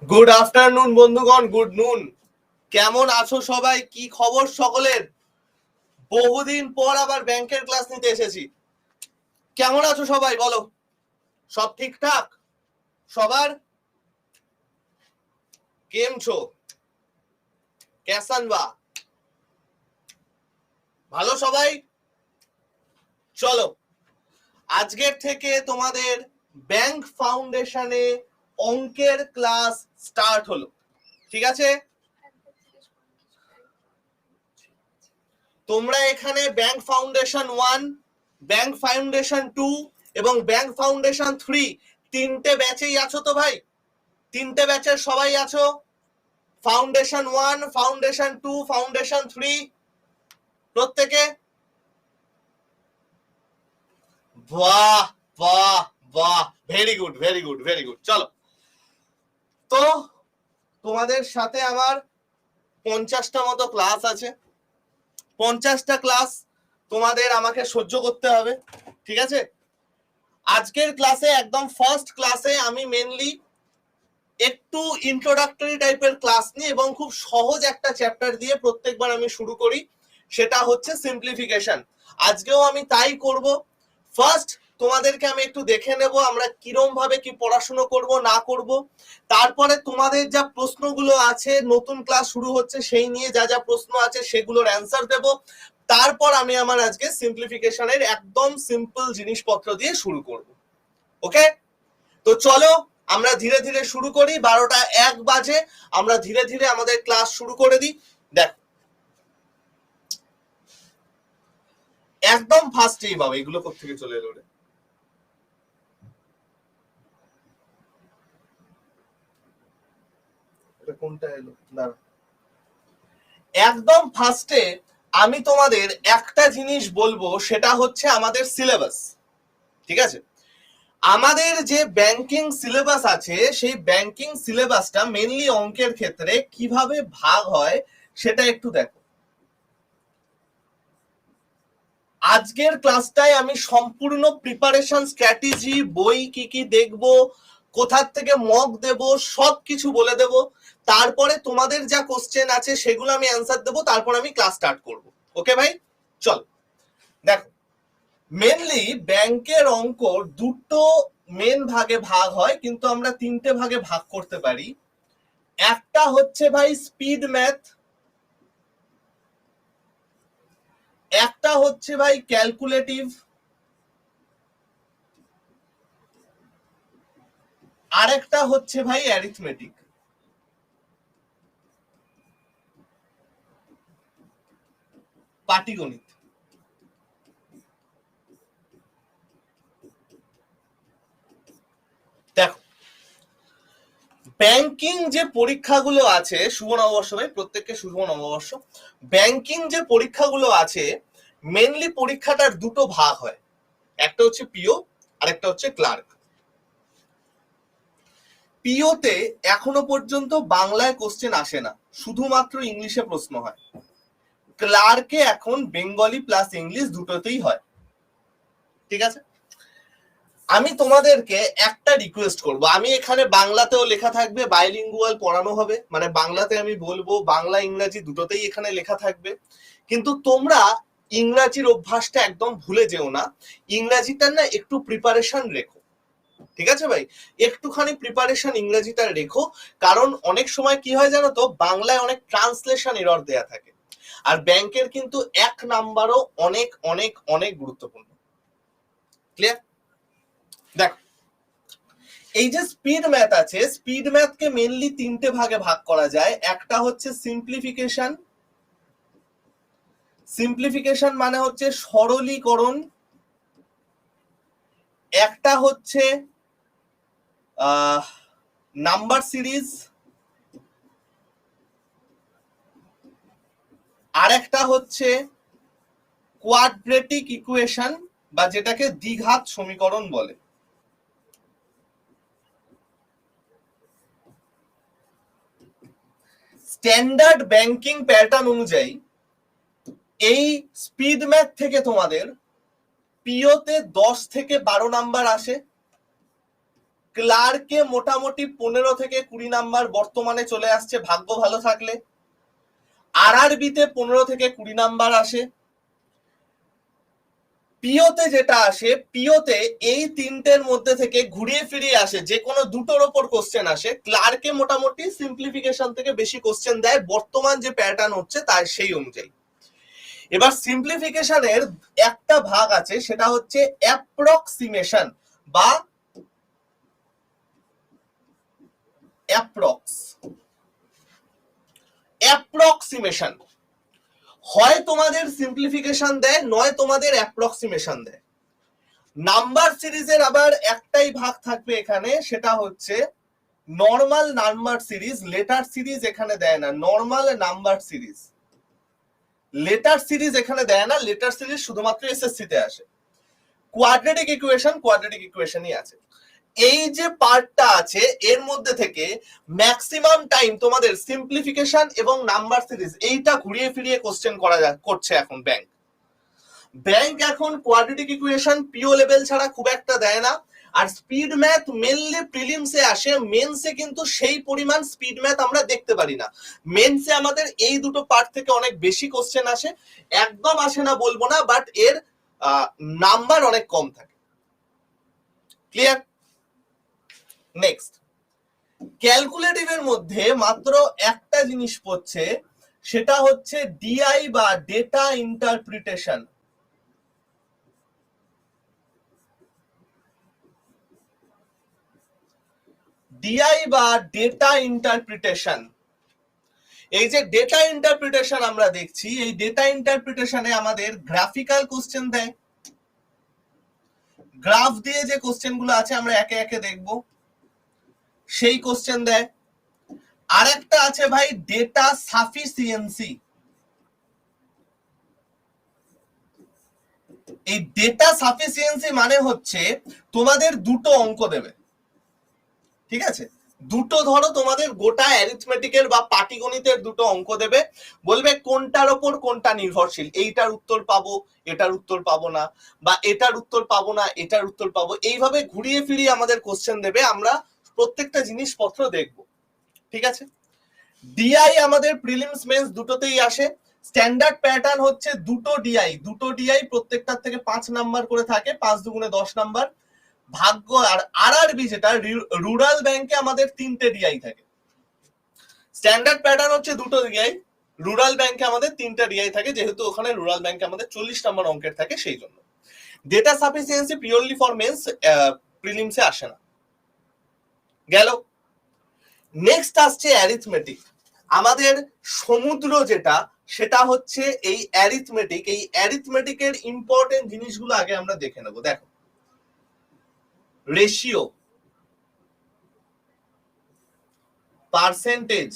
Good afternoon বন্ধুগণ, good নুন। কেমন আছো সবাই? কি খবর সকলের? বহুদিন পর আবার ব্যাংকের ক্লাস নিতে এসেছি। কেমন আছো সবাই বলো? সব ঠিকঠাক সবার? কেম ছো? কেসান বা? ভালো সবাই? চলো, আজকের থেকে তোমাদের ব্যাংক ফাউন্ডেশনে অঙ্কের ক্লাস স্টার্ট হলো। ঠিক আছে? তোমরা এখানে ব্যাংক ফাউন্ডেশন 1, ব্যাংক ফাউন্ডেশন 2 এবং ব্যাংক ফাউন্ডেশন 3 তিনটে ব্যাচেই আছো তো ভাই? তিনটে ব্যাচের সবাই আছো? ফাউন্ডেশন 1, ফাউন্ডেশন 2, ফাউন্ডেশন 3 প্রত্যেকে? বাহ বাহ বাহ, very good very good very good. চলো, তো তোমাদের সাথে আমার 50টা মতো ক্লাস আছে। 50টা ক্লাস তোমাদের আমাকে সহ্য করতে হবে, ঠিক আছে? আজকের ক্লাসে একদম ফার্স্ট ক্লাসে আমি মেনলি একটু ইন্ট্রোডাক্টরি টাইপের ক্লাস নিই এবং খুব সহজ একটা চ্যাপ্টার দিয়ে প্রত্যেকবার আমি শুরু করি, সেটা হচ্ছে সিম্পলিফিকেশন। আজকেও আমি তাই করব। ফার্স্ট তোমাদেরকে আমি একটু দেখে নেব আমরা কিরম ভাবে কি পড়াশুনো করব না করব। তারপরে তোমাদের যা প্রশ্নগুলো আছে, নতুন ক্লাস শুরু হচ্ছে সেই নিয়ে যা যা প্রশ্ন আছে সেগুলোর অ্যান্সার দেব। তারপর আমি আমার আজকে সিম্পলিফিকেশনের একদম সিম্পল জিনিসপত্র দিয়ে শুরু করব। ওকে, তো চলো আমরা ধীরে ধীরে শুরু করি। 12টা 1 বাজে, আমরা ধীরে ধীরে আমাদের ক্লাস শুরু করে দিই। দেখ, একদম ফার্স্টেই বাবা, এগুলো কোত্থেকে চলে এলো রে? এটা কোনটা এলো? দাঁড়া, একদম ফার্স্টে আমি তোমাদের একটা জিনিস বলবো, সেটা হচ্ছে আমাদের সিলেবাস। ঠিক আছে? আমাদের যে ব্যাংকিং সিলেবাস আছে, সেই ব্যাংকিং সিলেবাসটা মেনলি অঙ্কের ক্ষেত্রে কিভাবে ভাগ হয় সেটা একটু দেখো। আজকের ক্লাসটায় আমি সম্পূর্ণ প্রিপারেশন স্ট্র্যাটেজি, বই কি কি দেখব, কোথার থেকে মক দেব, সবকিছু বলে দেব। তারপরে তোমাদের যা কোশ্চেন আছে সেগুলো আমি অ্যান্সার দেবো, তারপর আমি ক্লাস স্টার্ট করব। ওকে ভাই, চল। দেখো, মেনলি ব্যাংকের অঙ্ক দুটো মেন ভাগে ভাগ হয়, কিন্তু আমরা তিনটে ভাগে ভাগ করতে পারি। একটা হচ্ছে ভাই স্পিড ম্যাথ, একটা হচ্ছে ভাই ক্যালকুলেটিভ, আরেকটা হচ্ছে ভাই অ্যারিথমেটিক, পাটিগণিত। দেখো, ব্যাংকিং যে পরীক্ষাগুলো আছে, শুভ নববর্ষ ভাই, প্রত্যেককে শুভ নববর্ষ। ব্যাংকিং যে পরীক্ষাগুলো আছে, মেনলি পরীক্ষাটার দুটো ভাগ হয়, একটা হচ্ছে পিও আর একটা হচ্ছে ক্লার্ক। পিওতে এখনো পর্যন্ত বাংলায় কোশ্চেন আসে না, শুধুমাত্র ইংলিশে প্রশ্ন হয়। ক্লার্কে এখন বেঙ্গলি প্লাস ইংলিশ দুটোতেই হয়। ঠিক আছে? আমি তোমাদেরকে একটা রিকোয়েস্ট করব, আমি এখানে বাংলাতেও লেখা থাকবে, বাইলিঙ্গুয়াল পড়ানো হবে, মানে বাংলাতে আমি বলবো, বাংলা ইংরাজি দুটোতেই এখানে লেখা থাকবে। কিন্তু তোমরা ইংরাজির অভ্যাসটা একদম ভুলে যেও না, ইংরাজিটার না একটু প্রিপারেশন রেখো। ঠিক আছে ভাই, একটুখানি প্রিপারেশন ইংরেজিটা রেখো। কারণ অনেক সময় কি হয় জানো তো, বাংলায় অনেক ট্রান্সলেশন এরর দেয়া থাকে, আর ব্যাংকের কিন্তু 1 নাম্বারও অনেক অনেক অনেক গুরুত্বপূর্ণ। ক্লিয়ার? দেখো, এই যে স্পিড ম্যাথ আছে, স্পিড ম্যাথকে মেনলি তিনটে ভাগে ভাগ করা যায়। একটা হচ্ছে সিম্পলিফিকেশন, সিম্পলিফিকেশন মানে হচ্ছে সরলীকরণ। একটা হচ্ছে নাম্বার সিরিজ, আর একটা হচ্ছে কোয়াড্রেটিক ইকুয়েশন, বা যেটাকে দ্বিঘাত সমীকরণ বলে। স্ট্যান্ডার্ড ব্যাংকিং প্যাটার্ন অনুযায়ী এই স্পিড ম্যাথ থেকে তোমাদের পিওতে 10 থেকে 12 নাম্বার আসে, ক্লার্কে মোটামুটি 15 থেকে 20 নাম্বার বর্তমানে চলে আসছে ভাগ্য ভালো থাকলে। আরআরবিতে 15 থেকে 20 নাম্বার আসে। পিওতে যেটা আসে, পিওতে এই তিনটের মধ্যে থেকে ঘুরিয়ে ফিরিয়ে আসে, যে কোনো দুটোর ওপর কোশ্চেন আসে। ক্লার্কে মোটামুটি সিম্পলিফিকেশন থেকে বেশি কোশ্চেন দেয় বর্তমান যে প্যাটার্ন হচ্ছে তার সেই অনুযায়ী। এবার সিম্পলিফিকেশনের একটা ভাগ আছে, সেটা হচ্ছে অ্যাপ্রক্সিমেশন বা অ্যাপ্রক্সিমেশন। হয় তোমাদের সিম্পলিফিকেশন দেয়, নয় তোমাদের অ্যাপ্রক্সিমেশন দেয়। নাম্বার সিরিজের আবার একটাই ভাগ থাকবে এখানে, সেটা হচ্ছে normal number series. Letter series এখানে দেয় না, normal number series. Letter series এখানে দেয় না, লেটার সিরিজ শুধুমাত্র এসএসসি তে আসে। কোয়াড্রেটিক ইকুয়েশনই আছে। এই যে পার্টটা আছে এর মধ্যে থেকে ম্যাক্সিমাম টাইম তোমাদের সিম্পলিফিকেশন এবং নাম্বার সিরিজ এইটা ঘুরিয়ে ফিরিয়ে কোশ্চেন করছে এখন ব্যাংক এখন কোয়াড্রেটিক ইকুয়েশন পিও লেভেল ছাড়া খুব একটা দেয় না। আর স্পিড ম্যাথ মেনলি প্রিলিমসে আসে, মেন্সে কিন্তু সেই পরিমাণ স্পিড ম্যাথ আমরা দেখতে পারি না। মেন্সে আমাদের এই দুটো পার্ট থেকে অনেক বেশি কোশ্চেন আসে, একদম আসে না বলবো না, বাট এর নাম্বার অনেক কম থাকে। ক্লিয়ার? নেক্সট, ক্যালকুলেটিভের মধ্যে মাত্র একটা জিনিস পড়ছে, সেটা হচ্ছে ডিআই বা ডেটা ইন্টারপ্রিটেশন। ডিআই বা ডেটা ইন্টারপ্রিটেশন। এই যে ডেটা ইন্টারপ্রিটেশন আমরা দেখছি, এই ডেটা ইন্টারপ্রিটেশনে আমাদের গ্রাফিক্যাল কোশ্চেন দেয়। গ্রাফ দিয়ে যে কোশ্চেন গুলো আছে আমরা একে একে দেখব, সেই কোশ্চেন দেয়। আরেকটা আছে ভাই ডেটা সাফিসিয়েন্সি। এই ডেটা সাফিসিয়েন্সি মানে হচ্ছে তোমাদের দুটো অঙ্ক দেবে, ঠিক আছে? দুটো, ধরো তোমাদের গোটা অ্যারিথমেটিকের বা পাটিগণিতের দুটো অঙ্ক দেবে, বলবে কোনটার ওপর কোনটা নির্ভরশীল, এইটার উত্তর পাবো এটার উত্তর পাবো না, বা এটার উত্তর পাবো না এটার উত্তর পাবো, এইভাবে ঘুরিয়ে ফিরিয়ে আমাদের কোশ্চেন দেবে। আমরা প্রত্যেকটা জিনিসপত্র দেখবো, ঠিক আছে? ডিআই আমাদের প্রিলিমস মেন্স দুটোতেই আসে। স্ট্যান্ডার্ড প্যাটার্ন হচ্ছে দুটো ডিআই প্রত্যেকটার থেকে 5 নাম্বার করে থাকে, 5 দুগুণে 10 নাম্বার। ভাগ্য আর আরআরবি যেটা রুরাল ব্যাংকে আমাদের 3টে ডিআই থাকে। স্ট্যান্ডার্ড প্যাটার্ন হচ্ছে দুটো ডিআই, রুরাল ব্যাংকে আমাদের 3টা ডিআই থাকে, যেহেতু ওখানে রুরাল ব্যাংকে আমাদের 40 নাম্বার অঙ্কের থাকে, সেই জন্য। Data sufficiency purely for mains, প্রিলিমসে আসে না। গেল। নেক্সট আসছে অ্যারিথমেটিক। আমাদের সমুদ্র যেটা, সেটা হচ্ছে এই অ্যারিথমেটিক। এই অ্যারিথমেটিকের ইম্পর্টেন্ট জিনিসগুলো আগে আমরা দেখে নেব। দেখো, ratio, percentage,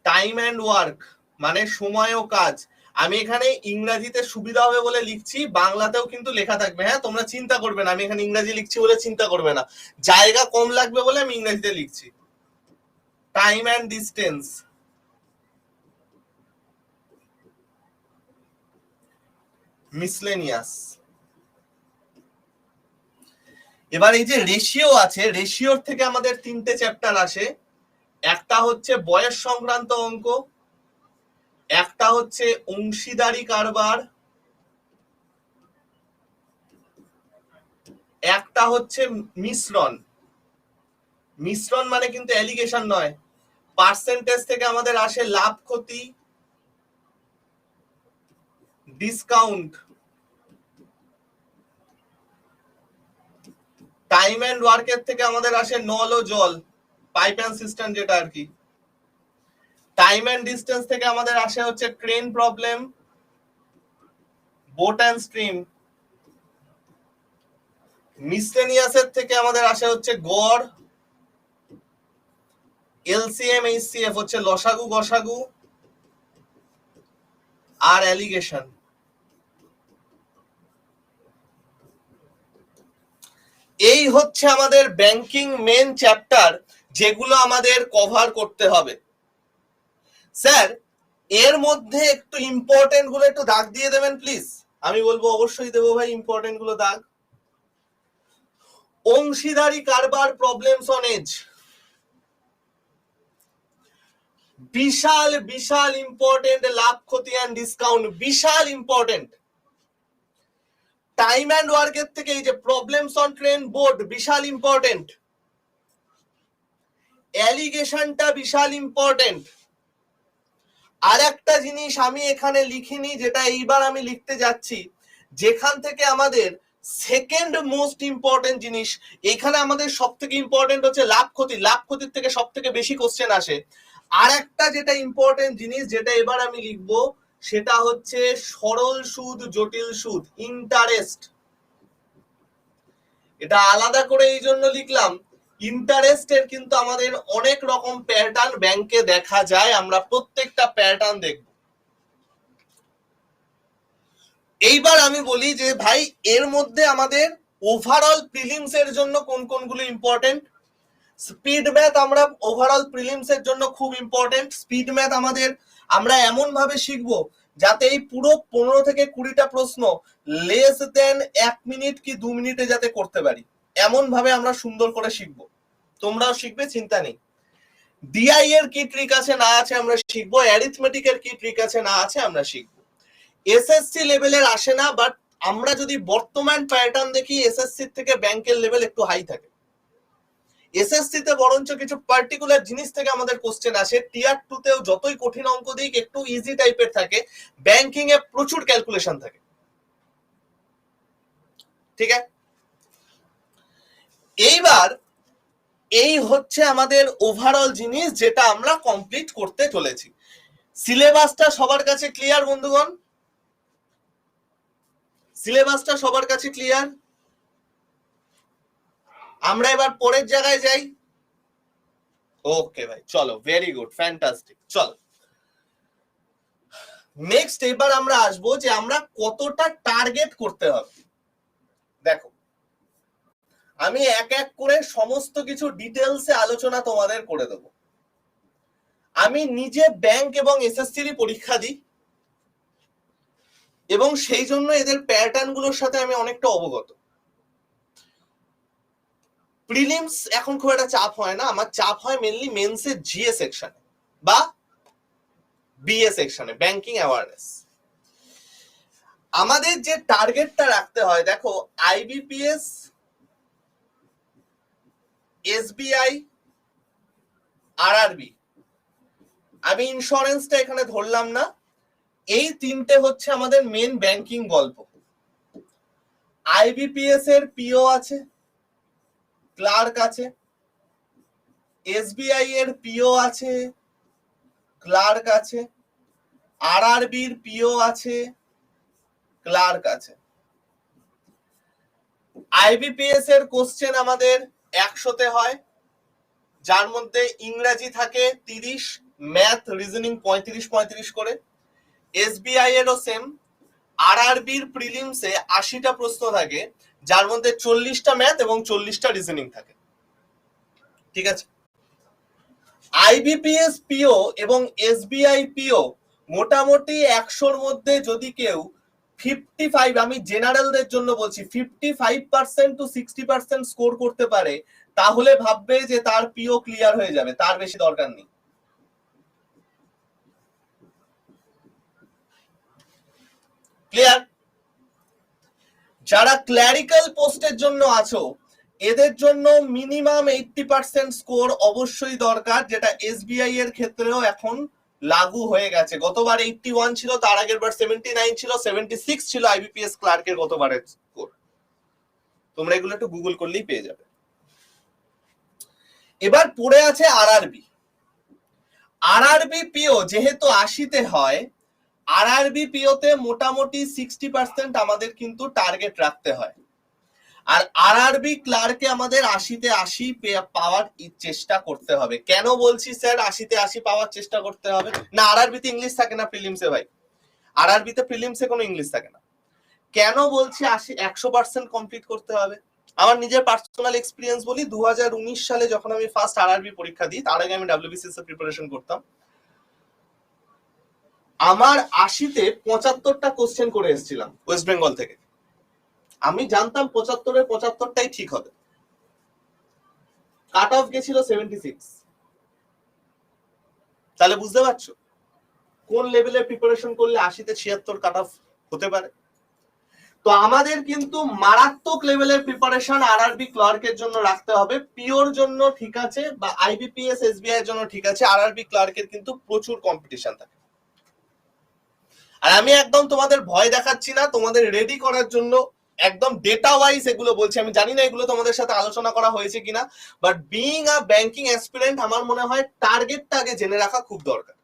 time and work মানে সময় ও কাজ। আমি এখানে ইংরেজিতে সুবিধা হবে বলে লিখছি, বাংলাতেও কিন্তু লেখা থাকবে, হ্যাঁ? তোমরা চিন্তা করবে না, আমি এখানে ইংরেজি লিখছি বলে চিন্তা করবে না, জায়গা কম লাগবে বলে আমি ইংরেজিতে লিখছি। Time and distance, miscellaneous. এবার এই যে রেশিও আছে, রেশিওর থেকে আমাদের 3টে চ্যাপ্টার আসে। একটা হচ্ছে বয়স সংক্রান্ত অঙ্ক, একটা হচ্ছে অংশীদারি কারবার, একটা হচ্ছে মিশ্রণ। মিশ্রণ মানে কিন্তু অ্যালিগেশন নয়। পার্সেন্টেজ থেকে আমাদের আসে লাভ ক্ষতি, ডিসকাউন্ট। টাইম অ্যান্ড ওয়ার্কের থেকে আমাদের আসে নল ও জল, পাইপ অ্যান্ড সিস্টেম যেটা আর কি। টাইম অ্যান্ড ডিস্টেন্স থেকে আমাদের আসে হচ্ছে train problem, boat and stream. মিসলেনিয়াসের থেকে আমাদের আসে হচ্ছে গড়, এলসিএম এইচসিএফ হচ্ছে লসাগু গসাগু, আর অ্যালিগেশন। এই হচ্ছে আমাদের ব্যাংকিং মেন চ্যাপ্টার, যেগুলো আমাদের কভার করতে হবে। স্যার, এর মধ্যে একটু ইম্পর্টেন্ট গুলো একটু দাগ দিয়ে দেবেন প্লিজ। আমি বলবো অবশ্যই দেবো ভাই, ইম্পর্টেন্ট গুলো দাগ। অংশীদারি কারবার প্রবলেমস অন এজ, বিশাল বিশাল ইম্পর্টেন্ট, লাভ ক্ষতি অ্যান্ড ডিসকাউন্ট বিশাল ইম্পর্টেন্ট। টাইম অ্যান্ড ওয়ার্কের থেকে এই যে প্রবলেমস অন ট্রেন বোর্ড বিশাল ইম্পর্টেন্ট, অ্যালিগেশনটা বিশাল ইম্পর্টেন্ট। আর একটা জিনিস আমি এখানে লিখিনি, যেটা এইবার আমি লিখতে যাচ্ছি, যেখান থেকে আমাদের সেকেন্ড মোস্ট ইম্পর্টেন্ট জিনিস, এখানে আমাদের সব থেকে ইম্পর্টেন্ট হচ্ছে লাভ ক্ষতি, লাভ ক্ষতির থেকে সব থেকে বেশি কোশ্চেন আসে। আর একটা যেটা ইম্পর্টেন্ট জিনিস যেটা এবার আমি লিখবো, সেটা হচ্ছে সরল সুদ জটিল সুদ, ইন্টারেস্ট। এটা আলাদা করে এই জন্য লিখলাম, ইন্টারেস্টের কিন্তু আমাদের অনেক রকম প্যাটার্ন ব্যাংকে দেখা যায়, আমরা প্রত্যেকটা প্যাটার্ন দেখব। এইবার আমি বলি যে ভাই এর মধ্যে আমাদের ওভারঅল প্রিলিমস এর জন্য কোন কোনগুলো ইম্পর্টেন্ট। স্পিড ম্যাথ আমরা ওভারঅল প্রিলিমস এর জন্য খুব ইম্পর্টেন্ট। স্পিড ম্যাথ আমাদের আমরা এমন ভাবে শিখবো যাতে এই পুরো 15 থেকে 20টা প্রশ্ন লেস দেন 1 মিনিট কি 2 মিনিটে যাতে করতে পারি, এমন ভাবে আমরা সুন্দর করে শিখবো। তোমরাও শিখবে, চিন্তা নেই। ডিআই এর কি ট্রিক আছে না আছে আমরা শিখবো, অ্যারিথমেটিক এর কি ট্রিক আছে না আছে আমরা শিখবো। এসএসসি লেভেলের আসে না, বাট আমরা যদি বর্তমান প্যাটার্ন দেখি এসএসসি থেকে ব্যাংকের লেভেল একটু হাই থাকে। এসএসসি তে বরঞ্চ কিছু পার্টিকুলার জিনিস থেকে আমাদের কোশ্চেন আসে। টিয়ার 2 তেও যতই কঠিন অঙ্ক দিক একটু ইজি টাইপের থাকে, ব্যাংকিং এ প্রচুর ক্যালকুলেশন থাকে। ঠিক আছে, এইবার এই হচ্ছে আমাদের ওভারঅল জিনিস যেটা আমরা কমপ্লিট করতে চলেছি। সিলেবাসটা সবার কাছে ক্লিয়ার বন্ধুগণ? সিলেবাসটা সবার কাছে ক্লিয়ার? আমরা এবার পরের জায়গায় যাই। ওকে ভাই, চলো, ভেরি গুড, ফ্যান্টাস্টিক। চলো নেক্সট, এবার আমরা আসবো যে আমরা কতটা টার্গেট করতে হবে। দেখো আমি এক এক করে সমস্ত কিছু ডিটেলসে আলোচনা তোমাদের করে দেব। আমি নিজে ব্যাংক এবং এসএসসি পরীক্ষা দিই এবং সেই জন্য এদের প্যাটার্ন গুলোর সাথে আমি অনেকটা অবগত। প্রিলিমস এখন খুব একটা চাপ হয় না, আমার চাপ হয় মেনলি মেন্সের জিএ সেকশনে বা বিএ সেকশনে, ব্যাংকিং অ্যাওয়ারনেস। আমাদের যে টার্গেটটা রাখতে হয়, দেখো আইবিপিএস, এসবিআই, আরআরবি, আমি ইন্স্যুরেন্সটা এখানে ধরলাম না, এই তিনটে হচ্ছে আমাদের মেন ব্যাংকিং গল্প। আইবিপিএস এর পিও আছে, ক্লার্ক আছে, এসবিআই এর পিও আছে, ক্লার্ক আছে, আরআরবির পিও আছে, ক্লার্ক আছে। আইবিপিএস এর কোশ্চেন আমাদের 100তে হয়, যার মধ্যে ইংরেজি থাকে 30, ম্যাথ রিজনিং 35 করে। এসবিআই এরও সেম, আরআরবির প্রিলিমসে 80টা প্রশ্ন থাকে, যার মধ্যে 40টা ম্যাথ এবং 40টা রিজনিং থাকে। ঠিক আছে, আইবিপিএস পিও এবং এসবিআই পিও মোটামুটি 100র মধ্যে যদি কেউ 55, আমি জেনারেলদের জন্য বলছি, 55% to 60% স্কোর করতে পারে, তাহলে ভাববে যে তার পিও ক্লিয়ার হয়ে যাবে, তার বেশি দরকার নেই। ক্লিয়ার? যারা ক্ল্যারিক্যাল পোস্টের জন্য আছো, এদের জন্য মিনিমাম 80% স্কোর অবশ্যই দরকার, যেটা এসবিআই এর ক্ষেত্রেও এখন লাগু হয়ে গেছে। গতবার 81 ছিল, তার আগের বার 79 ছিল, 76 ছিল আইবিপিএস ক্লার্কের গতবারের স্কোর। তোমরা এগুলো একটু গুগল করলেই পেয়ে যাবে। এবার পড়ে আছে আরআরবি। আরআরবি পিও যেহেতু 80তে হয়, আরআরবি পিওতে মোটামুটি 60% আমাদের কিন্তু টার্গেট রাখতে হয়। আর আরআরবি ক্লার্কে আমাদের 80তে 80 পাওয়ার চেষ্টা করতে হবে। কেন বলছি স্যার 80তে 80 পাওয়ার চেষ্টা করতে হবে? না, আরআরবিতে ইংলিশ থাকে না প্রিলিমসে ভাই, আরআরবিতে প্রিলিমসে কোনো ইংলিশ থাকে না। কেন বলছি 100% কমপ্লিট করতে হবে? আমার নিজের পার্সোনাল এক্সপিরিয়েন্স বলি, 2019 সালে যখন আমি ফার্স্ট আরআরবি পরীক্ষা দিই, তার আগে আমি ডাব্লিউবিসিএস এর প্রিপারেশন করতাম, আমার 80তে 75টা কোশ্চেন করে এসেছিলাম ওয়েস্ট বেঙ্গল থেকে। আমি জানতাম 75-এর 75টাই ঠিক হবে, কাট অফ গেছিল 76। তাহলে বুঝতে পারছো কোন লেভেলের প্রিপারেশন করলে 80-তে 76 কাট অফ হতে পারে। তো আমাদের কিন্তু মারাত্মক লেভেলের প্রিপারেশন আরআরবি ক্লার্কের জন্য রাখতে হবে। পিওর জন্য ঠিক আছে, বা আইবিপিএস এসবিআই এর জন্য ঠিক আছে, আরআরবি ক্লার্কের কিন্তু প্রচুর কম্পিটিশন থাকে। আর আমি একদম তোমাদের ভয় দেখাচ্ছি না, তোমাদের রেডি করার জন্য একদম ডেটা ওয়াইজ এগুলো বলছি। আমি জানি না এগুলো তোমাদের সাথে আলোচনা করা হয়েছে কিনা, but being a banking aspirant আমার মনে হয় টার্গেটটা আগে জেনে রাখা খুব দরকার।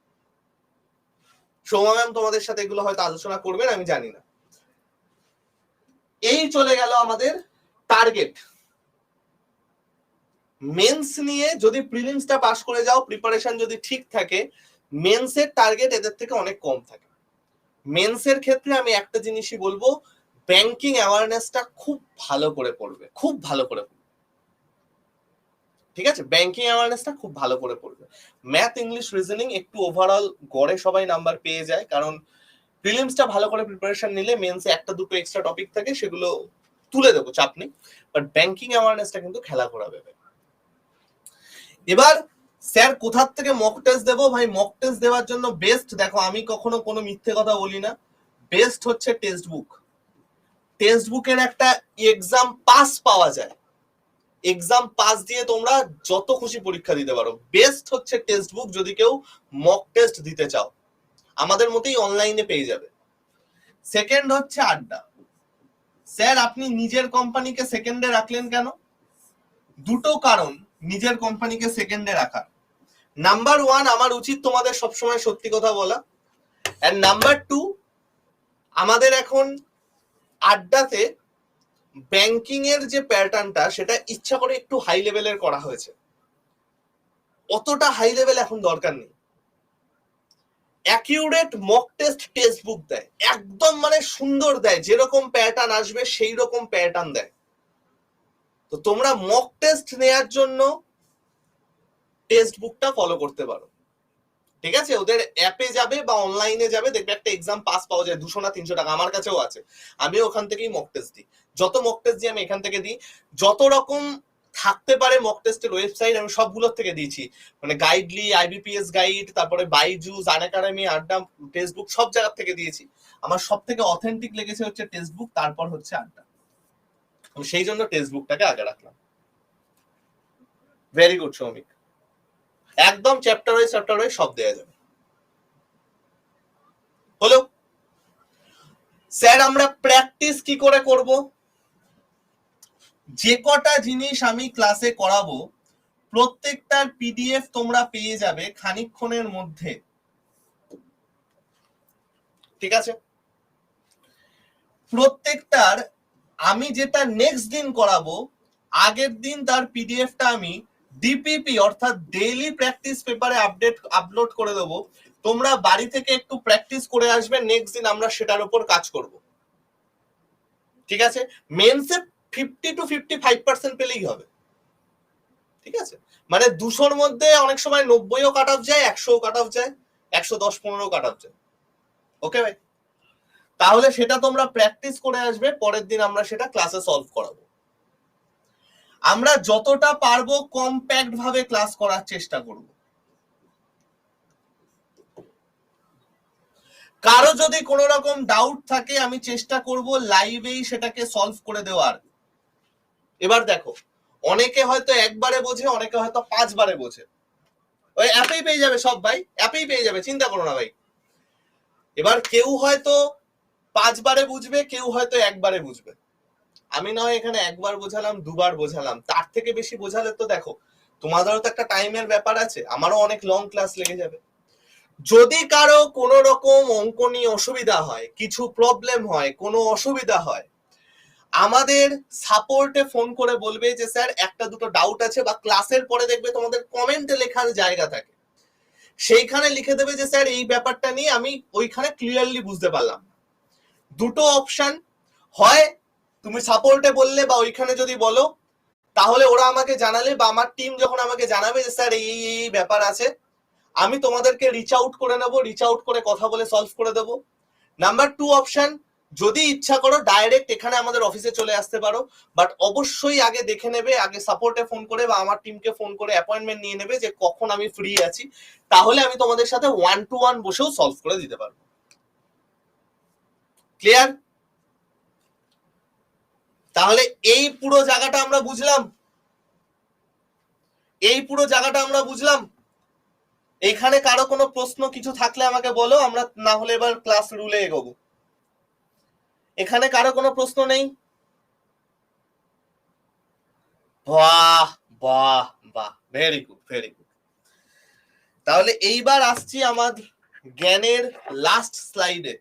সৌম্যা ম্যাম তোমাদের সাথে এগুলো হয়তো আলোচনা করবেন, আমি জানি না। এই চলে গেল আমাদের টার্গেট। মেন্স নিয়ে যদি প্রিলিমসটা পাস করে যাও, প্রিপারেশন যদি ঠিক থাকে, মেন্সের টার্গেট এদের থেকে অনেক কম থাকে। মেন্সের ক্ষেত্রে আমি একটা জিনিসই বলবো, ব্যাংকিং অ্যাওয়ারনেসটা খুব ভালো করে পড়বে, খুব ভালো করে পড়বে। ঠিক আছে, ব্যাংকিং অ্যাওয়ারনেসটা খুব ভালো করে পড়বে। ম্যাথ, ইংলিশ, রিজনিং একটু ওভারঅল গড়ে সবাই নাম্বার পেয়ে যায়, কারণ প্রিলিমসটা ভালো করে প্রিপারেশন নিলে মেন্সে একটা দুটো এক্সট্রা টপিক থাকে, সেগুলো তুলে দেবো, চাপ নেই। বাট ব্যাংকিং অ্যাওয়ারনেসটা কিন্তু খেলা ঘোরাবে। এবার স্যার কোথার থেকে মক টেস্ট দেবো? ভাই মক টেস্ট দেওয়ার জন্য বেস্ট, দেখো আমি কখনো কোনো মিথ্যে কথা বলি না, বেস্ট হচ্ছে টেক্সট বুক। টেক্সট বুকের একটা এক্সাম পাস পাওয়া যায়, এক্সাম পাস দিয়ে তোমরা যত খুশি পরীক্ষা দিতে পারো। বেস্ট হচ্ছে টেক্সট বুক যদি কেউ মক টেস্ট দিতে চাও, আমাদের মতেই অনলাইনে পেয়ে যাবে। সেকেন্ড হচ্ছে আড্ডা। স্যার আপনি নিজের কোম্পানিকে সেকেন্ডে রাখলেন কেন? দুটো কারণ নিজের কোম্পানিকে সেকেন্ডে রাখার। নাম্বার ওয়ান, আমার উচিত তোমাদের সবসময় সত্যি কথা বলা। এন্ড নাম্বার টু, আমাদের এখন আড্ডাতে ব্যাংকিং এর যে প্যাটার্নটা, সেটা ইচ্ছা করে একটু হাই লেভেলের করা হয়েছে। অতটা হাই লেভেল এখন দরকার নেই। Accurate mock test text book দেয়, একদম মানে সুন্দর দেয়, যেরকম প্যাটার্ন আসবে সেই রকম প্যাটার্ন দেয়। তো তোমরা মক টেস্ট নেয়ার জন্য টেক্সট বুকটা ফলো করতে পারো। ঠিক আছে, ওদের অ্যাপে যাবে বা অনলাইনে যাবে, দেখবে একটা এক্সাম পাস পাওয়া যায় 200 না 300 টাকা, আমার কাছেও আছে, আমি ওখান থেকেই মক টেস্ট দিই। যত মক টেস্ট দিই আমি এখান থেকে দিই, যত রকম থাকতে পারে মক টেস্টের ওয়েবসাইট আমি সবগুলোর থেকে দিয়েছি, মানে গাইডলি, আইবিপিএস গাইড, তারপরে বাইজুস, আনএকাডেমি, আড্ডা, টেক্সট বুক, সব জায়গা থেকে দিয়েছি। আমার সব থেকে অথেন্টিক লেগেছে হচ্ছে টেক্সট বুক, তারপর হচ্ছে আড্ডা। আমি সেই জন্য টেক্সট বুকটাকে আগে রাখলাম। ভেরি গুড সৌমিক, একদম চ্যাপ্টার ওয়াইজ সব দেয়া যাবে। হলো স্যার আমরা প্র্যাকটিস কি করে করব? যে কটা জিনিস আমি ক্লাসে করাবো প্রত্যেকটার পিডিএফ তোমরা পেয়ে যাবে খানিকক্ষণের মধ্যে। ঠিক আছে, প্রত্যেকটার আমি যেটা নেক্সট দিন করাবো, আগের দিন তার পিডিএফটা আমি ডিপিপি অর্থাৎ ডেইলি প্র্যাকটিস পেপারে আপলোড করে দেবো। তোমরা বাড়ি থেকে একটু প্র্যাকটিস করে আসবে, নেক্সট দিন আমরা সেটার উপর কাজ করব। ঠিক আছে, মেন্সে 50 to 55% পেলেই হবে। ঠিক আছে, মানে 200-র মধ্যে অনেক সময় 90ও কাট অফ যায়, 100ও কাট অফ যায়, 110-15ও কাট অফ যায়। ওকে ভাই, তাহলে সেটা তোমরা প্র্যাকটিস করে আসবে, পরের দিন আমরা সেটা ক্লাসে সলভ করাবো। আমরা যতটা পারবো কম্প্যাক্ট ভাবে ক্লাস করার চেষ্টা করব। কারো যদি কোনো রকম ডাউট থাকে আমি চেষ্টা করব লাইভেই সেটাকে সলভ করে দেওয়ার। এবার দেখো, অনেকে হয়তো একবারে বোঝে, অনেকে হয়তো 5 বারে বোঝে, ওই অ্যাপেই পেয়ে যাবে সব ভাই, অ্যাপেই পেয়ে যাবে, চিন্তা করো না ভাই। এবার কেউ হয়তো 5 বারে বুঝবে, কেউ হয়তো একবারে বুঝবে। আমি না হয় এখানে একবার বোঝালাম, 2 বার বোঝালাম, তার থেকে বেশি বোঝালে তো দেখো তোমাদেরও তো একটা টাইমের ব্যাপার আছে, আমারও অনেক লং ক্লাস লেগে যাবে। যদি কারো কোনো রকম অঙ্ক নিয়ে অসুবিধা হয়, কিছু প্রবলেম হয়, কোনো অসুবিধা হয়, আমাদের সাপোর্টে ফোন করে বলবে যে স্যার একটা দুটো ডাউট আছে, বা ক্লাসের পরে দেখবে তোমাদের কমেন্টে লেখার জায়গা থাকে, সেইখানে লিখে দেবে যে স্যার এই ব্যাপারটা নিয়ে আমি ওইখানে ক্লিয়ারলি বুঝতে পারলাম। দুটো অপশন, হয় তুমি সাপোর্টে বললে বা ওইখানে যদি বলো, তাহলে ওরা আমাকে জানালে বা আমার টিম যখন আমাকে জানাবে যে স্যার এই ব্যাপার আছে, আমি তোমাদেরকে রিচ আউট করে নেবো, রিচ আউট করে কথা বলে সলভ করে দেবো। নাম্বার 2 অপশন, যদি ইচ্ছা করো ডাইরেক্ট এখানে আমাদের অফিসে চলে আসতে পারো, বাট অবশ্যই আগে দেখে নেবে, আগে সাপোর্টে ফোন করে বা আমার টিমকে ফোন করে অ্যাপয়েন্টমেন্ট নিয়ে নেবে যে কখন আমি ফ্রি আছি, তাহলে আমি তোমাদের সাথে 1-to-1 বসেও সলভ করে দিতে পারবো। ক্লিয়ার? তাহলে এই পুরো জায়গাটা আমরা বুঝলাম, এই পুরো জায়গাটা আমরা বুঝলাম। এখানে কারো কোনো প্রশ্ন কিছু থাকলে আমাকে বলো, আমরা না হলে এবার ক্লাস রুলে এগোবো। এখানে কারো কোনো প্রশ্ন নেই? বাহ বাহ বাহ, ভেরি গুড ভেরি গুড। তাহলে এইবার আসছি আমার জ্ঞানের লাস্ট স্লাইডে।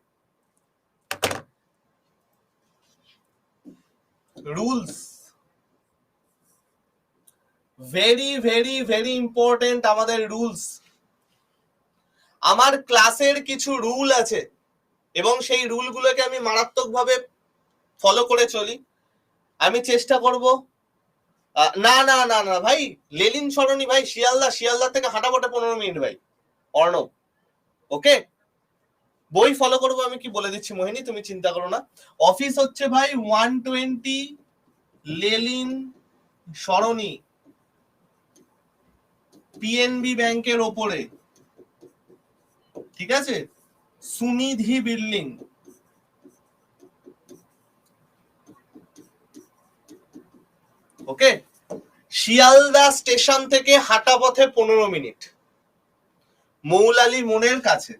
Rules, very very very important আমাদের রুলস। আমার ক্লাসের কিছু রুল আছে এবং সেই রুলগুলোকে আমি মারাত্মকভাবে ফলো করে চলি। আমি চেষ্টা করব, না না না না ভাই, লেলিন সরণি ভাই, শিয়ালদা থেকে হাঁটাবটে 15 মিনিট ভাই, অর্ণব। ওকে, বই ফলো করবো আমি, কি বলে দিচ্ছি মোহিনী, তুমি চিন্তা করো না। অফিস হচ্ছে ভাই 120 লেলিন সরণি, পিএনবি ব্যাংকের ওপরে, ঠিক আছে, সুনিধি বিল্ডিং। ওকে, শিয়ালদা স্টেশন থেকে হাঁটা পথে 15 মিনিট, মৌলালি মনের কাছে।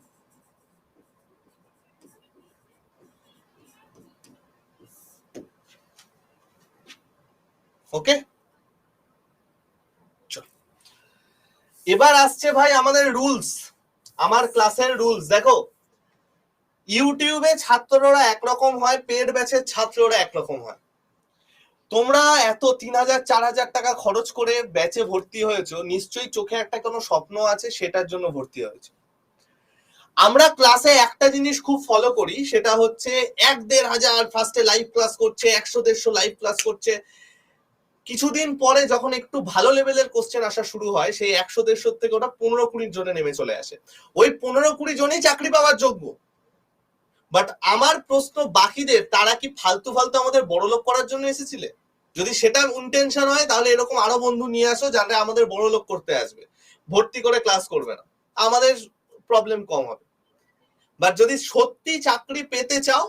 ওকে, এবার আসছে ভাই আমাদের রুলস, আমার ক্লাসের রুলস। দেখো, ইউটিউবে ছাত্ররা একরকম হয়, পেড ব্যাচের ছাত্ররা একরকম হয়। তোমরা এত 3000-4000 টাকা খরচ করে ব্যাচে ভর্তি হয়েছো, নিশ্চয়ই চোখে একটা কোনো স্বপ্ন আছে, সেটার জন্য ভর্তি হয়েছে। আমরা ক্লাসে একটা জিনিস খুব ফলো করি, সেটা হচ্ছে 1-1500 ফার্স্টে লাইভ ক্লাস করছে, 100-150 লাইভ ক্লাস করছে। কিছুদিন পরে যখন একটু ভালো লেভেলের কোশ্চেন আসা শুরু হয়, সেই 100-150 থেকে ওটা 15-20 জনে নেমে চলে আসে। ওই 15-20 জনই চাকরি পাওয়ার যোগ্য। বাট আমার প্রশ্ন বাকিদের, তারা কি ফালতু ফালতু আমাদের বড়লোক করার জন্য এসেছিলে? যদি সেটা ইন্টেনশন হয়, তাহলে এরকম আরো বন্ধু নিয়ে আসো যারা আমাদের বড়লোক করতে আসবে, ভর্তি করে ক্লাস করবে না, আমাদের প্রবলেম কম হবে। বাট যদি সত্যি চাকরি পেতে চাও,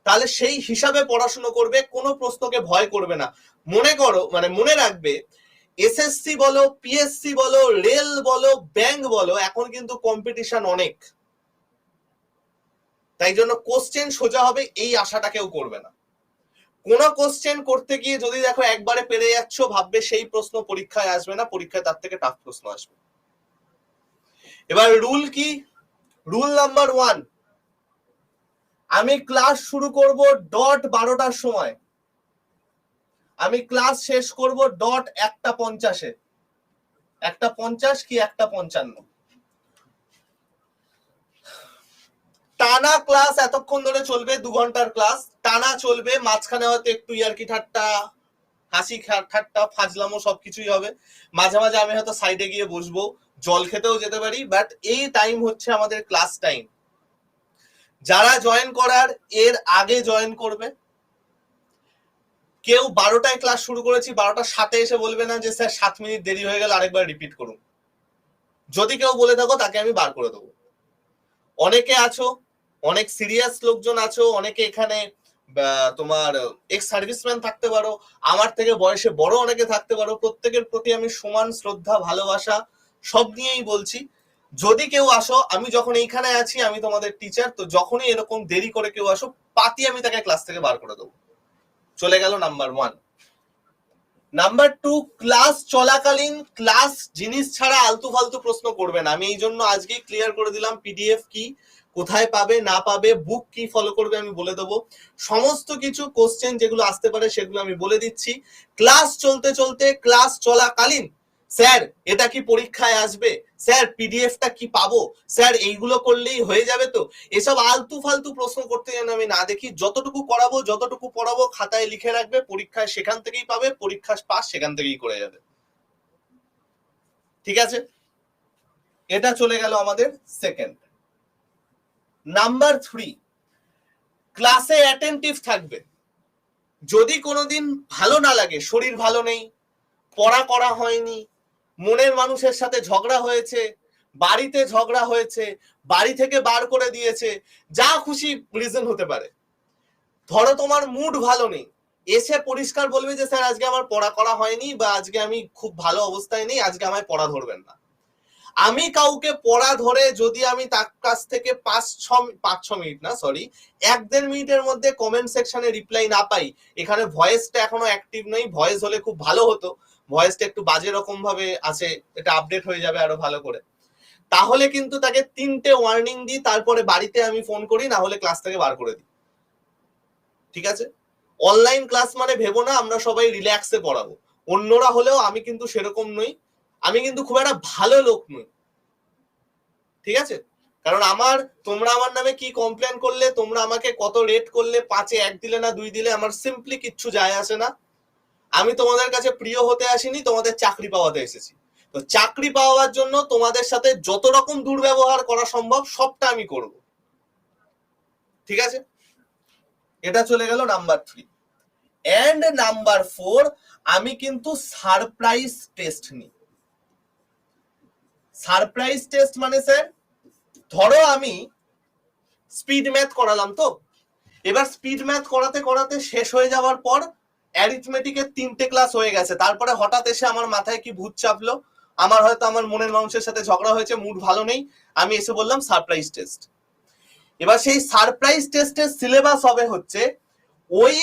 তাহলে সেই হিসাবে পড়াশোনা করবে, কোনো প্রশ্নকে ভয় করবে না। মনে করো, মানে মনে রাখবে, এসএসসি বলো, পিএসসি বলো, রেল বলো, ব্যাংক বলো, এখন কিন্তু কম্পিটিশন অনেক। তাই জন্য কোশ্চেন সোজা হবে এই আশাটা কেউ করবে না। কোন কোশ্চেন করতে গিয়ে যদি দেখো একবারে পেরে যাচ্ছ, ভাববে সেই প্রশ্ন পরীক্ষায় আসবে না, পরীক্ষায় তার থেকে টাফ প্রশ্ন আসবে। এবার রুল কি? রুল নাম্বার 1, আমি ক্লাস শুরু করব ডট 12টার সময়, আমি ক্লাস শেষ করব ডট 1:50-এ। 1:50 কি 1:55, টানা ক্লাস এতক্ষণ ধরে চলবে। 2 ঘন্টার ক্লাস টানা চলবে, মাঝখানে হয়তো একটু ইয়ার্কি ঠাট্টা, হাসি ঠাট্টা, ফাজলামো সবকিছুই হবে। মাঝে মাঝে আমি হয়তো সাইডে গিয়ে বসবো, জল খেতেও যেতে পারি, বাট এই টাইম হচ্ছে আমাদের ক্লাস টাইম। যারা জয়েন করার এর আগে জয়েন করবে। কেউ 12টায় ক্লাস শুরু করেছি 12টার সাথে এসে বলবে না যে স্যার 7 মিনিট দেরি হয়ে গেল, আরেকবার রিপিট করুন। যদি কেউ বলে থাকো, তাকে আমি বার করে দেবো। অনেকে আছো, অনেক সিরিয়াস লোকজন আছো, অনেকে এখানে তোমার এক্স সার্ভিসম্যান থাকতে পারো, আমার থেকে বয়সে বড় অনেকে থাকতে পারো। প্রত্যেকের প্রতি আমি সমান শ্রদ্ধা, ভালোবাসা সব নিয়েই বলছি। যদি কেউ আসো, আমি যখন এইখানে আছি, আমি তোমাদের টিচার, তো যখনই এরকম দেরি করে কেউ আসো, পাতি আমি তাকে ক্লাস থেকে বার করে দেবো। চলে গেল নাম্বার 1। নাম্বার 2, ক্লাস চলাকালীন ক্লাস জিনিস ছাড়া আলতু ফালতু প্রশ্ন করবে না। আমি এই জন্য আজকেই ক্লিয়ার করে দিলাম পিডিএফ কি, কোথায় পাবে না পাবে, বুক কি ফলো করবে আমি বলে দেবো। সমস্ত কিছু কোশ্চেন যেগুলো আসতে পারে সেগুলো আমি বলে দিচ্ছি। ক্লাস চলতে চলতে, ক্লাস চলাকালীন, স্যার এটা কি পরীক্ষায় আসবে, স্যার পিডিএফটা কি পাবো, স্যার এইগুলো করলেই হয়ে যাবে তো, এসব আলতু ফালতু প্রশ্ন করতে যেন আমি না দেখি। যতটুকু করাবো, যতটুকু পড়াবো, খাতায় লিখে রাখবে, পরীক্ষায় সেখান থেকেই পাবে, পরীক্ষা পাস সেখান থেকেই করে যাবে। ঠিক আছে, এটা চলে গেল আমাদের সেকেন্ড। নাম্বার 3, ক্লাসে অ্যাটেন্টিভ থাকবে। যদি কোনোদিন ভালো না লাগে, শরীর ভালো নেই, পড়া করা হয়নি, মনের মানুষের সাথে ঝগড়া হয়েছে, বাড়িতে ঝগড়া হয়েছে, বাড়ি থেকে বার করে দিয়েছে, যা খুশি রিজন হতে পারে, ধরো তোমার মুড ভালো নেই, এসে পরিষ্কার বলবে যে স্যার আজকে আমার পড়া করা হয়নি, বা আজকে আমি খুব ভালো অবস্থায় নেই, আজকে আমায় পড়া ধরবেন না। আমি কাউকে পড়া ধরে যদি আমি তার কাছ থেকে 5-6 মিনিট না, সরি, 1-1.5 মিনিটের মধ্যে কমেন্ট সেকশনে রিপ্লাই না পাই, এখানে ভয়েসটা এখনো অ্যাক্টিভ নেই, ভয়েস হলে খুব ভালো হতো, ভয়েসটা একটু বাজে রকম ভাবে আছে, এটা আপডেট হয়ে যাবে আরো ভালো করে, তাহলে কিন্তু তাকে 3টে ওয়ার্নিং দিই, তারপরে বাড়িতে আমি ফোন করি, না হলে ক্লাস থেকে বার করে দিই। ঠিক আছে? অনলাইন ক্লাস মানে ভেবো না আমরা সবাই রিল্যাক্সে পড়াবো, অন্যরা হলেও আমি কিন্তু সেরকম নই, আমি কিন্তু খুব একটা ভালো লোক নই। ঠিক আছে? কারণ তোমরা আমার নামে কি কমপ্লেন করলে, তোমরা আমাকে কত রেট করলে, 5-এ 1 দিলে না 2 দিলে, আমার সিম্পলি কিচ্ছু যায় আসে না। আমি তোমাদের কাছে প্রিয় হতে আসিনি, তোমাদের চাকরি পাওয়াতে এসেছি। তো চাকরি পাওয়ার জন্য তোমাদের সাথে যত রকম দুর্ব্যবহার করা সম্ভব সবটা আমি করব। ঠিক আছে? এটা চলে গেল নাম্বার 3। এন্ড নাম্বার 4, আমি কিন্তু সারপ্রাইজ টেস্ট নিই। সারপ্রাইজ টেস্ট মানে স্যার, ধরো আমি স্পিড ম্যাথ করালাম, তো এবার স্পিড ম্যাথ করাতে করাতে শেষ হয়ে যাওয়ার পর অ্যারিথমেটিকের 3টে ক্লাস হয়ে গেছে, তারপরে হঠাৎ এসে আমার মাথায় কি ভূত চাপলো, আমার হয়তো আমার মনের মানুষের সাথে ঝগড়া হয়েছে, মুড ভালো নেই, আমি এসে বললাম সারপ্রাইজ টেস্ট। এবার সেই সারপ্রাইজ টেস্টের সিলেবাস হবে হচ্ছে ওই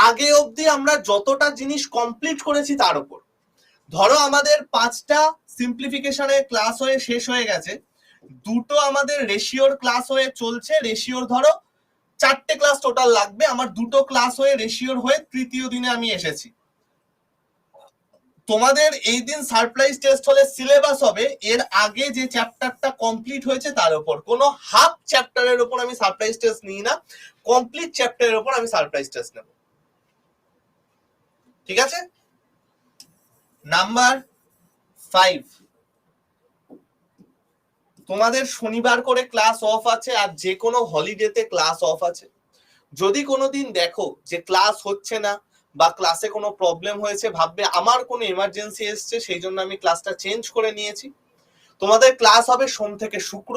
আগে অবধি আমরা যতটা জিনিস কমপ্লিট করেছি তার উপর। ধরো আমাদের 5টা সিম্পলিফিকেশনের ক্লাস হয়ে শেষ হয়ে গেছে, 2টো আমাদের রেশিওর ক্লাস হয়ে চলছে, রেশিওর ধরো 4টে ক্লাস টোটাল লাগবে, আমার 2টো ক্লাস হয়ে রেশিওর হয়ে তৃতীয় দিনে আমি এসেছি। তোমাদের এই দিন সারপ্রাইজ টেস্ট হলে সিলেবাস হবে এর আগে যে চ্যাপ্টারটা কমপ্লিট হয়েছে তার উপর, কোনো হাফ চ্যাপ্টারের উপর আমি সারপ্রাইজ টেস্ট নিই না, কমপ্লিট চ্যাপ্টারের উপর আমি সারপ্রাইজ টেস্ট নেব। ঠিক আছে? নাম্বার 5, তোমাদের শনিবার করে ক্লাস অফ আছে, আর যে কোনো হলিডেতে ক্লাস অফ আছে। যদি কোনোদিন দেখো যে ক্লাস হচ্ছে না বা ক্লাসে কোনো প্রবলেম হয়েছে, ভাববে আমার কোনো এমার্জেন্সি এসছে সেই জন্য আমি ক্লাসটা চেঞ্জ করে নিয়েছি। তোমাদের ক্লাস হবে সোম থেকে শুক্র।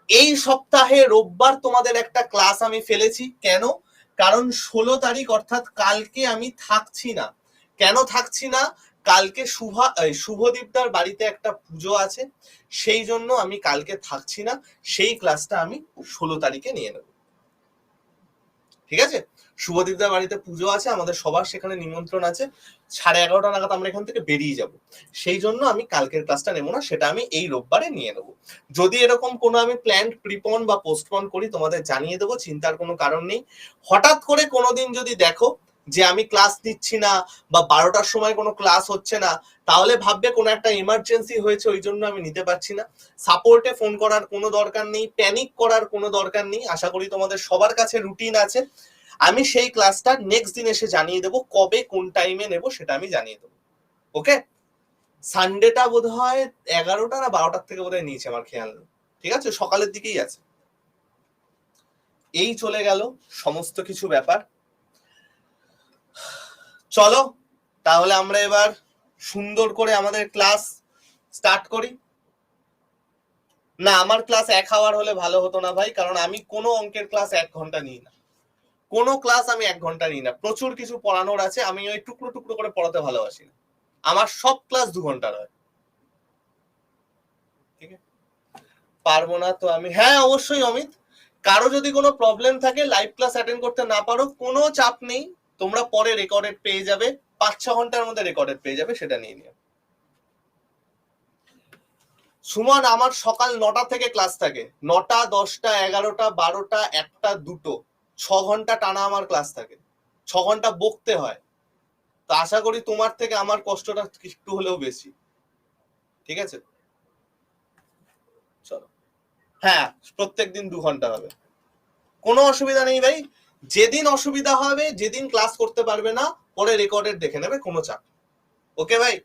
এই সপ্তাহে রোববার তোমাদের একটা ক্লাস আমি ফেলেছি, কেন? কারণ 16 তারিখ অর্থাৎ কালকে আমি থাকছি না। কেন থাকছি না? কালকে শুভদীপদার বাড়িতে একটা পুজো আছে, সেই জন্য আমি কালকে থাকছি না, সেই ক্লাসটা আমি 16 তারিখে নিয়ে নেব। ঠিক আছে? শুভদীপদার বাড়িতে পুজো আছে, আমাদের সবার সেখানে নিমন্ত্রণ আছে, 11:30 নাগাদ আমরা এখান থেকে বেরিয়ে যাব, সেই জন্য আমি কালকের ক্লাসটা নেবো না, সেটা আমি এই রোববারে নিয়ে নেবো। যদি এরকম কোনো আমি প্ল্যান্ড প্রিপন বা পোস্টপন করি তোমাদের জানিয়ে দেবো, চিন্তার কোনো কারণ নেই। হঠাৎ করে কোনোদিন যদি দেখো যে আমি ক্লাস নিচ্ছি না বা 12টার সময় কোনো ক্লাস হচ্ছে না, তাহলে ভাববে কোনো একটা ইমার্জেন্সি হয়েছে ওই জন্য আমি নিতে পারছি না। সাপোর্টে ফোন করার কোনো দরকার নেই, প্যানিক করার কোনো দরকার নেই। আশা করি তোমাদের সবার কাছে রুটিন আছে। আমি সেই ক্লাসটা নেক্সট দিন এসে জানিয়ে দেবো, কবে কোন টাইমে নেব সেটা আমি জানিয়ে দেবো। ওকে? সানডেটা বোধ হয় 11টা না 12টার থেকে বোধ হয় নিয়েছে, আমার খেয়াল নেই। ঠিক আছে? সকালের দিকেই আছে। এই চলে গেল সমস্ত কিছু ব্যাপার। চলো তাহলে আমরা এবার সুন্দর করে আমাদের ক্লাস স্টার্ট করি। না, আমার ক্লাস 1 আওয়ার হলে ভালো হতো না ভাই, কারণ আমি কোনো অঙ্কের ক্লাস 1 ঘন্টা নিই না, কোনো ক্লাস আমি 1 ঘন্টা নিই না। প্রচুর কিছু পড়ানোর আছে, আমি ওই টুকরো টুকরো করে পড়াতে ভালোবাসি না, আমার সব ক্লাস 2 ঘন্টার হয়। ঠিক আছে? পারবো না তো আমি, হ্যাঁ অবশ্যই অমিত, কারো যদি কোনো প্রবলেম থাকে, লাইভ ক্লাস অ্যাটেন্ড করতে না পারো, কোনো চাপ নেই, তোমরা পরে রেকর্ডেড পেয়ে যাবে, 5-6 ঘন্টার মধ্যে রেকর্ডেড পেয়ে যাবে, সেটা নিয়ে নিও। সুমন, আমার সকাল 9টা থেকে ক্লাস থাকে, 9টা, 10টা, 11টা, 12টা, 1টা, 2টো, 6 ঘন্টা টানা আমার ক্লাস থাকে, 6 ঘন্টা বকতে হয়। তো আশা করি তোমার থেকে আমার কষ্টটা একটু হলেও বেশি। ঠিক আছে? চলো, হ্যাঁ প্রত্যেকদিন 2 ঘন্টা হবে, কোনো অসুবিধা নেই ভাই। যেদিন অসুবিধা হবে, যেদিন ক্লাস করতে পারবে না, পরে রেকর্ডেড দেখে নেবে, কোনো চাপ। ওকে ভাই?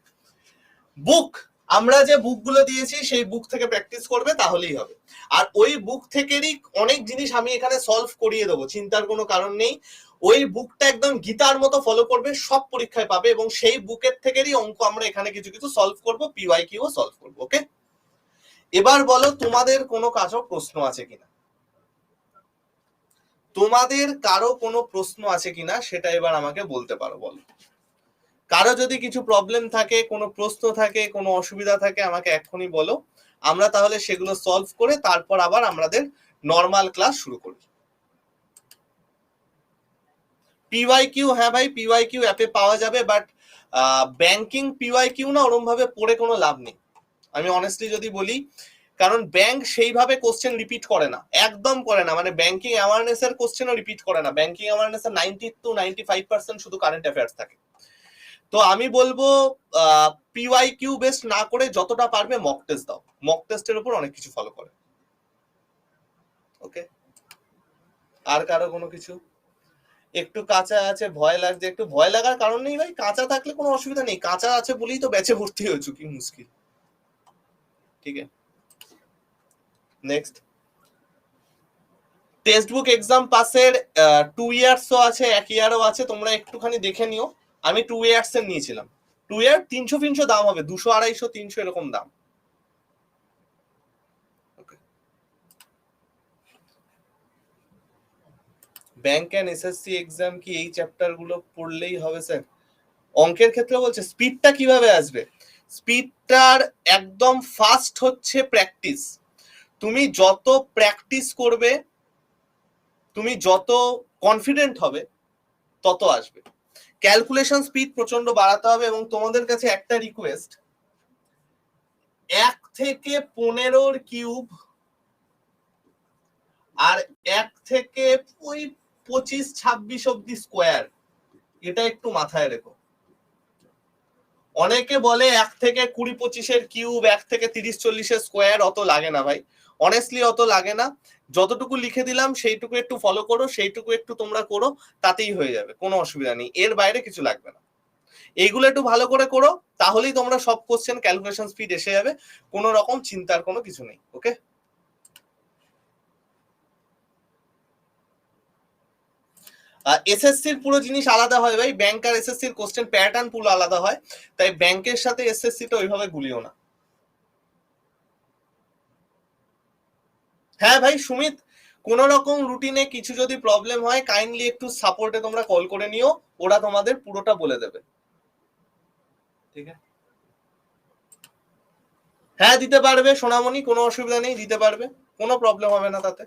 বুক আমরা যে বুকগুলো দিয়েছি সেই বুক থেকে প্র্যাকটিস করবে তাহলেই হবে। আর ওই বুক থেকেরই অনেক জিনিস আমি এখানে সলভ করিয়ে দেবো, চিন্তার কোনো কারণ নেই। ওই বুকটা একদম গীতার মতো ফলো করবে, সব পরীক্ষায় পাবে, এবং সেই বুকের থেকেরই অঙ্ক আমরা এখানে কিছু কিছু সলভ করবো, পিওয়াইকিউ সলভ করবো। ওকে, এবার বলো তোমাদের কোনো কারো প্রশ্ন আছে কিনা, তোমাদের কারো কোনো প্রশ্ন আছে কিনা সেটা এবার আমাকে বলতে পারো। বলো, কারো যদি কিছু প্রবলেম থাকে, কোনো প্রশ্ন থাকে, কোনো অসুবিধা থাকে, আমাকে এক্ষুনি বলো। আমরা তাহলে সেগুলো সলভ করে তারপর আবার আমাদের নর্মাল ক্লাস শুরু করি। পিওয়াইকিউ, হ্যাঁ ভাই, পিওয়াইকিউ অ্যাপে পাওয়া যাবে, বাট ব্যাংকিং পিওয়াইকিউ না ওরম ভাবে পড়ে কোনো লাভ নেই, আমি অনেস্টলি যদি বলি। কারণ ব্যাংক সেইভাবে কোশ্চেন রিপিট করে না, একদম করে না। মানে ব্যাংকিং অ্যাওয়ারনেস এর কোশ্চেনও রিপিট করে না। ব্যাংকিং অ্যাওয়ারনেস এর 90 to 95% শুধু কারেন্ট অ্যাফেয়ার্স থাকে। তো আমি বলবো পিওয়াইকিউ বেস্ট না করে যতটা পারবে মক টেস্ট দাও, মক টেস্টের উপর অনেক কিছু ফলো করে। ওকে, আর কারো কোনো কিছু? একটু কাঁচা আছে, ভয় লাগছে, একটু ভয় লাগার কারণ নেই ভাই, কাঁচা থাকলে কোনো অসুবিধা নেই, কাঁচা আছে বলেই তো ব্যাচে ভর্তি হয়েছো, কি মুশকিল। ঠিক আছে, নেক্সট। টেক্সট বুক এক্সাম পাসের 2 ইয়ার্সও আছে, 1 ইয়ারও আছে, তোমরা একটুখানি দেখে নিও। আমি 2 ইয়ার্স এর নিয়েছিলাম। 2 ইয়ার 300 দাম হবে, 200, 250, 300 এরকম দাম। ব্যাংক এন্ড এসএসসি এক্সাম কি এই চ্যাপ্টার গুলো পড়লেই হবে স্যার? অঙ্কের ক্ষেত্রে বলছে স্পিডটা কিভাবে আসবে? স্পিডটার একদম ফাস্ট হচ্ছে প্র্যাকটিস। তুমি যত প্র্যাকটিস করবে, তুমি যত কনফিডেন্ট হবে, তত আসবে। ক্যালকুলেশন স্পিড প্রচন্ড বাড়াতে হবে। এবং তোমাদের কাছে একটা রিকোয়েস্ট, 1 থেকে 15 কিউব আর 1 থেকে ওই 25-26 অব্দি স্কোয়ার, এটা একটু মাথায় রেখো। অনেকে বলে 1 থেকে 20-25 কিউব, 1 থেকে 30-40 স্কোয়ার, অত লাগে না ভাই, অনেস্টলি অত লাগে না। যতটুকু লিখে দিলাম সেইটুকু একটু ফলো করো, সেইটুকু একটু তোমরা করো, তাতেই হয়ে যাবে, কোনো অসুবিধা নেই, এর বাইরে কিছু লাগবে না। এইগুলো একটু ভালো করে করো, তাহলেই তোমরা সব কোশ্চেন ক্যালকুলেশন স্পিড এসে যাবে, কোনো রকম চিন্তার কোনো কিছু নেই। ওকে, এসএসসির পুরো জিনিস আলাদা হয় ভাই, ব্যাংক আর এসএসসির কোশ্চেন প্যাটার্ন পুরো আলাদা হয়, তাই ব্যাংকের সাথে এসএসসিটা ওইভাবে গুলিও না। হ্যাঁ ভাই সুমিত, কোন রকম রুটিনে কিছু যদি প্রবলেম হয়, কাইন্ডলি একটু সাপোর্টে তোমরা কল করে নিও, ওরা তোমাদের পুরোটা বলে দেবে। ঠিক আছে, হ্যাঁ দিতে পারবে সোনামণি, কোনো অসুবিধা নেই, দিতে পারবে, কোনো প্রবলেম হবে না তাতে।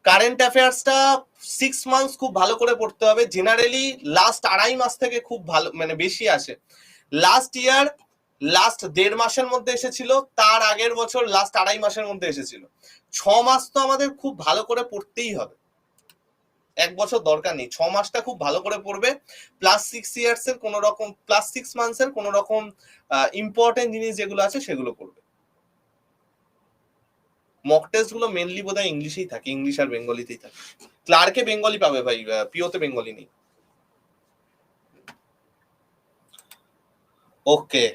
কারেন্ট অ্যাফেয়ার্সটা 6 মান্থস খুব ভালো করে পড়তে হবে। জেনারেলি লাস্ট 2.5 মাস থেকে খুব ভালো, মানে বেশি আসে। লাস্ট ইয়ার লাস্ট 1.5 মাসের মধ্যে এসেছিল, তার আগের বছর লাস্ট 2.5 মাসের মধ্যে এসেছিল। 6 মাস তো আমাদের খুব ভালো করে পড়তেই হবে, 1 বছর দরকার নেই, 6 মাসটা খুব ভালো করে পড়বে। প্লাস 6 ইয়ার্স এর কোন রকম, প্লাস 6 মান্থস এর কোন রকম ইম্পর্টেন্ট জিনিস যেগুলো আছে সেগুলো পড়বে। মক টেস্ট গুলো মেনলি বোধহয় ইংলিশেই থাকে, ইংলিশ আর বেঙ্গলিতেই থাকে। ক্লার্কে বেঙ্গলি পাবে ভাই, পিওতে বেঙ্গলি নেই। ওকে,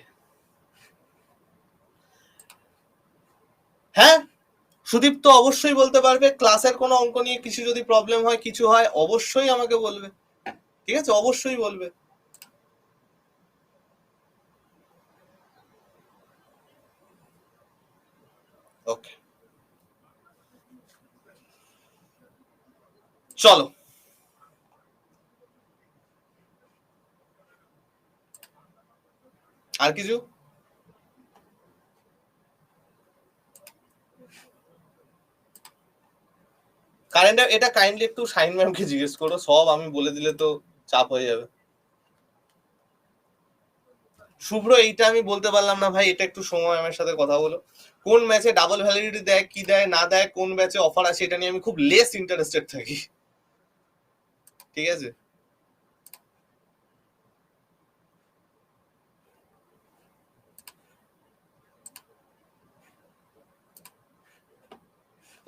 হ্যাঁ সুদীপ তো অবশ্যই বলতে পারবে, ক্লাসের কোনো অঙ্ক নিয়ে কিছু যদি প্রবলেম হয়, কিছু হয়, অবশ্যই আমাকে বলবে। ঠিক আছে, অবশ্যই বলবে। ওকে, চলো। আর কিছু? কারেন্ট, এটা কাইন্ডলি একটু শাইন ম্যামকে জিজ্ঞেস করো, সব আমি বলে দিলে তো চাপ হয়ে যাবে। শুভ্র, এইটা আমি বলতে পারলাম না ভাই, এটা একটু সময় ম্যামের সাথে কথা বলো। কোন ম্যাচে ডাবল ভ্যালিডিটি দেয়, কি দেয় না দেয়, কোন ম্যাচে অফার আছে, এটা নিয়ে আমি খুব লেস ইন্টারেস্টেড থাকি। ঠিক আছে,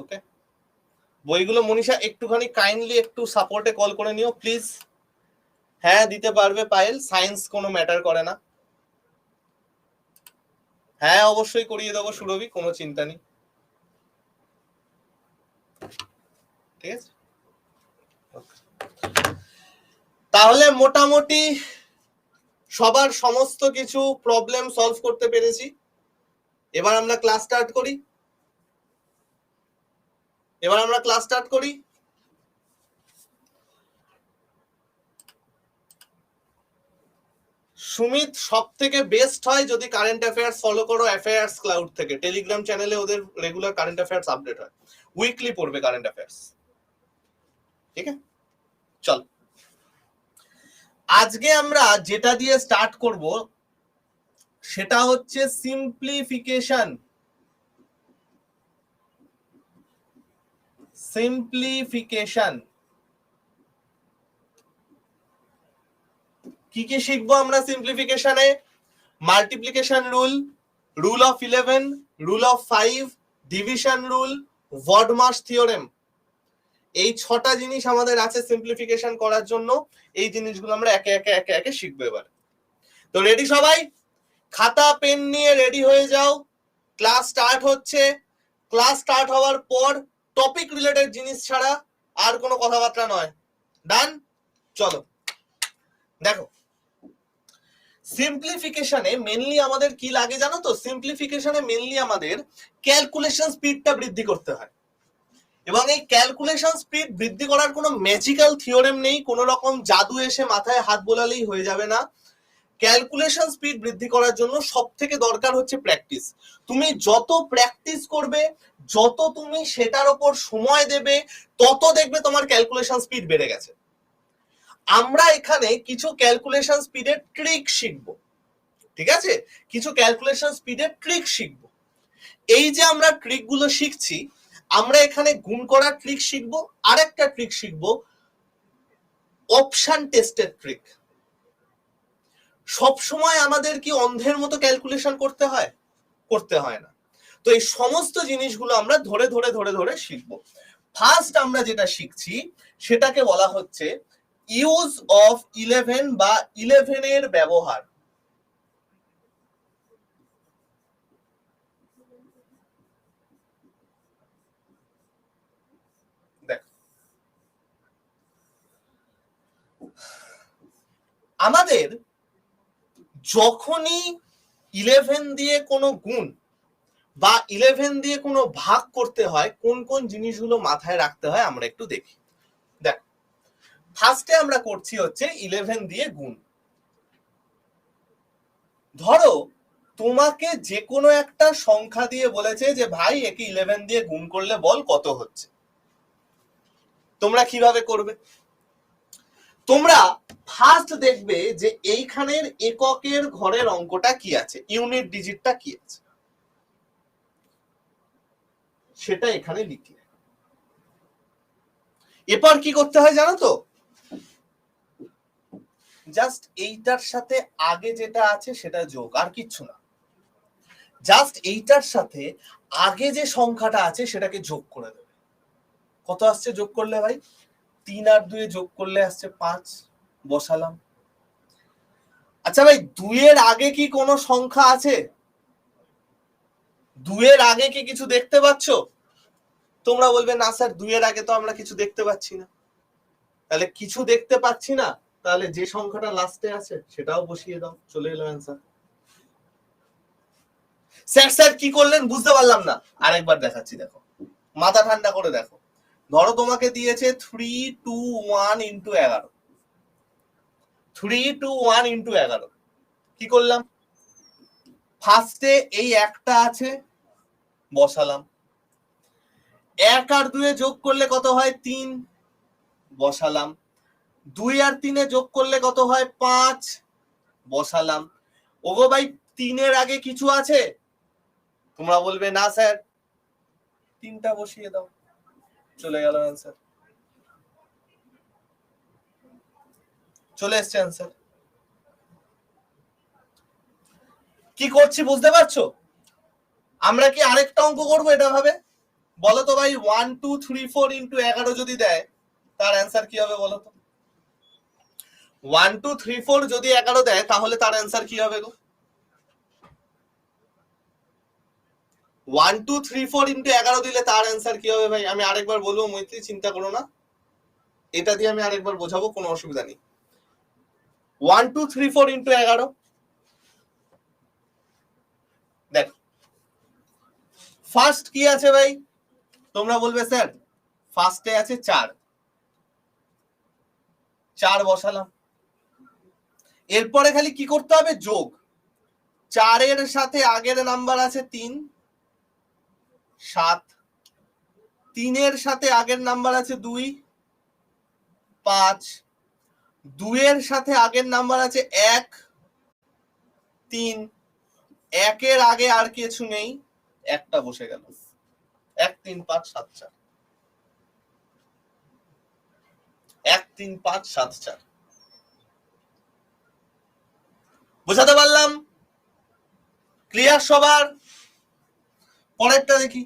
ওকে। বইগুলো মনীষা একটুখানি কাইন্ডলি একটু সাপোর্টে কল করে নিও প্লিজ। হ্যাঁ দিতে পারবে পায়েল, সায়েন্স কোনো ম্যাটার করে না। হ্যাঁ অবশ্যই করিয়ে দেবো সুরভি, কোনো চিন্তা নেই, ঠিক আছে। তাহলে মোটামুটি সবার সমস্ত কিছু প্রবলেম সলভ করতে পেরেছি। এবার আমরা ক্লাস স্টার্ট করি। সুমিত, সব থেকে বেস্ট হয় যদি কারেন্ট অ্যাফেয়ার্স ফলো করো অ্যাফেয়ার্স ক্লাউড থেকে, টেলিগ্রাম চ্যানেলে ওদের রেগুলার কারেন্ট অ্যাফেয়ার্স আপডেট হয়, উইকলি পড়বে কারেন্ট অ্যাফেয়ার্স, ঠিক আছে। চল, আজকে আমরা যেটা দিয়ে স্টার্ট করব সেটা হচ্ছে সিম্পলিফিকেশন। কি কি শিখবো আমরা সিম্পলিফিকেশনে? Multiplication rule, rule of 11, rule of 5, division rule, BODMAS theorem. এই 6টা জিনিস আমাদের আছে সিম্পলিফিকেশন করার জন্য। এই জিনিসগুলো আমরা একে একে একে একে শিখবো এবার। তো রেডি সবাই? খাতা পেন নিয়ে রেডি হয়ে যাও, ক্লাস স্টার্ট হচ্ছে। ক্লাস স্টার্ট হওয়ার পর টপিক রিলেটেড জিনিস ছাড়া আর কোনো কথাবার্তা নয়। ডান? চলো দেখো, সিম্পলিফিকেশনে মেনলি আমাদের কি লাগে জানো তো? সিম্পলিফিকেশনে মেনলি আমাদের ক্যালকুলেশন স্পিডটা বৃদ্ধি করতে হয়, এবং এই ক্যালকুলেশন স্পিড বৃদ্ধি করার কোনো ম্যাজিক্যাল থিওরেম নেই, কোনো রকম জাদু এসে মাথায় হাত বোলালেই হয়ে যাবে না। ক্যালকুলেশন স্পিড বৃদ্ধি করার জন্য সব থেকে দরকার হচ্ছে প্র্যাকটিস। তুমি যত প্র্যাকটিস করবে, যত তুমি সেটার উপর সময় দেবে, তত দেখবে তোমার ক্যালকুলেশন স্পিড বেড়ে গেছে। আমরা এখানে কিছু ক্যালকুলেশন স্পিডের ট্রিক শিখবো, ঠিক আছে? কিছু ক্যালকুলেশন স্পিডের ট্রিক শিখবো। এই যে আমরা ট্রিক গুলো শিখছি, আমরা এখানে গুণ করার ট্রিক শিখবো, আরেকটা ট্রিক শিখবো অপশন টেস্টের ট্রিক। সব সময় আমাদের কি অন্ধের মতো ক্যালকুলেশন করতে হয়? করতে হয় না। তো এই সমস্ত জিনিসগুলো আমরা ধরে ধরে ধরে ধরে শিখবো। ফার্স্ট আমরা যেটা শিখছি সেটাকে বলা হচ্ছে ইউজ অফ 11 বা 11 এর ব্যবহার। আমাদের যখনই 11 দিয়ে কোনো গুণ বা 11 দিয়ে কোনো ভাগ করতে হয়, কোন কোন জিনিসগুলো মাথায় রাখতে হয় আমরা একটু দেখি। দেখ, ফার্স্টে আমরা করছি হচ্ছে 11 দিয়ে গুণ। ধরো তোমাকে যে কোনো একটা সংখ্যা দিয়ে বলেছে যে ভাই একে 11 দিয়ে গুণ করলে বল কত হচ্ছে। তোমরা কিভাবে করবে? তোমরা ফার্স্ট দেখবে যে এইখানের এককের ঘরের অঙ্কটা কি আছে, ইউনিট ডিজিটটা কি আছে, সেটা এখানে লিখলে। এরপর কি করতে হয় জানো তো? জাস্ট এইটার সাথে আগে যেটা আছে সেটা যোগ, আর কিচ্ছু না। জাস্ট এইটার সাথে আগে যে সংখ্যাটা আছে সেটাকে যোগ করে দেবে। কত আসছে যোগ করলে ভাই? 3 আর 2 যোগ করলে আসছে 5, বসালাম। আচ্ছা ভাই, 2 এর আগে কি কোনো সংখ্যা আছে? 2 এর আগে কি কিছু দেখতে পাচ্ছ? তোমরা বলবে না স্যার 2 এর আগে তো আমরা কিছু দেখতে পাচ্ছি না। তাহলে কিছু দেখতে পাচ্ছি না, তাহলে যে সংখ্যাটা লাস্টে আছে সেটাও বসিয়ে দাও, চলে এলো অ্যান্সার। স্যার স্যার কি করলেন বুঝতে পারলাম না, আরেকবার দেখাচ্ছি, দেখো মাথা ঠান্ডা করে দেখো। ধরো তোমাকে দিয়েছে 3, 2, 1 ইন্টু 11। 3, 2, 1 ইন্টু 11 কি করলাম? ফার্স্টে এই একটা আছে, বসালাম। 1 আর 2 যোগ করলে কত হয়? 3, বসালাম। 2 আর 3 যোগ করলে কত হয়? 5, বসালাম। ওগো ভাই 3 এর আগে কিছু আছে? তোমরা বলবে না স্যার। 3টা বসিয়ে দাও, চলে গেল অ্যান্সার, চলে এসছে অ্যান্সার। কি করছি বুঝতে পারছো? আমরা কি আরেকটা অঙ্ক করবো এটা ভাবে? বলো তো ভাই 1, 2, 3, 4 ইন্টু 11 যদি দেয় তার অ্যান্সার কি হবে বলো তো? 1, 2, 3, 4 যদি 11 দেয় তাহলে তার অ্যান্সার কি হবে গো? 1 2 3 4 ইন্টু 11 দিলে তার অ্যান্সার কি হবে ভাই? আমি আরেকবার বলবো, মৈত্রী চিন্তা করো না, এটা দিয়ে আমি আরেকবার বোঝাবো, কোনো অসুবিধা নেই। 1 2 3 4 ইন্টু 11, দেখো ফার্স্ট কি আছে ভাই? তোমরা বলবে স্যার ফার্স্টে আছে 4, 4 বসালাম। এরপরে খালি কি করতে হবে? যোগ। 4 এর সাথে আগের নাম্বার আছে 3, 7। 3 এর সাথে আগের নাম্বার আছে 2, 5। 2 এর সাথে আগের নাম্বার আছে 1, 3। 1 এর আগে আর কিছু নেই, একটা বসে গেল। 1 3 5 7 4, 1 3 5 7 4। বুঝাতে পারলাম? ক্লিয়ার সবার? পরেরটা দেখি,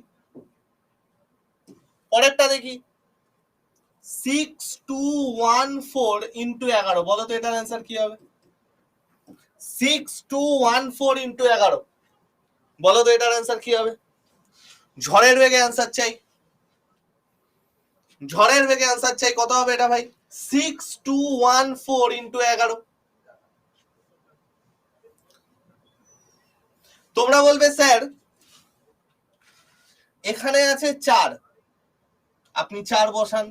পরেরটা দেখি। 6 2 1 4 ইন্টু 11, বলো তো এটার অ্যান্সার কি হবে? 6 2 1 4 ইন্টু 11, বলো তো এটার অ্যান্সার কি হবে? ঝড়ের বেগে অ্যান্সার চাই, ঝড়ের বেগে অ্যান্সার চাই। কত হবে এটা ভাই? 6 2 1 4 ইন্টু 11। তোমরা বলবে স্যার এখানে আছে 4, আপনি 4 বসান।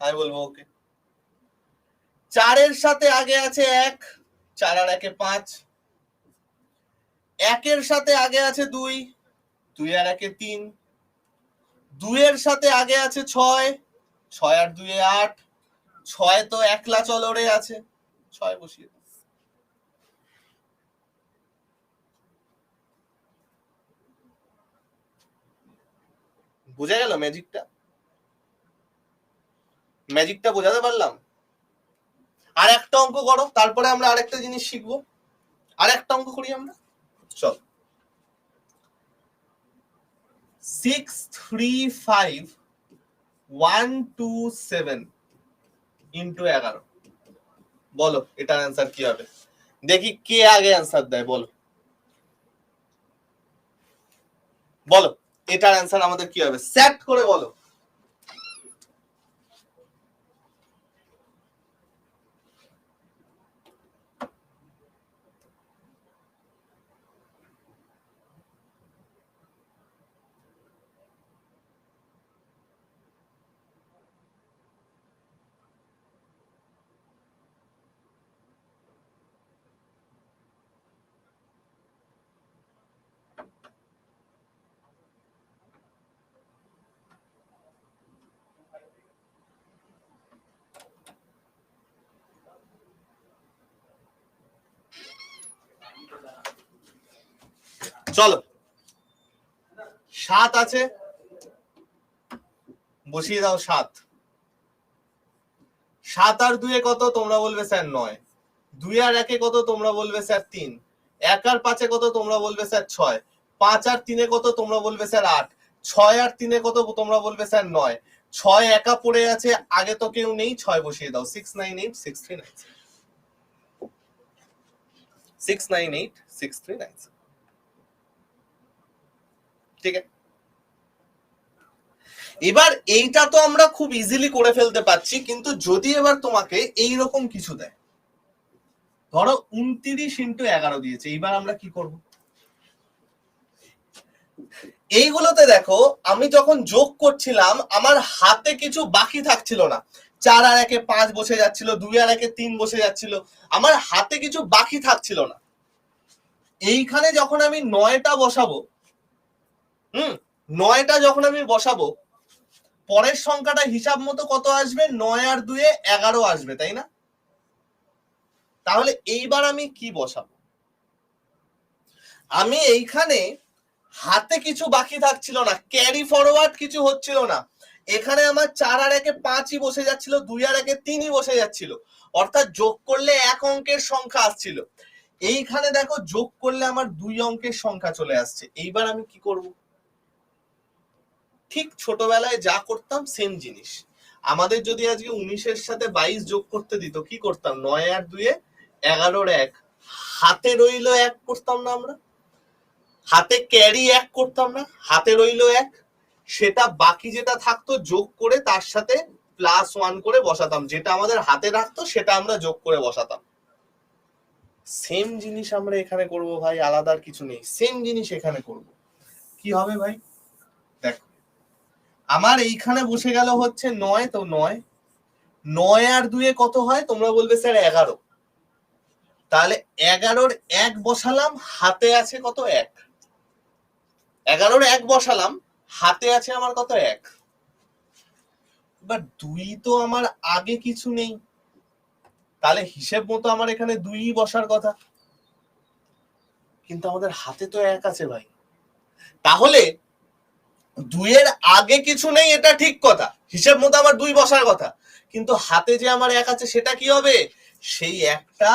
আমি বলবো ওকে। 4 এর সাথে আগে আছে 1, 4 আর 1 5। 1 এর সাথে আগে আছে 2, 2 আর 1 3। 2 এর সাথে আগে আছে 6, 6 আর 2 8। 6 তো একলা চলরে আছে, 6 বসিয়ে। বুঝা গেল ম্যাজিকটা? ম্যাজিকটা বোঝাতে পারলাম? আর একটা অঙ্ক করো, তারপরে আমরা আরেকটা জিনিস শিখবো। আর একটা অঙ্ক করি আমরা, চল। 6 3 5 1 2 7 ইন্টু 11, বলো এটার অ্যান্সার কি হবে? দেখি কে আগে অ্যান্সার দেয়, বলো বলো এটার অ্যান্সার আমাদের কি হবে? সেট করে বলো। চলো 7 আছে, বসিয়ে দাও 7। 7 আর 2 এ কত? তোমরা বলবে স্যার 9। 2 আর 1 এ কত? তোমরা বলবে স্যার 3। 1 আর 5 এ কত? তোমরা বলবে স্যার 6। 5 আর 3 এ কত? তোমরা বলবে স্যার 8। 6 আর 3 এ কত? তোমরা বলবে স্যার 9। 6 একা পড়ে আছে, আগে তো কেউ নেই, 6 বসিয়ে দাও। 6 9 8 6 3 9 6 9 8 6 3 9। ঠিক আছে, এবার এইটা তো আমরা খুব ইজিলি করে ফেলতে পারছি, কিন্তু যদি এবার তোমাকে এইরকম কিছু দেয়, ধরো 29 ইন্টু 11 দিয়েছে, এইবার আমরা কি করব? এইগুলোতে দেখো আমি যখন যোগ করছিলাম আমার হাতে কিছু বাকি থাকছিল না। 4 আর 1 5 বসে যাচ্ছিল, 2 আর 1 3 বসে যাচ্ছিল, আমার হাতে কিছু বাকি থাকছিল না। এইখানে যখন আমি 9টা বসাবো, 9টা যখন আমি বসাবো, পরের সংখ্যাটা হিসাব মতো কত আসবে? 9 আর 2 11 আসবে, তাই না? তাহলে এইবার আমি কি বসাবো? আমি এইখানে হাতে কিছু বাকি থাকছিল না, ক্যারি ফরওয়ার্ড কিছু হচ্ছিল না। এখানে আমার 4 আর 1 5ই বসে যাচ্ছিল, 2 আর 1 3ই বসে যাচ্ছিল, অর্থাৎ যোগ করলে এক অঙ্কের সংখ্যা আসছিল। এইখানে দেখো যোগ করলে আমার 2 অঙ্কের সংখ্যা চলে আসছে। এইবার আমি কি করব? ঠিক ছোটবেলায় যা করতাম সেম জিনিস। আমাদের যদি আজকে 19-এর সাথে 22 যোগ করতে দিত, কি করতাম? 9 আর 2 11 1, হাতে রইল 1 করতাম না আমরা? হাতে ক্যারি 1 করতাম না, হাতে রইলো 1, সেটা বাকি যেটা থাকতো যোগ করে তার সাথে +1 করে বসাতাম, যেটা আমাদের হাতে রাখতো সেটা আমরা যোগ করে বসাতাম। সেম জিনিস আমরা এখানে করব ভাই, আলাদা আর কিছু নেই, সেম জিনিস এখানে করব। কি হবে ভাই, দেখো আমার এইখানে বসে গেল হচ্ছে 9, তো 9 আর 2 কত হয়, তোমরা বলবে স্যার 11। তাহলে 11-র 1 বসালাম, হাতে আছে কত 1। 11-র 1 বসালাম, হাতে আছে আমার কত 1। এবার 2 তো আমার আগে কিছু নেই, তাহলে হিসেব মতো আমার এখানে 2 বসার কথা, কিন্তু আমাদের হাতে তো 1 আছে ভাই। তাহলে 2 এর আগে কিছু নেই, এটা ঠিক কথা, হিসেব মতো আমার 2 বসার কথা, কিন্তু হাতে যে আমার 1 আছে সেটা কি হবে, সেই একটা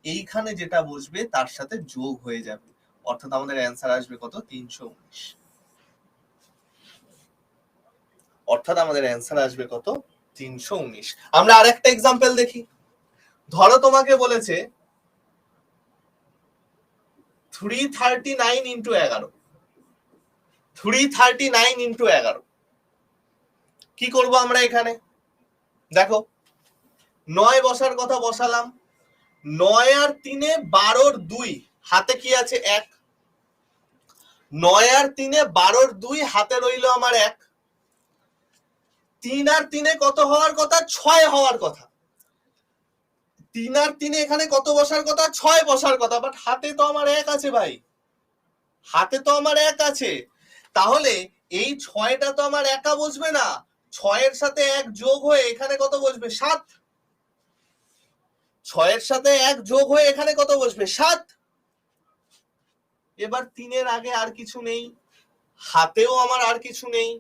এইখানে যেটা বসবে তার সাথে যোগ হয়ে যাবে, অর্থাৎ আমাদের অ্যান্সার আসবে কত, 319। অর্থাৎ আমাদের অ্যান্সার আসবে কত, 319। আমরা আরেকটা एग्जांपल দেখি। ধরো তোমাকে বলেছে 339 ইনটু 11, 339 ইনটু 11 কি করব আমরা এখানে, দেখো 9 বসার কথা বসালাম, 9 আর 3 12-র 2, হাতে কি আছে 1, 9 আর 3 12-র 2, হাতে রইলো আমার 1, 3 আর 3 কত হওয়ার কথা, 6 হওয়ার কথা, 3 আর 3 এখানে কত বসার কথা, 6 বসার কথা, বাট হাতে তো আমার 1 আছে ভাই, হাতে তো আমার 1 আছে। তাহলে এই 6টা তো আমার একা বসবে না, 6 এর সাথে 1 যোগ হয়ে এখানে কত বসবে, 7। 6 এর সাথে 1 যোগ হয়ে এখানে কত বসবে, 7। এবার 3 এর আগে আর কিছু নেই, হাতেও আমার আর কিছু নেই,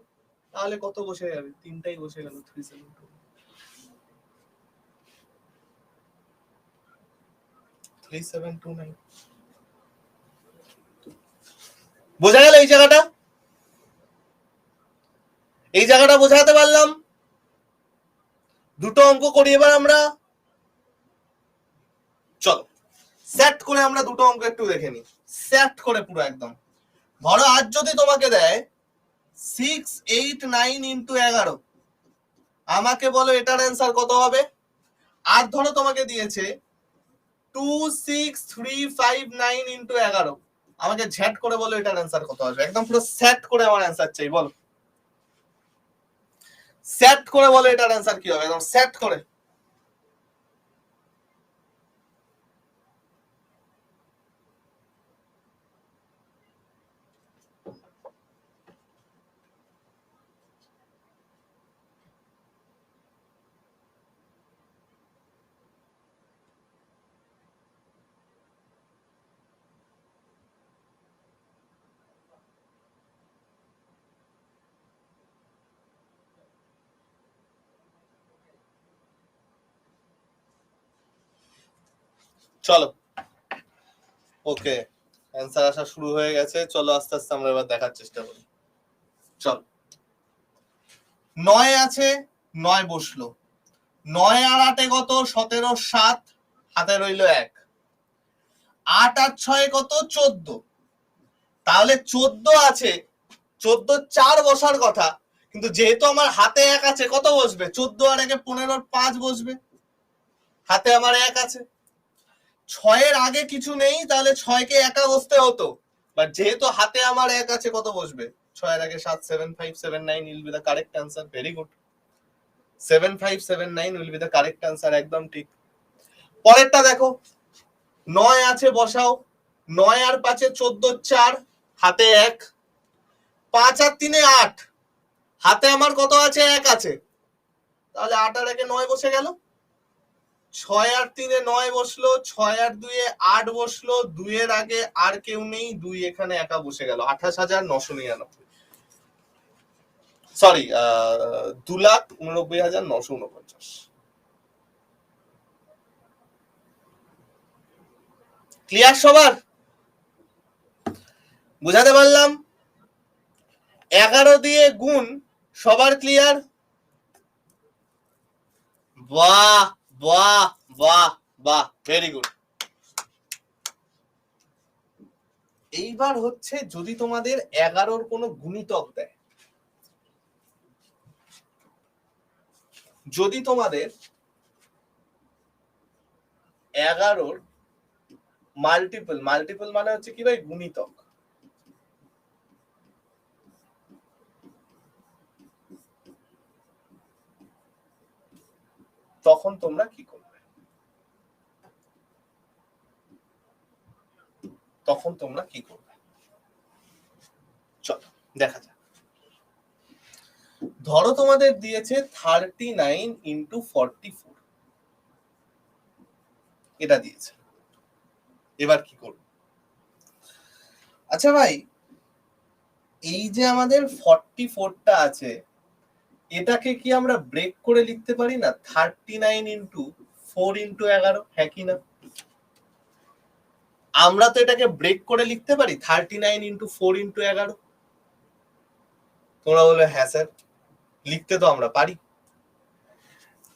তাহলে কত বসে যাবে, 3টাই বসে গেল, 3729। বোঝা গেল এই জায়গাটা, এই জায়গাটা বোঝাতে পারলাম। দুটো অঙ্ক করি এবার আমরা, চলো সেট করে আমরা দুটো অঙ্ক একটু দেখে নিই, সেট করে পুরো একদম। ধরো আজ যদি তোমাকে দেয় 6, 8, 9 ইনটু 11, আমাকে বলো এটার অ্যান্সার কত হবে। আর ধরো তোমাকে দিয়েছে 2, 6, 3, 5, 9 ইনটু 11, আমাকে ঝ্যাট করে বলো এটার অ্যান্সার কত আসবে, একদম পুরো সেট করে আমার অ্যান্সার চাই, বলো সেট করে বলো এটার অ্যান্সার কি হবে, একদম সেট করে। চলো ওকে, অ্যান্সার আসা শুরু হয়ে গেছে, চলো আস্তে আস্তে আমরা এবার দেখার চেষ্টা করি। চলো 9 আছে, 9 বসলো, 9 আর 8 কত, 17, 7, হাতে রইলো 1, 8 আর 6 কত, 14, তাহলে 14 আছে, 14 4 বসার কথা, কিন্তু যেহেতু আমার হাতে 1 আছে, কত বসবে, 14 আর 1 15, 5 বসবে, হাতে আমার 1 আছে। 6 এর আগে কিছু নেই, তাহলে 6 কে একা বসতে হতো, বাট যেহেতু হাতে আমার 1 আছে, কত বসবে, 6 এর আগে 7, 7, 5, 7, 9 will be the correct answer, very good, 7, 5, 7, 9 will be the correct answer, একদম ঠিক। পরেরটা দেখো, 9 আছে বসাও, 9 আর 5 14, 4, হাতে 1, 5 আর 3 8, হাতে আমার কত আছে, 1 আছে, তাহলে 8 আর 1 9 বসে গেল, 6 আর 3 9 বসলো, 6 আর 2 8 বসলো, 2 এর আগে আর কেউ নেই, 2 এখানে একা বসে গেল, 28,999, সরি 2,89,949। ক্লিয়ার সবার, বুঝাতে পারলাম। 11 দিয়ে গুণ, সবার ক্লিয়ার, বাহ বাহ বাহ বাহ, ভেরি গুড। এইবার হচ্ছে যদি তোমাদের 11-র কোনো গুণিতক দেয়, যদি তোমাদের 11-র মাল্টিপল, মাল্টিপল মানে হচ্ছে কি ভাই, গুণিতক, তখন তোমরা কি করবে? তখন তোমরা কি করবে? চলো দেখা যাক। ধরো তোমাদের দিয়েছে 39 ইন্টু 44, এটা দিয়েছে, এবার কি করবো? আচ্ছা ভাই, এই যে আমাদের 44টা আছে, এটাকে কি আমরা ব্রেক করে লিখতে পারি না 39 ইন্টু 4 ইন্টু 11? হ্যাঁ কি না? আমরা তো এটাকে ব্রেক করে লিখতে পারি 39 ইন্টু 4 ইন্টু 11। তোমরা বলবে হ্যাঁ স্যার, লিখতে তো আমরা পারি।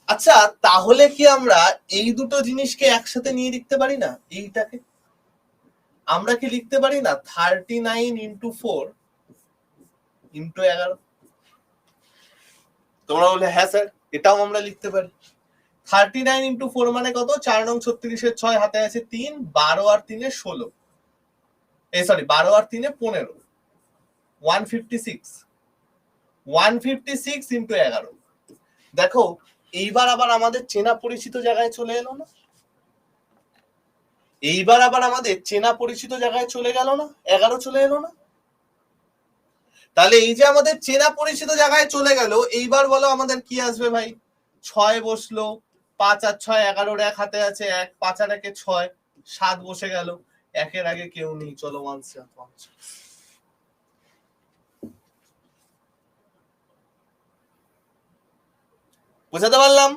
আচ্ছা, তাহলে কি আমরা এই দুটো জিনিসকে একসাথে নিয়ে লিখতে পারি না? এইটাকে আমরা কি লিখতে পারি না 39 ইন্টু 4 ইন্টু 11? তোমরা বললে হ্যাঁ স্যার, এটাও আমরা লিখতে পারি। 39 ইন্টু 4 মানে কত? 4 নং 36-এর 6, হাতে আছে 3, 12 আর 3-এ 16, সরি 12 আর 3-এ 15, 156, 156 ইন্টু 11। দেখো এইবার আবার আমাদের চেনা পরিচিত জায়গায় চলে এলো না? এইবার আবার আমাদের চেনা পরিচিত জায়গায় চলে গেল না? 11 চলে এলো না? তাহলে এই যে আমাদের চেনা পরিচিত জায়গায় চলে গেল, এইবার বলো আমাদের কি আসবে ভাই? 6 বসলো, 5 আর 6 11-র 1 হাতে আছে 1, 5 আর 1-এ 6, 7 বসে গেল, 1-এর আগে কেউ নেই, চলো 1 বুঝাতে পারলাম?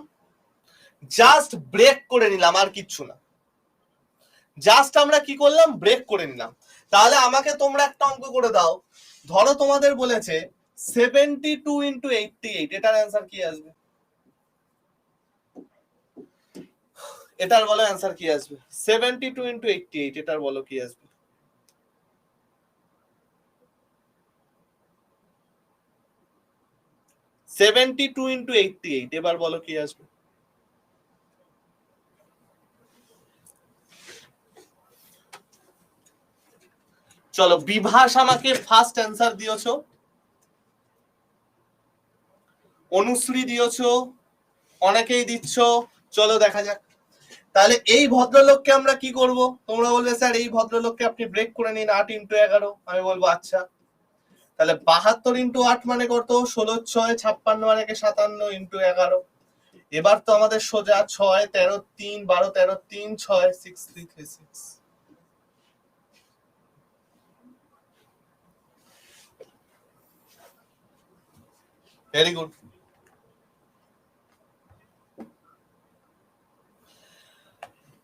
জাস্ট ব্রেক করে নিলাম, আর কিচ্ছু না। জাস্ট আমরা কি করলাম? ব্রেক করে নিলাম। তাহলে আমাকে তোমরা একটা অঙ্ক করে দাও। ধরো তোমাদের বলেছে 72 ইন্টু 88, এটার অ্যান্সার কি আসবে? এটার বলো অ্যান্সার কি আসবে? 72 ইন্টু 88, এটার বলো কি আসবে? এবার বলো কি আসবে? চলো, বিভাস আমাকে ফার্স্ট অ্যান্সার দিয়েছো, অনুশ্রী দিয়েছো, অনেকেই দিচ্ছ, চলো দেখা যাক। তাহলে এই ভদ্রলোককে আমরা কি করব? তোমরা বলবে স্যার এই ভদ্রলোককে আপনি ব্রেক করে নিন 8 ইন্টু 11। আমি বলবো আচ্ছা, তাহলে 72 ইন্টু 8 মানে কত? 16, 6, 56 আর 1-এ 57 ইন্টু 11। এবার তো আমাদের সোজা 6, 13, 3, 12, 13, 3, 6, 6, 3, 3, 6। Very good.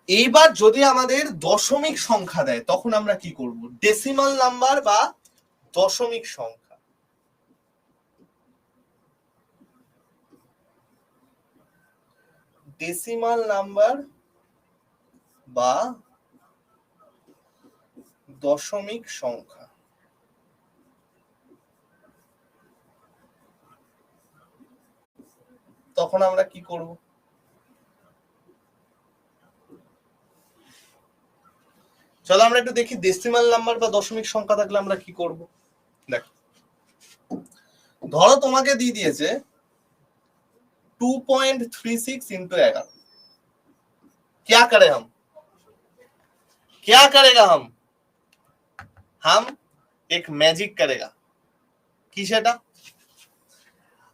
এইবার যদি আমাদের দশমিক সংখ্যা দেয় তখন আমরা কি করব? ডেসিমাল নাম্বার বা দশমিক সংখ্যা। ডেসিমাল নাম্বার বা দশমিক সংখ্যা, তখন আমরা কি করব? চলো আমরা একটু দেখি ডেসিমাল নাম্বার বা দশমিক সংখ্যা থাকলে আমরা কি করব। দেখো, ধরো তোমাকে দিয়ে দিয়েছে 2.36 ইন্টু 11। क्या करें हम? क्या करेगा हम एक मैजिक करेगा। কি সেটা?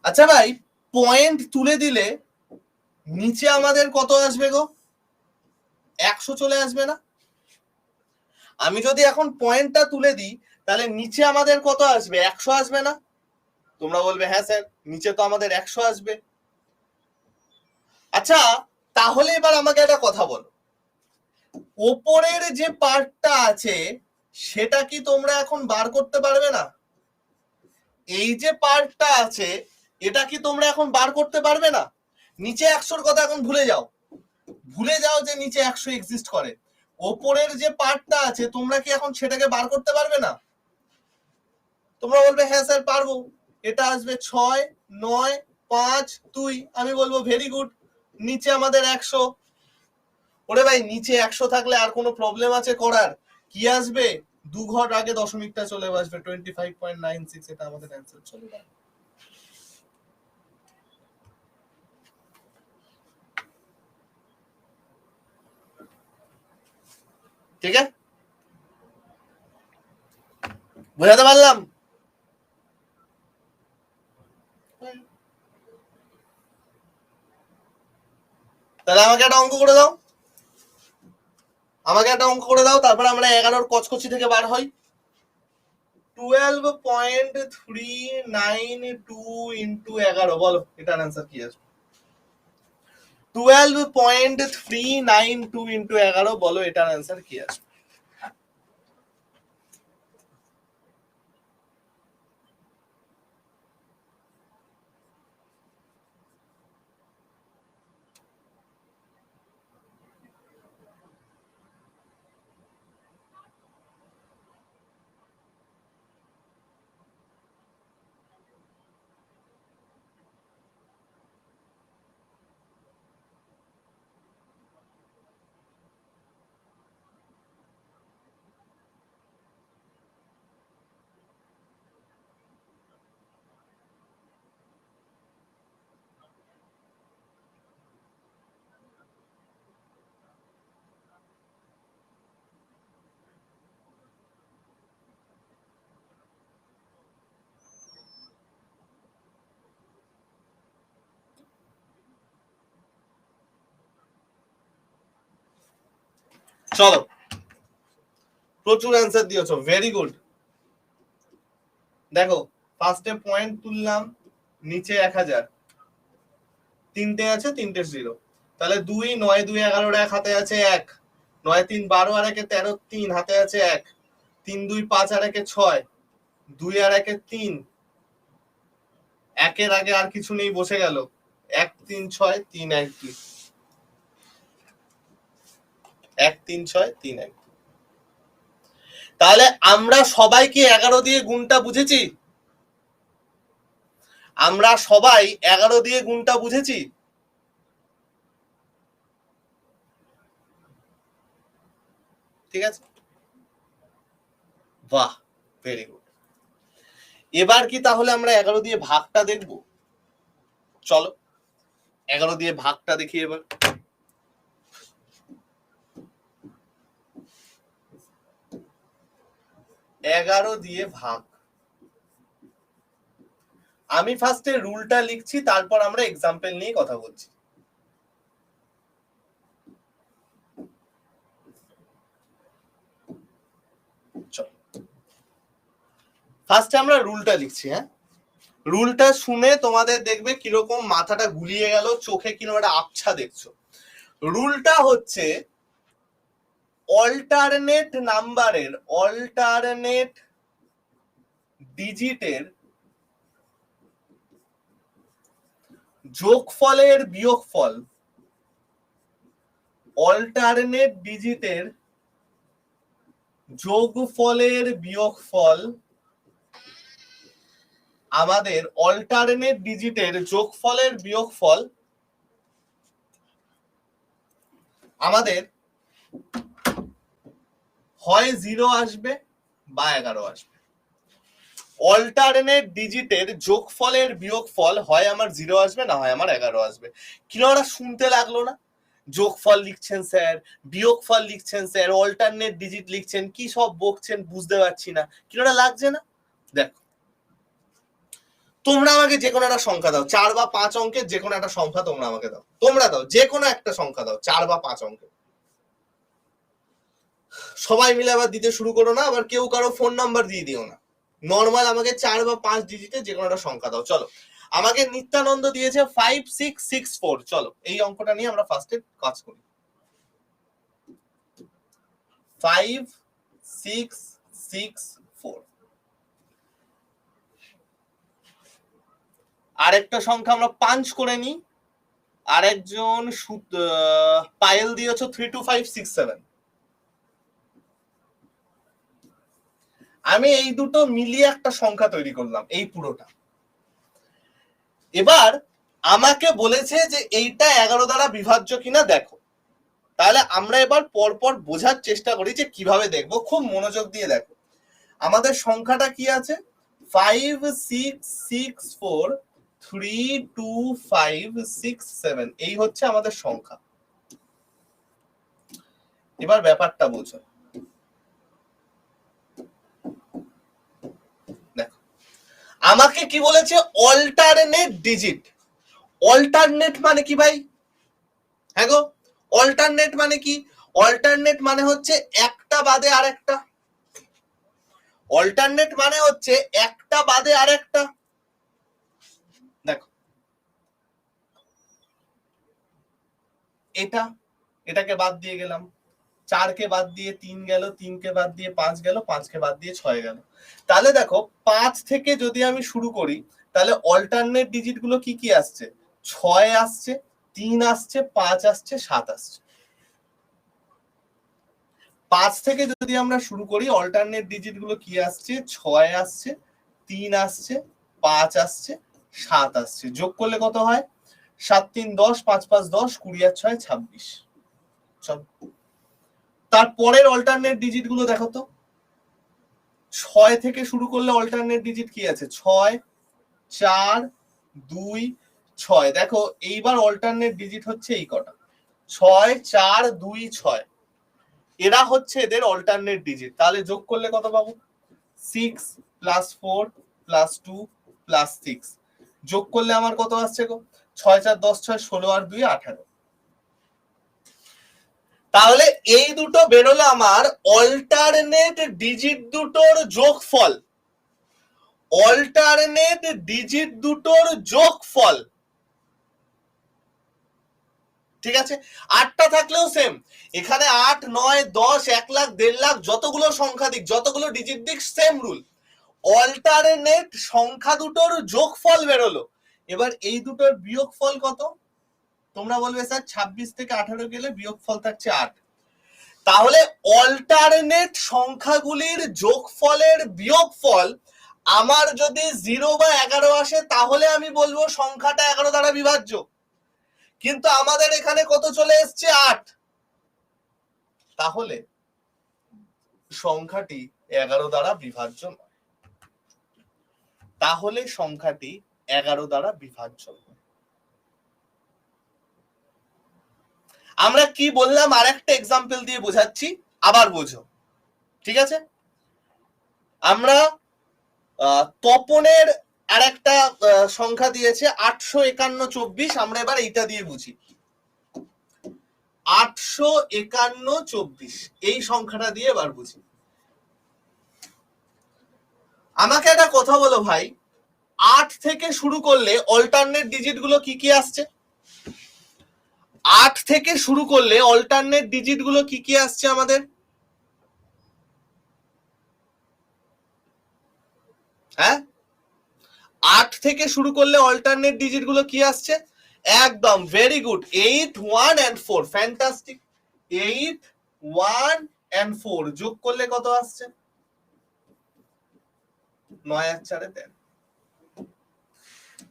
আচ্ছা ভাই, পয়েন্ট তুলে দিলে নিচে আমাদের কত আসবে গো? 100 চলে আসবে না? আমি যদি এখন পয়েন্টটা তুলে দিই তাহলে নিচে আমাদের কত আসবে? 100 আসবে না? তোমরা বলবে হ্যাঁ স্যার, নিচে তো আমাদের 100 আসবে। আচ্ছা, তাহলে এবার আমাকে একটা কথা বলো, ওপরের যে পার্টটা আছে সেটা কি তোমরা এখন বার করতে পারবে না? এই যে পার্টটা আছে এটা কি তোমরা এখন বার করতে পারবে না? নিচে 100-র কথা এখন ভুলে যাও, ভুলে যাও যে নিচে 100 এক্সিস্ট করে। ওপরের যে পার্টটা আছে তোমরা কি এখন সেটাকে বার করতে পারবে না? তোমরা বলবে হ্যাঁ স্যার পারবো। এটা আসবে 6 9 5 2। আমি বলবো ভেরি গুড, নিচে আমাদের 100। ওরে ভাই নিচে 100 থাকলে আর কোনো প্রবলেম আছে করার? কি আসবে, 2 ঘর আগে দশমিকটা চলে আসবে 25.96। এটা আমাদের অ্যান্সার চলে যাবে। ঠিক আছে, বোঝাতে পারলাম? তাহলে আমাকে একটা অঙ্ক করে দাও, আমাকে একটা অঙ্ক করে দাও, তারপর আমরা 11 কচকচি থেকে বার হই। 12.392 ইন্টু 11, বলো এটার অ্যান্সার কি আসবে? 12.392 ইন্টু 11, বলো এটার অ্যান্সার কি আসবে? চলো, প্রচুর অ্যান্সার দিয়েছো, ভেরি গুড। দেখো ফার্স্টে পয়েন্ট তুললাম, নিচে 1000, তিনটে আছে, তিনটে 0। তাহলে 2 9 2 11 1 হাতে আছে 1, 9 3 12 আর 1 13, 3 হাতে আছে 1, 3 2 5 আর 1 6, 2 আর 1 3, একের আগে আর কিছু নেই, বসে গেল 1 3 6 3 1 2, 1 3 6 3 1। তাহলে আমরা সবাই কি 11 দিয়ে গুণটা বুঝেছি? আমরা সবাই 11 দিয়ে গুণটা বুঝেছি? ঠিক আছে, বাহ, ভেরি গুড। এবার কি তাহলে আমরা 11 দিয়ে ভাগটা দেখব? চলো 11 দিয়ে ভাগটা দেখি এবার। 11 দিয়ে ভাগ, আমি ফার্স্টে রুলটা লিখছি, তারপর আমরা এক্সাম্পল নিয়ে কথা বলছি। ফার্স্টে আমরা রুলটা লিখছি। হ্যাঁ, রুলটা শুনে তোমাদের দেখবে কিরকম মাথাটা গুলিয়ে গেল, চোখে কিরকম একটা আবছা দেখছো। রুলটা হচ্ছে অল্টারনেট নাম্বারের, অল্টারনেট ডিজিটের যোগফলের বিয়োগফল, অল্টারনেট ডিজিটের যোগফলের বিয়োগফল, আমাদের অল্টারনেট ডিজিটের যোগফলের বিয়োগফল আমাদের হয় 0 আসবে বা 11 আসবে। অল্টারনেট ডিজিটের যোগফলের বিয়োগফল হয় আমার 0 আসবে, না হয় আমার 11 আসবে। কিনা শুনতে লাগলো না? যোগফল লিখছেন স্যার, বিয়োগফল লিখছেন স্যার, অল্টারনেট ডিজিট লিখছেন, কি সব বকছেন বুঝতে পারছি না, কিনা লাগছে না? দেখো, তোমরা আমাকে যে কোনো একটা সংখ্যা দাও, 4 বা 5 অঙ্কের যে কোনো একটা সংখ্যা তোমরা আমাকে দাও, তোমরা দাও যে কোনো একটা সংখ্যা দাও 4 বা 5 অঙ্কের। সবাই মিলে আবার দিতে শুরু করো না, আবার কেউ কারো ফোন নাম্বার দিয়ে দিও না, নর্মাল আমাকে 4 বা 5 ডিজিটের যে কোনো একটা সংখ্যা দাও। চলো, আমাকে নিত্যানন্দ দিয়েছে 5664। চলো এই অঙ্কটা নিয়ে আমরা ফার্স্টে কাজ করি। 5664। আরেকটা সংখ্যা আমরা পাঞ্চ করে নিই। আরেকজন পায়েল দিয়েছো 32567। আমি এই দুটো মিলিয়ে একটা সংখ্যা তৈরি করলাম, এই পুরোটা। এবার আমাকে বলেছে যে এইটা 11 দ্বারা বিভাজ্য কিনা দেখো। তাহলে আমরা এবার পরপর বোঝার চেষ্টা করি যে কিভাবে দেখবো। খুব মনোযোগ দিয়ে দেখো। আমাদের সংখ্যাটা কি আছে? 5 6 6 4 3 2 5 6 7, এই হচ্ছে আমাদের সংখ্যা। এবার ব্যাপারটা বোঝো। দেখো আমাকে কি বলেছে? Alternate digit. অল্টারনেট মানে কি ভাই? হ্যাঁ গো, অল্টারনেট মানে কি? অল্টারনেট মানে হচ্ছে একটা বাদে আরেকটা। অল্টারনেট মানে হচ্ছে একটা বাদে আরেকটা। দেখো এটাকে বাদ দিয়ে গেলাম, 4 কে বাদ দিয়ে 3 গেল, 3 কে বাদ দিয়ে 5 গেল, 5 কে বাদ দিয়ে 6 গেল। তাহলে দেখো 5 থেকে যদি আমি শুরু করি তাহলে অল্টারনেট ডিজিট গুলো কি কি আসছে? 6 আসছে, 3 আসছে, 5 আসছে, 7 আসছে। 5 থেকে যদি আমরা শুরু করি অল্টারনেট ডিজিট গুলো কি আসছে? 6 আসছে, 3 আসছে, 5 আসছে, 7 আসছে। যোগ করলে কত হয়? 7 3 10, 5 5 10, 20 আর 6 26। চল তারপরের অল্টারনেট ডিজিট গুলো দেখো তো। 6 থেকে শুরু করলে অল্টারনেট ডিজিট কি আছে? 6 4 2 6। দেখো এইবার অল্টারনেট ডিজিট হচ্ছে এই কটা, 6 4 2 6। এরা হচ্ছে এদের অল্টারনেট ডিজিট। তাহলে যোগ করলে কত পাবো? 6 প্লাস 4 প্লাস 2 প্লাস 6। যোগ করলে আমার কত আসছে গো? 6 4 10 6 16 আর 2 18। তাহলে এই দুটো বেরোলো আমার অল্টারনেট ডিজিট দুটোর যোগফল। অল্টারনেট ডিজিট দুটোর যোগফল। ঠিক আছে, 8টা থাকলেও সেম। এখানে 8 9 10 1 লাখ 1.5 লাখ যতগুলো সংখ্যা দিক, যতগুলো ডিজিট দিক, সেম রুল। অল্টারনেট সংখ্যা দুটোর যোগফল বেরোলো। এবার এই দুটোর বিয়োগফল কত? তোমরা বলবে স্যার 26 থেকে 18 গেলে বিয়োগফল থাকছে 8। তাহলে অল্টারনেট সংখ্যাগুলির যোগফলের বিয়োগফল আমার যদি 0 বা 11 আসে তাহলে আমি বলবো সংখ্যাটা 11 দ্বারা বিভাজ্য। কিন্তু আমাদের এখানে কত চলে এসছে? 8। তাহলে সংখ্যাটি 11 দ্বারা বিভাজ্য নয়। তাহলে সংখ্যাটি 11 দ্বারা বিভাজ্য। আমরা কি বললাম আরেকটা এক্সাম্পল দিয়ে বোঝাচ্ছি, আবার বোঝো। ঠিক আছে, আমরা তপনের আরেকটা সংখ্যা দিয়েছে 851 24। আমরা এবার এইটা দিয়ে বুঝি। 851 24 এই সংখ্যাটা দিয়ে এবার বুঝি। আমাকে একটা কথা বলো ভাই, 8 থেকে শুরু করলে অল্টারনেট ডিজিট গুলো কি কি আসছে? 8 থেকে শুরু করলে অল্টারনেট ডিজিট গুলো কি কি আসছে আমাদের? হ্যাঁ, 8 থেকে শুরু করলে অল্টারনেট ডিজিট গুলো কি আসছে? একদম very good, 8 1 and 4। Fantastic. 8 1 and 4 যোগ করলে কত আসছে? 9 আর 4 13।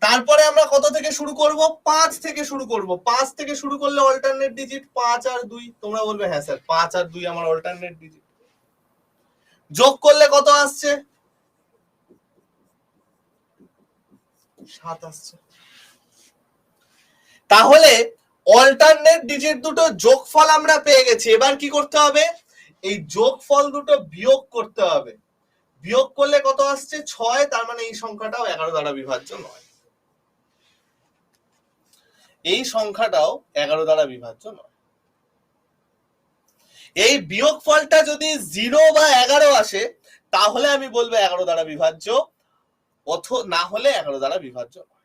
তারপরে আমরা কত থেকে শুরু করব? 5 থেকে শুরু করব। 5 থেকে শুরু করলে অল্টারনেট ডিজিট 5 আর 2। তোমরা বলবে হ্যাঁ স্যার 5 আর 2 আমার অল্টারনেট ডিজিট। যোগ করলে কত আসছে? 7 আসছে। তাহলে অল্টারনেট ডিজিট দুটো যোগফল আমরা পেয়ে গেছি। এবার কি করতে হবে? এই যোগফল দুটো বিয়োগ করতে হবে। বিয়োগ করলে কত আসছে? 6। তার মানে এই সংখ্যাটাও 11 দ্বারা বিভাজ্য নয়। এই সংখ্যাটাও 11 দ্বারা বিভাজ্য নয়। এই বিয়োগফলটা যদি 0 বা 11 আসে তাহলে আমি বলবো 11 দ্বারা বিভাজ্য, না হলে 11 দ্বারা বিভাজ্য নয়।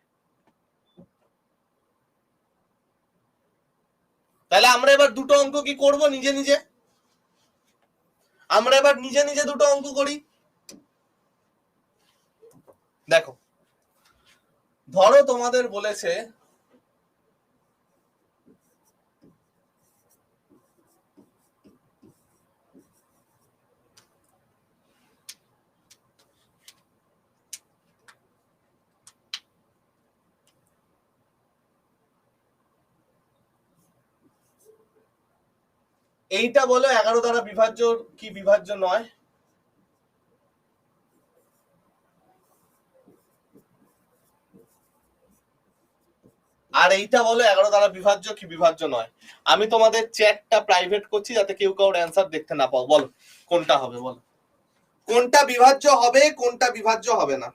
তাহলে আমরা এবার দুটো অঙ্ক কি করব নিজে নিজে? আমরা এবার নিজে নিজে দুটো অঙ্ক করি। দেখো, ধরো তোমাদের বলেছে এইটা বলো 11 দ্বারা বিভাজ্য কি বিভাজ্য নয়? আর এইটা বলো 11 দ্বারা বিভাজ্য কি বিভাজ্য নয়? আমি তোমাদের চ্যাটটা প্রাইভেট করছি যাতে কেউ কারোর অ্যান্সার দেখতে না পাও। বলো কোনটা হবে, বলো কোনটা বিভাজ্য হবে, কোনটা বিভাজ্য হবে না?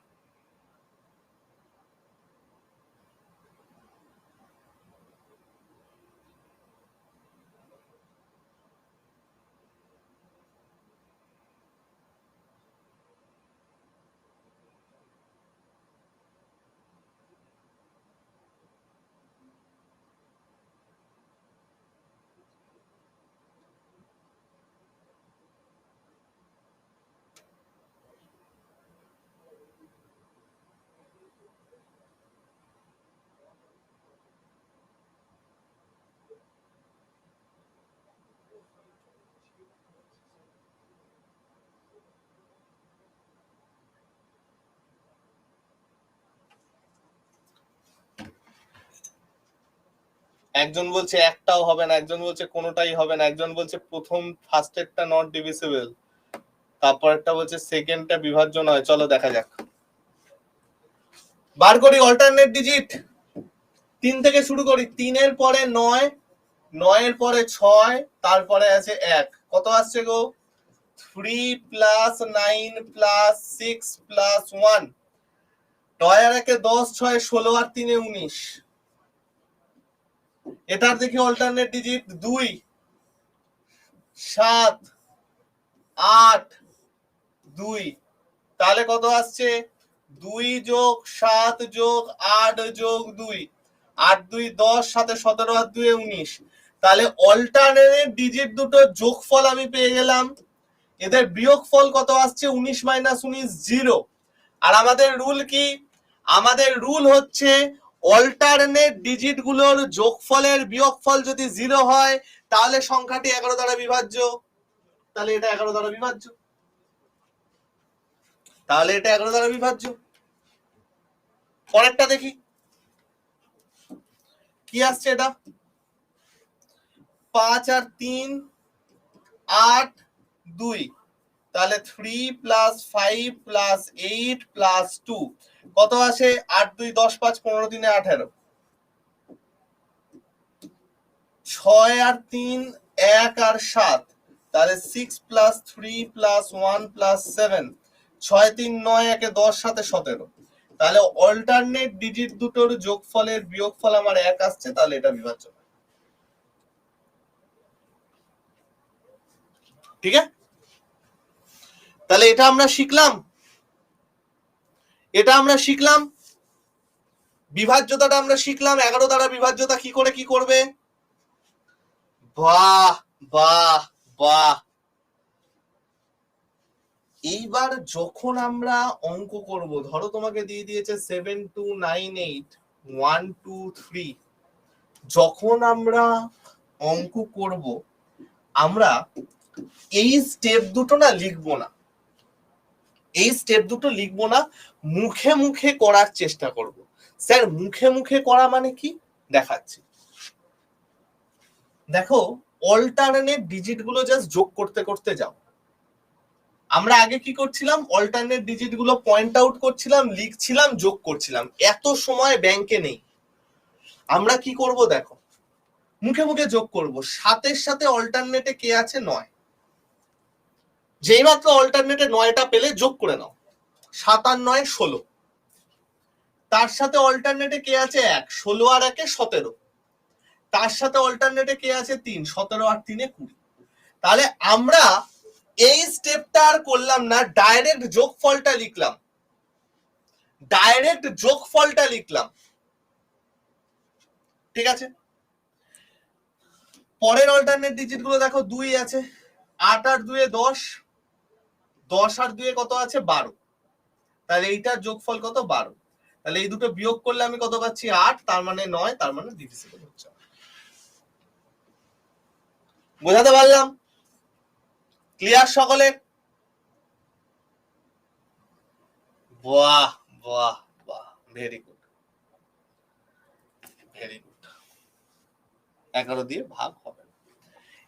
একজন বলছে একটাও হবে না, একজন বলছে কোনোটাই হবে না, একজন বলছে প্রথম ফার্স্টেরটা নট ডিভিসিবল, তারপর একটা বলছে সেকেন্ডটা বিভাজ্য নয়। চলো দেখা যাক, বার করি অল্টারনেট ডিজিট। 3 থেকে শুরু করি। 3-এর পরে 9, 9-এর পরে 6, তারপরে আছে 1। কত আসছে গো? 3 প্লাস 9 প্লাস 6 প্লাস 1। 9 আর 1-এ 10, 6 16 আর 3-এ 19। এটার দেখি অল্টারনেট ডিজিট 2, 7, 8, 2। তাহলে কত আসছে? 2 যোগ 7 যোগ 8 যোগ 2, 8 2 10, 7 17 আর 2 19। তাহলে অল্টারনেট ডিজিট দুটো যোগফল আমি পেয়ে গেলাম। এদের বিয়োগফল কত আসছে? 19 মাইনাস 19 0। আর আমাদের রুল কি? আমাদের রুল হচ্ছে অল্টারনেট ডিজিট গুলোর যোগফলের বিয়োগফল যদি 0 হয় তাহলে সংখ্যাটি 11 দ্বারা বিভাজ্য। তাহলে এটা 11 দ্বারা বিভাজ্য, তাহলে এটা 11 দ্বারা বিভাজ্য। পরেরটা দেখি কি আসছে। এটা 5 আর 3 8 2। তাহলে 3 প্লাস 5 প্লাস 8 প্লাস 2 কত আসে? 8 2 10 5 15 3 18। 6 আর 3 1 আর 7, তাহলে 6 প্লাস 3 প্লাস 1 প্লাস 7। 6 3 9 1 10 7 17। তাহলে অল্টারনেট ডিজিট দুটোর যোগফলের বিয়োগফল আমার 1 আসছে, তাহলে এটা বিভাজ্য। ঠিক আছে, তাহলে এটা আমরা শিখলাম, এটা আমরা শিখলাম বিভাজ্যতাটা আমরা শিখলাম। 11 দ্বারা বিভাজ্যতা কি করে কি করবে। বাহ বাহ বাহ। এইবার যখন আমরা অঙ্ক করব, ধরো তোমাকে দিয়ে দিয়েছে 7 2 9 8 1 2 3। যখন আমরা অঙ্ক করব আমরা এই স্টেপ দুটো না লিখবো না, এই স্টেপ দুটো লিখবো না, মুখে মুখে করার চেষ্টা করব। স্যার মুখে মুখে করা মানে কি দেখাচ্ছি। দেখো অল্টারনেট ডিজিট গুলো জাস্ট যোগ করতে করতে যাও। আমরা আগে কি করছিলাম? অল্টারনেট ডিজিট গুলো পয়েন্ট আউট করছিলাম, লিখছিলাম, যোগ করছিলাম। এত সময় ব্যাংকে নেই। আমরা কি করব দেখো, মুখে মুখে যোগ করব। 7-এর সাথে অল্টারনেটে কে আছে? 9। যেই মাত্র অল্টারনেটে 9টা পেলে যোগ করে নাও। 7 আর 9 16। তার সাথে অল্টারনেটে কে আছে? 1। 16 আর 1-এ 17। তার সাথে অল্টারনেটে কে আছে? 3। 17 আর 3-এ 20। তাহলে আমরা এই স্টেপটা আর করলাম না, ডাইরেক্ট যোগফলটা লিখলাম, ডাইরেক্ট যোগফলটা লিখলাম। ঠিক আছে, পরের অল্টারনেট ডিজিট গুলো দেখো 2 আছে, 8 আর 2-এ 10, 10 আর 2-এ কত আছে? 12। তাহলে এইটার যোগফল কত? 12। তাহলে এই দুটো বিয়োগ করলে আমি কত পাচ্ছি? 8, তার মানে 9, তার মানে ডিভিজিবল হচ্ছে। বোঝাতে পারলাম? ক্লিয়ার সকলে? বাহ বাহ বাহ, ভেরি গুড, ভেরি গুড। 11 দিয়ে ভাগ হবে।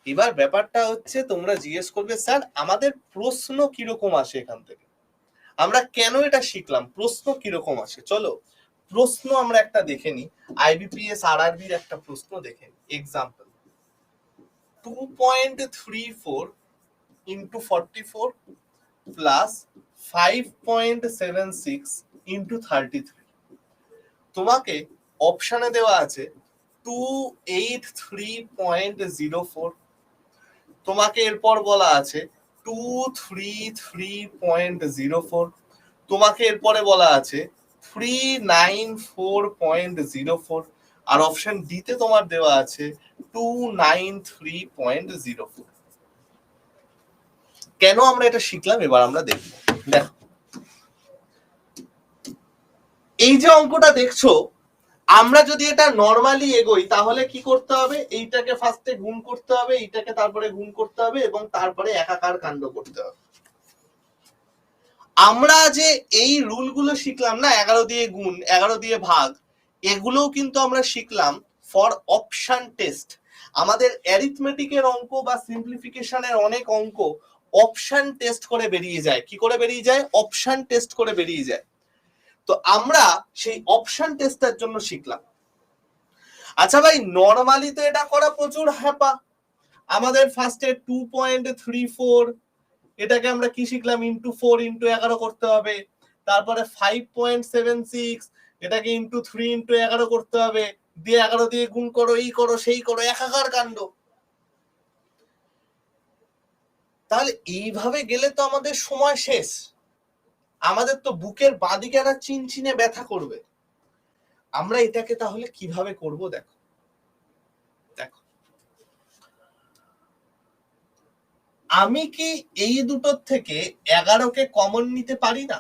এবার ব্যাপারটা হচ্ছে তোমরা জিজ্ঞেস করবে স্যার আমাদের প্রশ্ন কিরকম আসে এখান থেকে, আমরা কেন এটা শিখলাম, প্রশ্ন কিরকম আসে। চলো প্রশ্ন আমরা একটা দেখে নিই, আইবিপিএস আরআরবির একটা প্রশ্ন দেখে নিই। Example 2.34 into 44 plus 5.76 into 33। তোমাকে অপশনে দেওয়া আছে 283.04, তোমাকে এরপর বলা আছে 233.04, তোমাকে এরপরে বলা আছে 394.04, আর অপশন ডি তে তোমার দেওয়া আছে 293.04। কেন আমরা এটা শিখলাম এবার আমরা দেখব। দেখো এই যে অঙ্কটা দেখছো, আমরা যদি এটা নরমালি এগোই তাহলে কি করতে হবে, এইটাকে ফার্স্টে গুণ করতে হবে, এইটাকে তারপরে গুণ করতে হবে এবং তারপরে একাকার কাণ্ড করতে হবে। আমরা যে এই রুলগুলো শিখলাম না, 11 দিয়ে গুণ 11 দিয়ে ভাগ, এগুলোও কিন্তু আমরা শিখলাম ফর অপশন টেস্ট। আমাদের অ্যারিথমেটিকের অঙ্ক বা সিম্পলিফিকেশনের অনেক অঙ্ক অপশন টেস্ট করে বেরিয়ে যায়। কি করে বেরিয়ে যায়? অপশন টেস্ট করে বেরিয়ে যায়। তো আমরা সেই অপশন টেস্টের জন্য শিখলাম। আচ্ছা ভাই নরমালি তো এটা করা প্রচুর হ্যাপা। আমাদের ফার্স্টে 2.34 এটাকে আমরা কি শিখলাম, ইন্টু 4 ইন্টু 11 করতে হবে, তারপরে 5.76 এটাকে ইন্টু 3 ইন্টু 11 করতে হবে, দিয়ে 11 দিয়ে গুণ করো, এই করো সেই করো, একাকার কাণ্ড। তাহলে এইভাবে গেলে তো আমাদের সময় শেষ, আমাদের তো বুকের বাঁদিকে একটা চিনচিনে ব্যথা করবে। আমরা এটাকে তাহলে কিভাবে করব? দেখো দেখো আমি কি এই দুটোর থেকে 11কে কমন নিতে পারি না?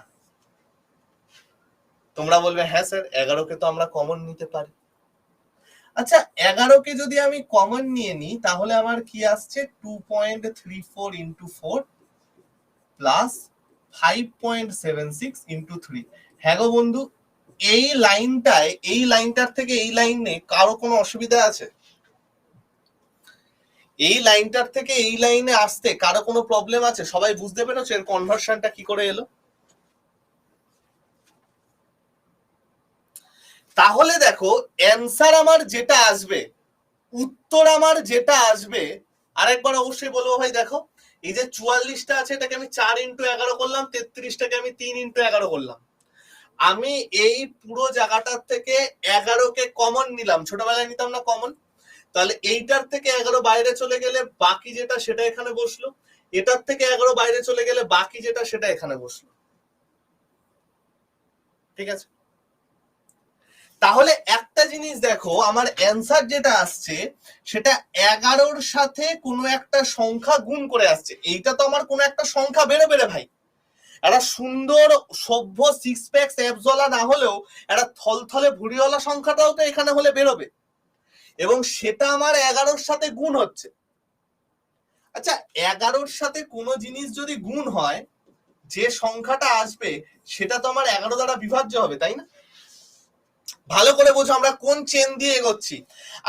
তোমরা বলবে হ্যাঁ স্যার 11কে তো আমরা কমন নিতে পারি। আচ্ছা 11কে যদি আমি কমন নিয়ে নিই তাহলে আমার কি আসছে, 2.34 ইন্টু 4 প্লাস 5.76 ইন্টু 3। হ্যাঁ গো বন্ধু, এই লাইনটার থেকে এই লাইনে কারো কোনো অসুবিধা আছে? এই লাইনটার থেকে এই লাইনে আসতে কারো কোনো প্রবলেম আছে? সবাই বুঝতে পেরেছো এর কনভার্সনটা কি করে এলো? তাহলে দেখো অ্যান্সার আমার যেটা আসবে, উত্তর আমার যেটা আসবে, আরেকবার অবশ্যই বলবো ভাই দেখো এই যে 44টা আছে এটাকে আমি 4 ইন্টু 11 করলাম, 33টাকে আমি 3 ইন্টু 11 করলাম। আমি এই পুরো জায়গাটার থেকে 11কে কমন নিলাম, ছোটবেলায় নিতাম না কমন? তাহলে এইটার থেকে 11 বাইরে চলে গেলে বাকি যেটা সেটা এখানে বসলো, এটার থেকে 11 বাইরে চলে গেলে বাকি যেটা সেটা এখানে বসলো। ঠিক আছে, তাহলে একটা জিনিস দেখো আমার অ্যান্সার যেটা আসছে সেটা 11র সাথে কোনো একটা সংখ্যা গুণ করে আসছে। এইটা তো আমার কোনো একটা সংখ্যা বেরোবে রে ভাই, একটা সুন্দর সভ্য সিক্স প্যাক্স অ্যাবজলা না হলেও একটা থলথলে ভুড়িওয়ালা সংখ্যাটাও তো এখানে হলে বেরোবে, এবং সেটা আমার 11র সাথে গুণ হচ্ছে। আচ্ছা 11র সাথে কোনো জিনিস যদি গুণ হয়, যে সংখ্যাটা আসবে সেটা তো আমার 11 দ্বারা বিভাজ্য হবে, তাই না? ভালো করে বোঝো আমরা কোন চেন দিয়ে এগোচ্ছি।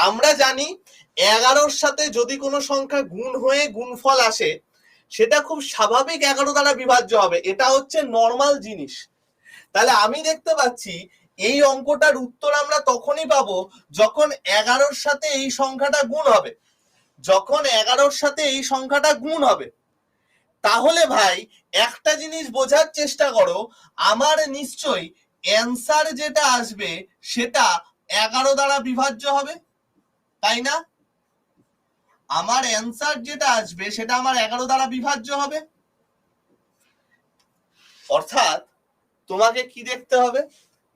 আমরা জানি 11র সাথে যদি কোনো সংখ্যা গুণ হয়ে গুণফল আসে সেটা খুব স্বাভাবিক 11 দ্বারা বিভাজ্য হবে, এটা হচ্ছে নর্মাল জিনিস। তাহলে আমি দেখতে পাচ্ছি এই অঙ্কটার উত্তর আমরা তখনই পাবো যখন 11র সাথে এই সংখ্যাটা গুণ হবে, যখন 11র সাথে এই সংখ্যাটা গুণ হবে। তাহলে ভাই একটা জিনিস বোঝার চেষ্টা করো, আমার নিশ্চয়ই অ্যান্সার যেটা আসবে সেটা 11 দ্বারা বিভাজ্য হবে, তাই না? আমার অ্যান্সার যেটা আসবে সেটা আমার 11 দ্বারা বিভাজ্য হবে। অর্থাৎ তোমাকে কি দেখতে হবে,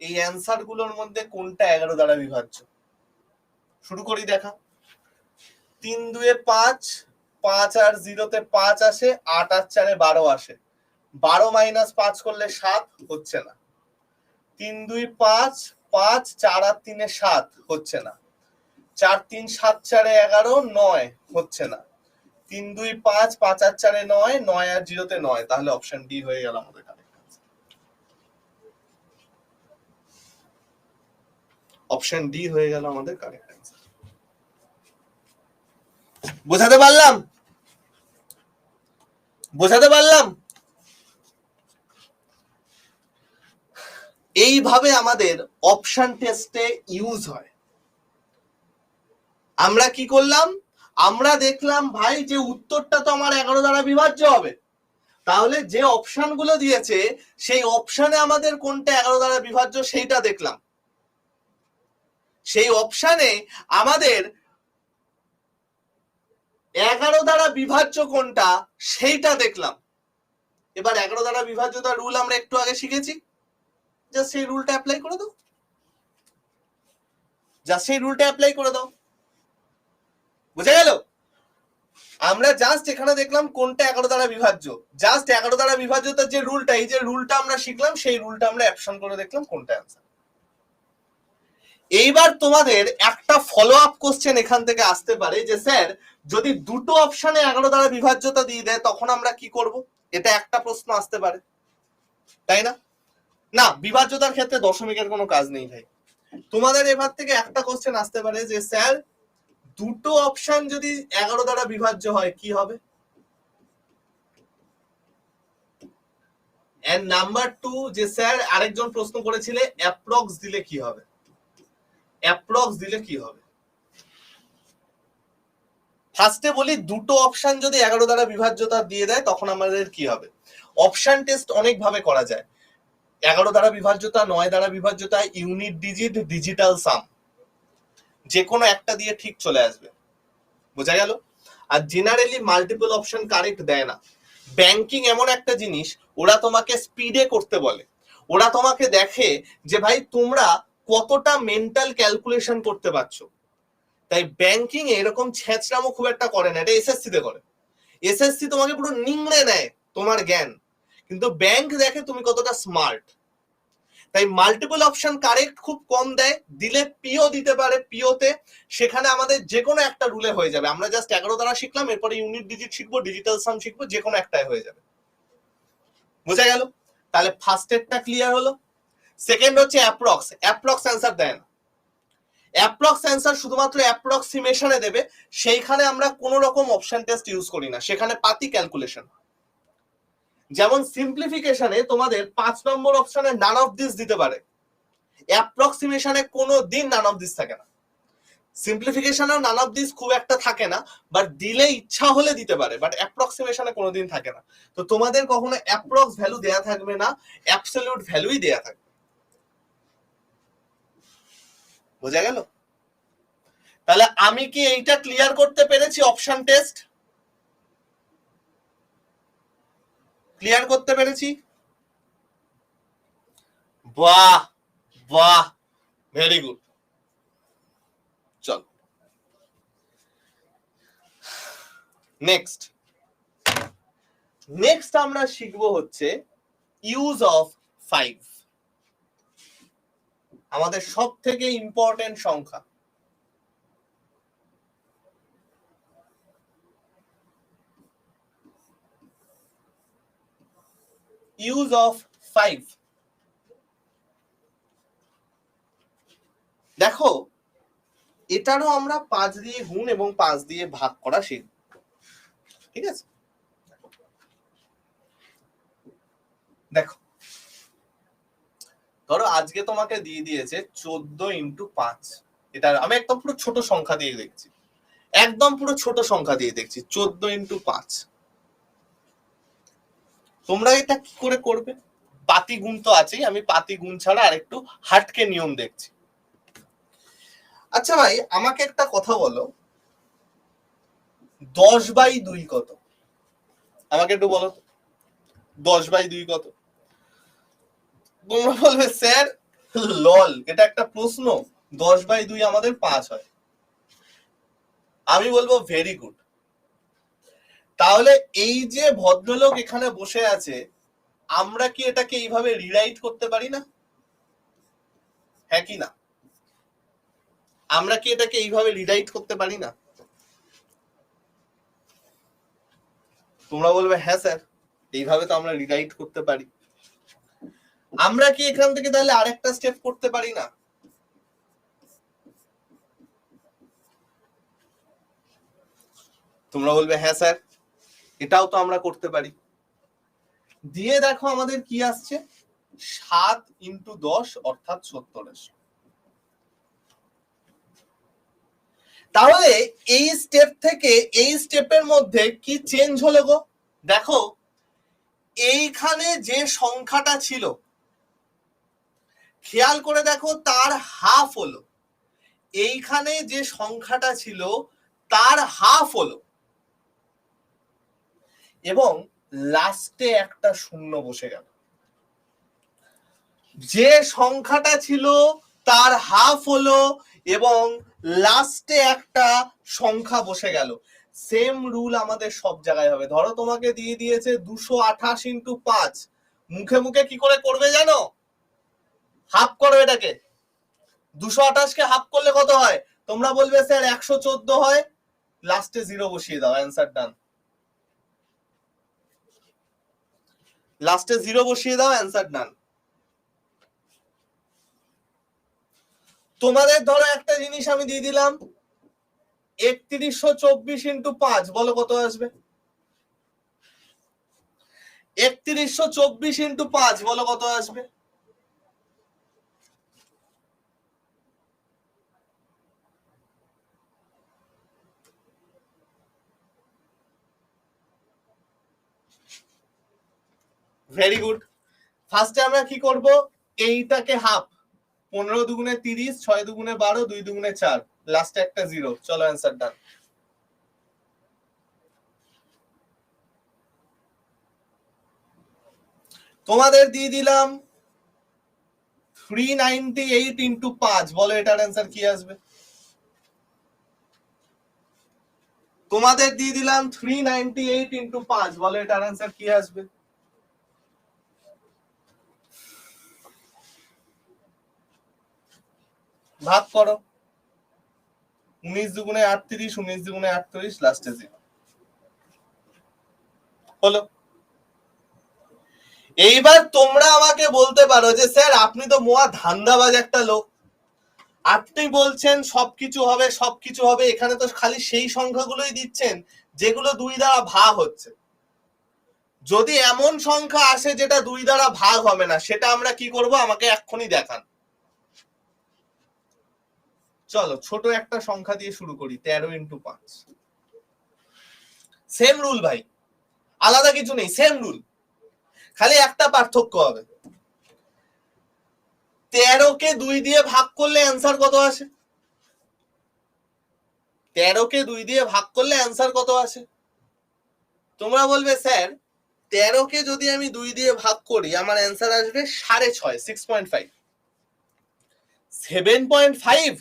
এই অ্যান্সার গুলোর মধ্যে কোনটা 11 দ্বারা বিভাজ্য। শুরু করি দেখা। 3 2 5, 5 আর 0-তে 5 আসে, 8 আর 4-এ 12 আসে, 12 মাইনাস 5 করলে 7 হচ্ছে না। 3 2 5, 5 4 আর 3-এ 7 হচ্ছে না। 4 3 7 4-এ 11 9 হচ্ছে না। 3 2 5, 5 আর 4-এ 9, 9 আর 0-তে 9। তাহলে অপশন ডি হয়ে গেল আমাদের কারেক্ট আনসার। অপশন ডি হয়ে গেল আমাদের কারেক্ট আনসার। বোঝাতে পারলাম? বোঝাতে পারলাম? এইভাবে আমাদের অপশন টেস্টে ইউজ হয়। আমরা কি করলাম? আমরা দেখলাম ভাই যে উত্তরটা তো আমার 11 দ্বারা বিভাজ্য হবে, তাহলে যে অপশন গুলো দিয়েছে সেই অপশনে আমাদের কোনটা 11 দ্বারা বিভাজ্য সেইটা দেখলাম। সেই অপশনে আমাদের 11 দ্বারা বিভাজ্য কোনটা সেইটা দেখলাম। এবার 11 দ্বারা বিভাজ্যতার রুল আমরা একটু আগে শিখেছি, জাস্ট সেই রুলটা অ্যাপ্লাই করে দাও, জাস্ট সেই রুলটা অ্যাপ্লাই করে দাও। বুঝা গেল? আমরা জাস্ট এখানে দেখলাম কোনটা 11 দ্বারা বিভাজ্য, জাস্ট 11 দ্বারা বিভাজ্যতার যে রুলটা, এই যে রুলটা আমরা শিখলাম সেই রুলটা আমরা অ্যাকশন করে দেখলাম কোনটা অ্যান্সার। এইবার তোমাদের একটা ফলো আপ কোশ্চেন এখান থেকে আসতে পারে যে স্যার যদি দুটো অপশনে 11 দ্বারা বিভাজ্যতা দিয়ে দেয় তখন আমরা কি করব? এটা একটা প্রশ্ন আসতে পারে, তাই না? না, বিভাজ্যতার ক্ষেত্রে দশমিকের কোনো কাজ নেই ভাই। তোমাদের এবার থেকে একটা কোশ্চেন আসতে পারে যে স্যার দুটো অপশন যদি 11 দ্বারা বিভাজ্য হয় কি হবে? এন্ড নাম্বার 2 যে স্যার আরেকজন প্রশ্ন করেছিলে অ্যাপ্রক্স দিলে কি হবে? অ্যাপ্রক্স দিলে কি হবে? ফার্স্টে বলি দুটো অপশন যদি 11 দ্বারা বিভাজ্যতা দিয়ে দেয় তখন আমাদের কি হবে? অপশন টেস্ট অনেক ভাবে করা যায়। 11 দ্বারা বিভাজ্যতা, 9 দ্বারা বিভাজ্যতা, ইউনিট ডিজিট, ডিজিটাল সাম, যে কোনো একটা দিয়ে ঠিক চলে আসবে। বোঝা গেল? Are generally multiple option correct দেয় না। ব্যাংকিং এমন একটা জিনিস, ওরা তোমাকে স্পিডে করতে বলে, ওরা তোমাকে দেখে যে ভাই তোমরা কতটা মেন্টাল ক্যালকুলেশন করতে পারছো। তাই ব্যাংকিং এরকম ছেঁচড়ামো খুব একটা করে না, এটা এসএসসি তে করে। এসএসসি তোমাকে পুরো নিংড়ে নেয় তোমার জ্ঞান, কিন্তু ব্যাংক দেখে তুমি কতটা স্মার্ট। তাই মাল্টিপল অপশন কারেক্ট খুব কম দেয়, দিলে পিও দিতে পারে, পিওতে সেখানে আমাদের যে কোনো একটা রুলে হয়ে যাবে। আমরা জাস্ট 11 দ্বারা শিখলাম, এরপরে ইউনিট ডিজিট শিখবো, ডিজিটাল সাম শিখবো, যে কোনো একটাই হয়ে যাবে। বোঝা গেল? তাহলে ফার্স্ট এরটা ক্লিয়ার হলো। সেকেন্ড হচ্ছে অ্যাপ্রক্স। অ্যাপ্রক্স অ্যান্সার দেয় না। অ্যাপ্রক্স অ্যান্সার শুধুমাত্র অ্যাপ্রক্সিমেশনে দেবে, সেইখানে আমরা কোনো রকম অপশন টেস্ট ইউজ করি না, সেখানে পাতি ক্যালকুলেশন। যেমন সিম্পলিফিকেশনে তোমাদের 5 নম্বর অপশনে নান অফ দিস দিতে পারে, অ্যাপ্রক্সিমেশনে কোনো দিন নান অফ দিস থাকে না। সিম্পলিফিকেশনেও নান অফ দিস খুব একটা থাকে না, বাট দিলে ইচ্ছা হলে দিতে পারে, বাট অ্যাপ্রক্সিমেশনে কোনোদিন থাকে না। তো তোমাদের কখনো অ্যাপ্রক্স ভ্যালু দেয়া থাকবে না, অ্যাবসলিউট ভ্যালুই দেয়া থাকবে। বোঝা গেল? তাহলে আমি কি এইটা ক্লিয়ার করতে পেরেছি? অপশন টেস্ট ক্লিয়ার করতে পেরেছি? বাহ বাহ, ভেরি গুড। চল নেক্সট। নেক্সট আমরা শিখবো হচ্ছে ইউজ অফ 5, আমাদের সব থেকে ইম্পর্টেন্ট সংখ্যা। ইউজ অফ 5, দেখো এটারও আমরা 5 দিয়ে গুণ এবং 5 দিয়ে ভাগ করা শিখব। ঠিক আছে? দেখো ধরো আজকে তোমাকে দিয়ে দিয়েছে 14 ইন্টু 5, এটা আমি একদম পুরো ছোট সংখ্যা দিয়ে দেখছি, একদম পুরো ছোট সংখ্যা দিয়ে দেখছি 14 ইন্টু 5। তোমরা এটা কি করে করবে? পাতি গুণ তো আছেই, আমি পাতি গুণ ছাড়া আরেকটু হাটকে নিয়ম দেখছি। আচ্ছা ভাই আমাকে একটা কথা বলো, 10/2 কত? আমাকে একটু বলো 10/2 কত? তোমরা বলবে স্যার লল, এটা একটা প্রশ্ন, 10/2 আমাদের 5 হয়। আমি বলবো ভেরি গুড। তাহলে এই যে ভদ্রলোক এখানে বসে আছে, আমরা কি এটাকে এইভাবে রিরাইট করতে পারি না? হ্যাঁ কি না? আমরা কি এটাকে এইভাবে রিরাইট করতে পারি না? তোমরা বলবে হ্যাঁ স্যার, এইভাবে তো আমরা রিরাইট করতে পারি। আমরা কি এখান থেকে তাহলে আরেকটা স্টেপ করতে পারি না? তোমরা বলবে হ্যাঁ স্যার, এটাও তো আমরা করতে পারি। দিয়ে দেখো আমাদের কি আসছে, 7 × 10 অর্থাৎ 70। তাহলে এই স্টেপ থেকে এই স্টেপের মধ্যে কি চেঞ্জ হলো গো? দেখো এইখানে যে সংখ্যাটা ছিল, খেয়াল করে দেখো তার হাফ হলো। এইখানে যে সংখ্যাটা ছিল তার হাফ হলো, এবং লাস্টে একটা শূন্য বসে গেল। যে সংখ্যাটা ছিল তার হাফ হলো এবং লাস্টে একটা সংখ্যা বসে গেল। সেম রুল আমাদের সব জায়গায় হবে। ধরো তোমাকে দিয়ে দিয়েছে 228 × 5, মুখে মুখে কি করে করবে জানো? হাফ করো এটাকে। 228 কে হাফ করলে কত হয়? তোমরা বলবে স্যার 114 হয়, লাস্টে 0 বসিয়ে দাও, অ্যান্সার ডান। লাস্টে 0 বসিয়ে দাও, অ্যান্সার ডান। তোমাদের ধরো একটা জিনিস আমি দিয়ে দিলাম 3124 × 5, বলো কত আসবে? 3124 × 5 বলো কত আসবে? Very good. ফার্স্টে আমরা কি করব, এইটাকে হাফ, 15 দুগুণে 30, 6 দুগুণে 12, 2 দুগুণে 4, লাস্টে একটা 0। চলো অ্যান্সার ডান। তোমাদের দিয়ে দিলাম 398 × 5, বলো এটার অ্যান্সার কি আসবে? তোমাদের দিয়ে দিলাম 398 × 5, বলো এটার অ্যান্সার কি আসবে? ভাগ করো, 19 দুগুণে 38, 19 দুগুণে 38, লাস্টে 0 হলো। এইবার তোমরা আমাকে বলতে পারো যে স্যার আপনি তো মোয়া ধান্দাবাজ একটা লোক, আপনি বলছেন সবকিছু হবে সবকিছু হবে, এখানে তো খালি সেই সংখ্যাগুলোই দিচ্ছেন যেগুলো 2 দ্বারা ভাগ হচ্ছে। যদি এমন সংখ্যা আসে যেটা 2 দ্বারা ভাগ হবে না, সেটা আমরা কি করব আমাকে এক্ষুনি দেখান। চলো ছোট একটা সংখ্যা দিয়ে শুরু করি, 13 × 5। সেম রুল ভাই, আলাদা কিছু নেই, সেম রুল, খালি একটা পার্থক্য হবে। 13 কে 2 দিয়ে ভাগ করলে অ্যান্সার কত আসে? 13 কে 2 দিয়ে ভাগ করলে অ্যান্সার কত আসে? তোমরা বলবে স্যার 13 কে যদি আমি 2 দিয়ে ভাগ করি আমার অ্যান্সার আসবে 6.5, 6.5। 7.5,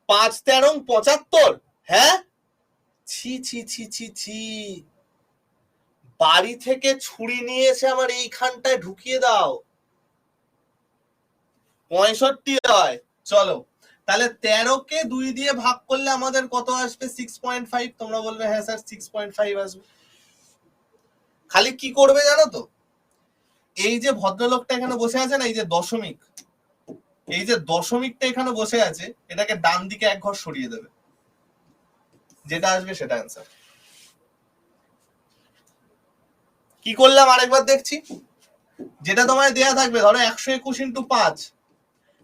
5 13 75। হ্যাঁ, ছি ছি ছি ছি ছি, বাড়ি থেকে ছুরি নিয়ে এসে আমার এইখানটায় ঢুকিয়ে দাও, 65 হয়। চলো তাহলে 13 কে 2 দিয়ে ভাগ করলে আমাদের কত আসবে? 6.5। তোমরা বলবে হ্যাঁ স্যার 6.5 আসবে। খালি কি করবে জানো তো, এই যে ভদ্রলোকটা এখানে বসে আছে না, এই যে দশমিক, এই যে দশমিকটা এখানে বসে আছে, এটাকে ডান দিকে এক ঘর সরিয়ে দেবে, যেটা আসবে সেটা অ্যান্সার। কি করলাম আরেকবার দেখছি, যেটা তোমায় দেয়া থাকবে, ধরো 121 × 5,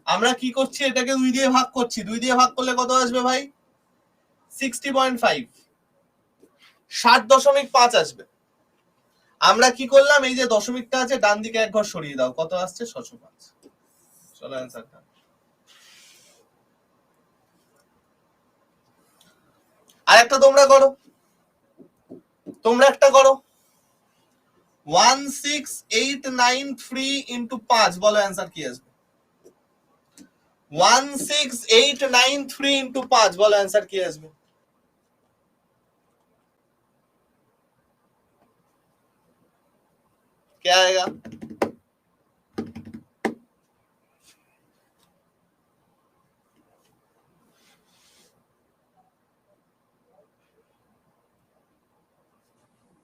আমরা কি করছি এটাকে 2 দিয়ে ভাগ করছি, 2 দিয়ে ভাগ করলে কত আসবে ভাই? 60.5, 60.5 আসবে। আমরা কি করলাম, এই যে দশমিকটা আছে ডান দিকে এক ঘর সরিয়ে দাও, কত আসছে? 605। চলো অ্যান্সারটা। আরেকটা তোমরা করো, তোমরা একটা করো, 16893 × 5, বলো অ্যান্সার কি আসবে? 16893 × 5, বলো অ্যান্সার কি আসবে? क्या आएगा?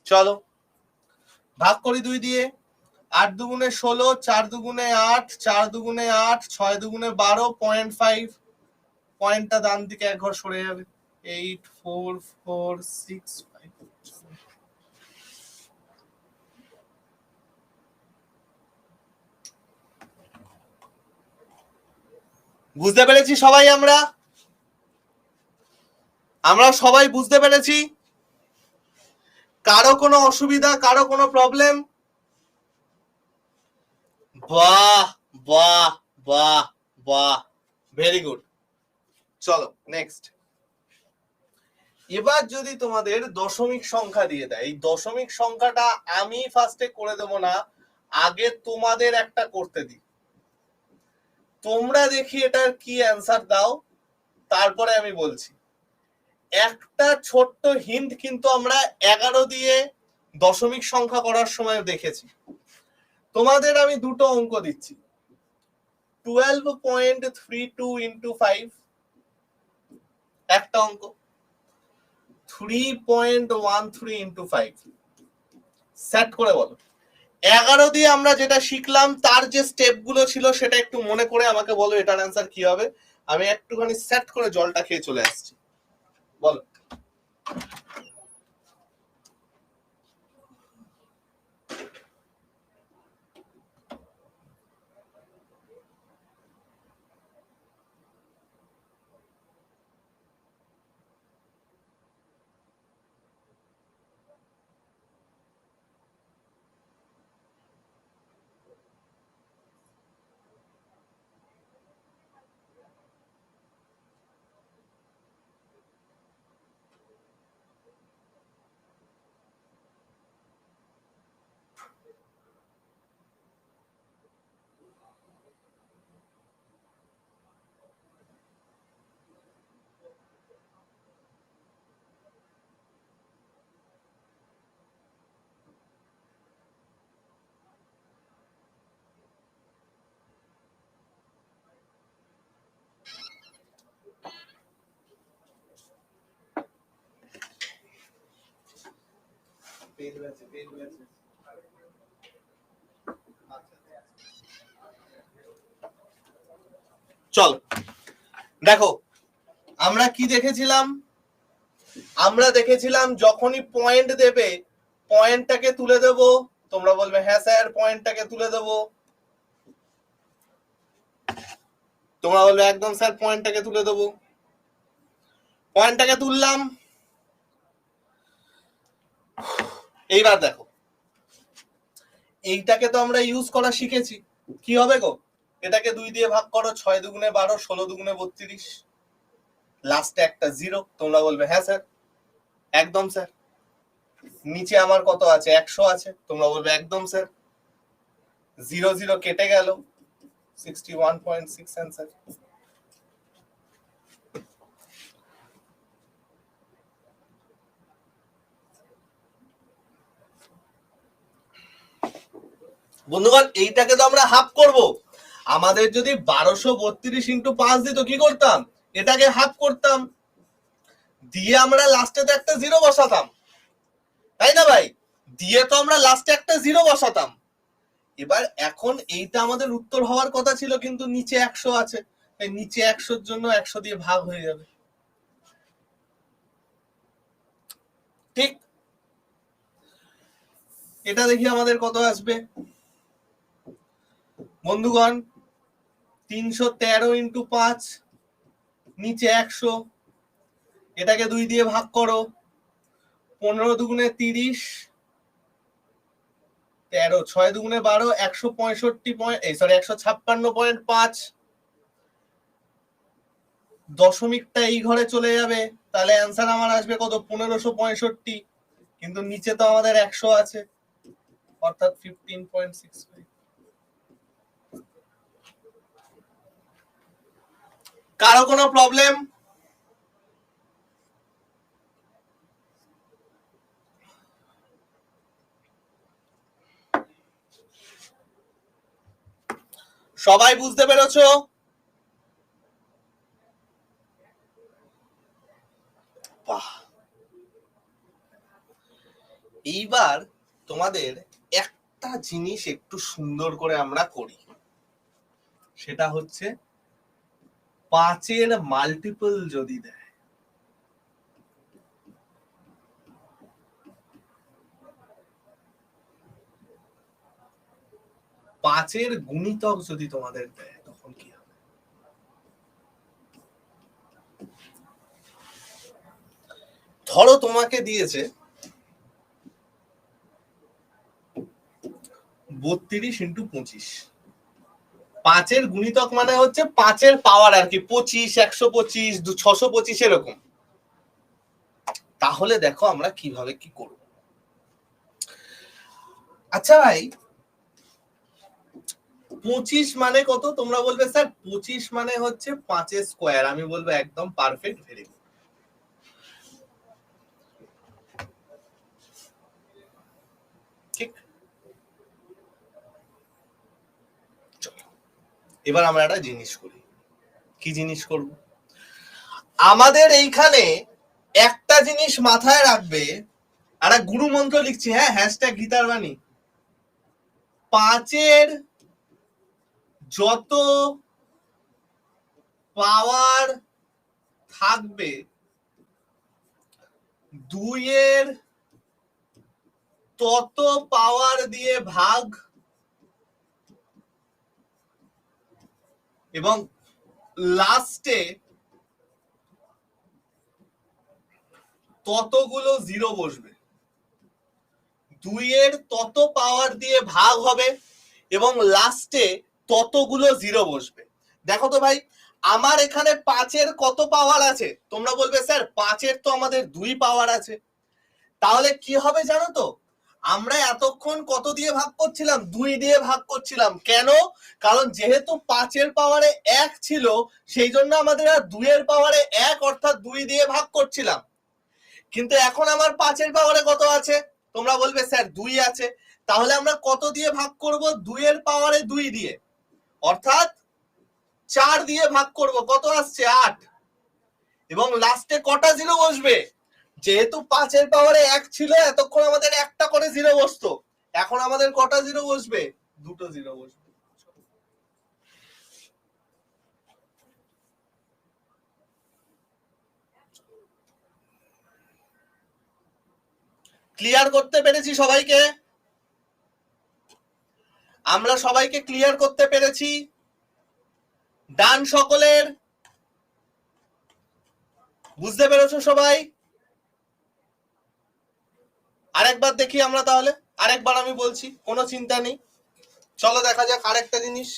চলো ভাগ করি 2 দিয়ে, 8 দুগুণে 16, 4 দুগুণে 8, 4 দুগুণে 8, 6 দুগুণে 12, 0.5, পয়েন্টটা ডান দিকে এক ঘর সরে যাবে, 8446 বুঝতে পেরেছি সবাই? আমরা সবাই বুঝতে পেরেছি? কারো কোনো অসুবিধা, কারো কোনো প্রবলেম? বাহ বাহ বাহ বাহ, ভেরি গুড। চলো নেক্সট। এবার যদি তোমাদের দশমিক সংখ্যা দিয়ে দেয়, এই দশমিক সংখ্যাটা আমি ফার্স্টে করে দেব না, আগে তোমাদের একটা করতে দিই। তোমরা দেখি এটার কি অ্যান্সার দাও, তারপরে আমি বলছি। একটা ছোট্ট হিন্ট কিন্তু আমরা 11 দিয়ে দশমিক সংখ্যা করার সময় দেখেছি। তোমাদের আমি দুটো অঙ্ক দিচ্ছি, 12.32 ইন্টু 5 একটা অঙ্ক, 3.13 ইন্টু 5। সেট করে বলো। 11 দিয়ে আমরা যেটা শিখলাম তার যে স্টেপ গুলো ছিল সেটা একটু মনে করে আমাকে বলো এটার অ্যান্সার কি হবে। আমি একটুখানি সেট করে জলটা খেয়ে চলে আসছি। বলো। চল দেখো, আমরা কি দেখেছিলাম? আমরা দেখেছিলাম যখনই পয়েন্ট দেবে পয়েন্টটাকে তুলে দেব। তোমরা বলবে হ্যাঁ স্যার পয়েন্টটাকে তুলে দেব। তোমরা বলবে একদম স্যার পয়েন্টটাকে তুলে দেব। পয়েন্টটাকে তুললাম। এইবার দেখো, এইটাকে তো আমরা ইউজ করা শিখেছি। কি হবে গো? এটাকে 2 দিয়ে ভাগ করো, 6 দুগুণে 12, 16 দুগুণে 32, লাস্টে একটা 0। তোমরা বলবে হ্যাঁ স্যার, একদম স্যার। নিচে আমার কত আছে? 100 আছে। তোমরা বলবে একদম স্যার। 0 0 কেটে গেল, 61.6 অ্যান্সার। বন্ধুগণ এইটাকে তো আমরা হাফ করব। আমাদের যদি 1232 ইন্টু 5 দিত কি করতাম? এটাকে হাফ করতাম, দিয়ে আমরা লাস্টে তো একটা 0 বসাতাম, তাই না ভাই? দিয়ে তো আমরা লাস্টে একটা 0 বসাতাম। এবার এখন এইটা আমাদের উত্তর হওয়ার কথা ছিল, কিন্তু নিচে 100 আছে, তাই নিচে 100-র জন্য 100 দিয়ে ভাগ হয়ে যাবে। ঠিক? এটা দেখি আমাদের কত আসবে বন্ধুগণ। 313 ইন্টু 5, নিচে 100, এটাকে 2 দিয়ে ভাগ করো, 15 দুগুণে 30, 13, 6 দুগুণে 12, 156.5। দশমিকটা এই ঘরে চলে যাবে, তাহলে অ্যান্সার আমার আসবে কত? 1565। কিন্তু নিচে তো আমাদের 100 আছে, অর্থাৎ 15.65। কারো কোনো প্রবলেম? সবাই বুঝতে পেরেছো? বাহ। এইবার তোমাদের একটা জিনিস একটু সুন্দর করে আমরা করি, সেটা হচ্ছে 5-এর মাল্টিপল যদি দেয়, 5-এর গুণিতক যদি তোমাদের দেয়, তখন কি হবে? ধরো তোমাকে দিয়েছে 32 ইন্টু 25, 5-এর গুণিতক মানে হচ্ছে 5-এর পাওয়ার আর কি, 25, 125, 625 এরকম। তাহলে দেখো আমরা কিভাবে কি করব। আচ্ছা ভাই 25 মানে কত? তোমরা বলবে স্যার 25 মানে হচ্ছে 5 স্কয়ার। আমি বলবো একদম পারফেক্ট, ভেরি গুড। ঠিক, এবার আমরা একটা জিনিস করি। কি জিনিস করব? আমাদের এইখানে একটা জিনিস মাথায় রাখবে, একটা গুরু মন্ত্র লিখছি, হ্যাঁ, হ্যাশট্যাগ গীতার বাণী। 5-এর যত পাওয়ার থাকবে 2-এর তত পাওয়ার দিয়ে ভাগ, এবং লাস্টে ততগুলো জিরো বসবে। 2-এর তত পাওয়ার দিয়ে ভাগ হবে এবং লাস্টে ততগুলো জিরো বসবে। দেখো তো ভাই, আমার এখানে 5-এর কত পাওয়ার আছে? তোমরা বলবে স্যার 5-এর তো আমাদের 2 পাওয়ার আছে। তাহলে কি হবে জানো তো? আমরা এতক্ষণ কত দিয়ে ভাগ করছিলাম? 2 দিয়ে ভাগ করছিলাম। কেন? কারণ যেহেতু 5-এর পাওয়ারে 1 ছিল, সেই জন্য আমাদের আর 2-এর পাওয়ারে 1 অর্থাৎ 2 দিয়ে ভাগ করছিলাম। কিন্তু এখন আমার 5-এর পাওয়ারে কত আছে? তোমরা বলবে স্যার 2 আছে। তাহলে আমরা কত দিয়ে ভাগ করব? 2-এর পাওয়ারে 2 দিয়ে, অর্থাৎ 4 দিয়ে ভাগ করব। কত আসছে? 8। এবং লাস্টে কটা জিরো বসবে? যেহেতু 5-এর পাওয়ারে 1 ছিল, এতক্ষণ আমাদের একটা করে জিরো বসতো। এখন আমাদের কটা জিরো বসবে? দুটো জিরো বসবে। ক্লিয়ার করতে পেরেছি সবাইকে? আমরা সবাইকে ক্লিয়ার করতে পেরেছি? ডান সকলের? বুঝতে পেরেছো সবাই? আরেকবার দেখি আমরা তাহলে, আরেকবার আমি বলছি, কোনো চিন্তা নেই। চলো দেখা যাক আরেকটা জিনিস।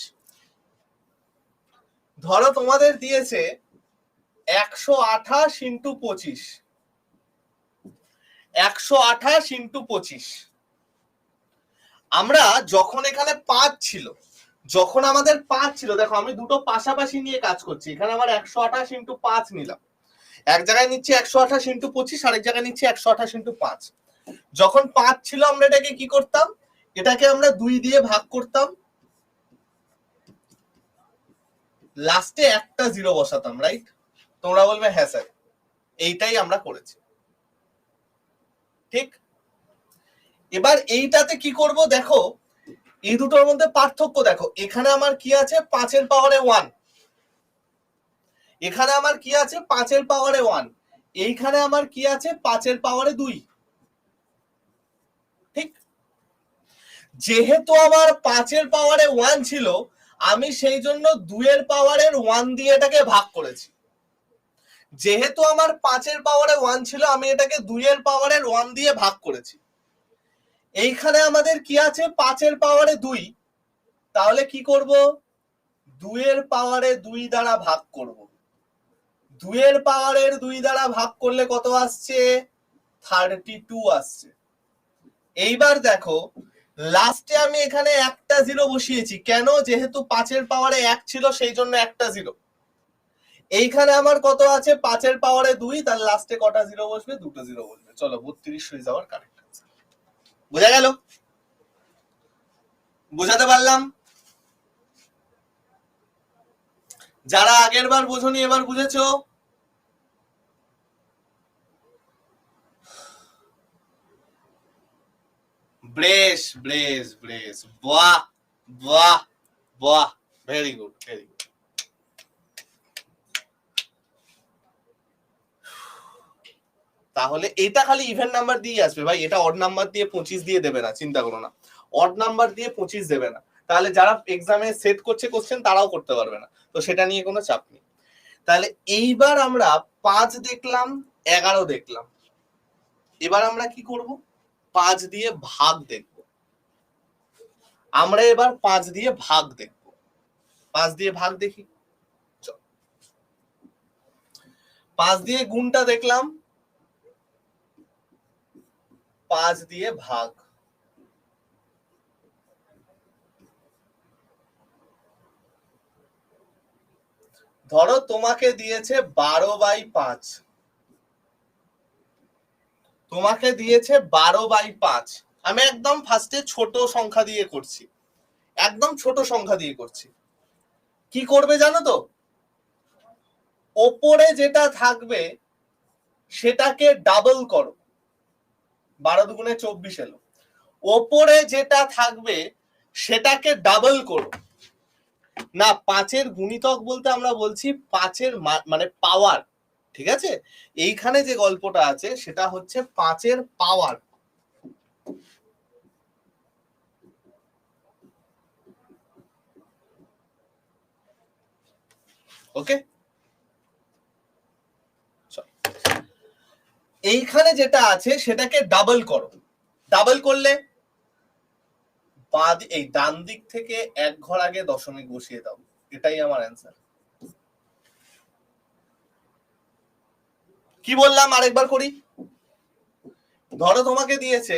ধরো তোমাদের দিয়েছে 128 ইন্টু 25, 128 ইন্টু 25। আমরা যখন এখানে 5 ছিল, যখন আমাদের 5 ছিল, দেখো আমি দুটো পাশাপাশি নিয়ে কাজ করছি। এখানে আমার 128 ইন্টু 5 নিলাম, এক জায়গায় নিচ্ছি 128 ইন্টু 25, আরেক জায়গায় নিচ্ছি 128 ইন্টু 5। যখন 5 ছিল আমরা এটাকে কি করতাম? এটাকে আমরা 2 দিয়ে ভাগ করতাম, লাস্টে একটা জিরো বসাতাম, রাইট? তোমরা বলবে হ্যাঁ স্যার, এইটাই আমরা করেছি। ঠিক, এবার এইটাতে কি করব? দেখো এই দুটোর মধ্যে পার্থক্য দেখো। এখানে আমার কি আছে? 5-এর পাওয়ারে 1। এখানে আমার কি আছে? 5-এর পাওয়ারে 1। এইখানে আমার কি আছে? 5-এর পাওয়ারে 2। ঠিক, যেহেতু আমার 5-এর পাওয়ারে 1 ছিল, আমি সেই জন্য 2-এর পাওয়ারের 1 দিয়ে এটাকে ভাগ করেছি। যেহেতু আমার 5-এর পাওয়ারে 1 ছিল, আমি এটাকে 2-এর পাওয়ারের 1 দিয়ে ভাগ করেছি। এইখানে আমাদের কি আছে? 5-এর পাওয়ারে 2। তাহলে কি করব? 2-এর পাওয়ারে 2 দ্বারা ভাগ করব। 2-এর পাওয়ারের 2 দ্বারা ভাগ করলে কত আসছে? 32 আসছে। এইবার দেখো লাস্টে আমি এখানে একটা জিরো বসিয়েছি। কেন? যেহেতু 5-এর পাওয়ারে 1 ছিল, সেই জন্য একটা জিরো। এইখানে আমার কত আছে? 5-এর পাওয়ারে 2, তার লাস্টে কটা জিরো বসবে? দুটো জিরো বসবে। চলো 32 হয়ে যাওয়ার কারেক্ট আনসার। বোঝা গেল? বোঝাতে পারলাম? যারা আগের বার বোঝনি এবার বুঝেছো? ব্রেস ব্রেস ব্রেস, বাহ বাহ বাহ, ভেরি গুড ভেরি গুড। তাহলে এটা খালি ইভেন নাম্বার দিয়ে আসবে ভাই, এটা অড নাম্বার দিয়ে 25 দিয়ে দেবে না, চিন্তা করো না। অড নাম্বার দিয়ে 25 দেবে না, তাহলে যারা এক্সামে সেট করছে কোশ্চেন তারাও করতে পারবে না, তো সেটা নিয়ে কোনো চাপ নেই। তাহলে এইবার আমরা 5 দেখলাম, 11 দেখলাম। এবার আমরা কি করব, 5 দিয়ে ভাগ দেখব। আমরা এবার 5 দিয়ে ভাগ দেখব। 5 দিয়ে ভাগ দেখি। 5 দিয়ে গুণটা দেখলাম, 5 দিয়ে ভাগ। ধরো তোমাকে দিয়েছে 12/5, তোমাকে দিয়েছে 12/5। আমি একদম ফার্স্টে ছোট সংখ্যা দিয়ে করছি, একদম ছোট সংখ্যা দিয়ে করছি। কি করবে জানো তো, ওপরে যেটা থাকবে সেটাকে ডাবল করো। 12 দুগুণে 24 এলো। ওপরে যেটা থাকবে সেটাকে ডাবল করো। না, 5-এর গুণিতক বলতে আমরা বলছি 5-এর মানে পাওয়ার। ঠিক আছে, এইখানে যে গল্পটা আছে সেটা হচ্ছে 5-এর পাওয়ার। ওকে, এইখানে যেটা আছে সেটাকে ডাবল করো। ডাবল করলে এই ডান দিক থেকে এক ঘর আগে দশমিক বসিয়ে দাও। এটাই আমার অ্যান্সার। কি বললাম আরেকবার করি। ধরো তোমাকে দিয়েছে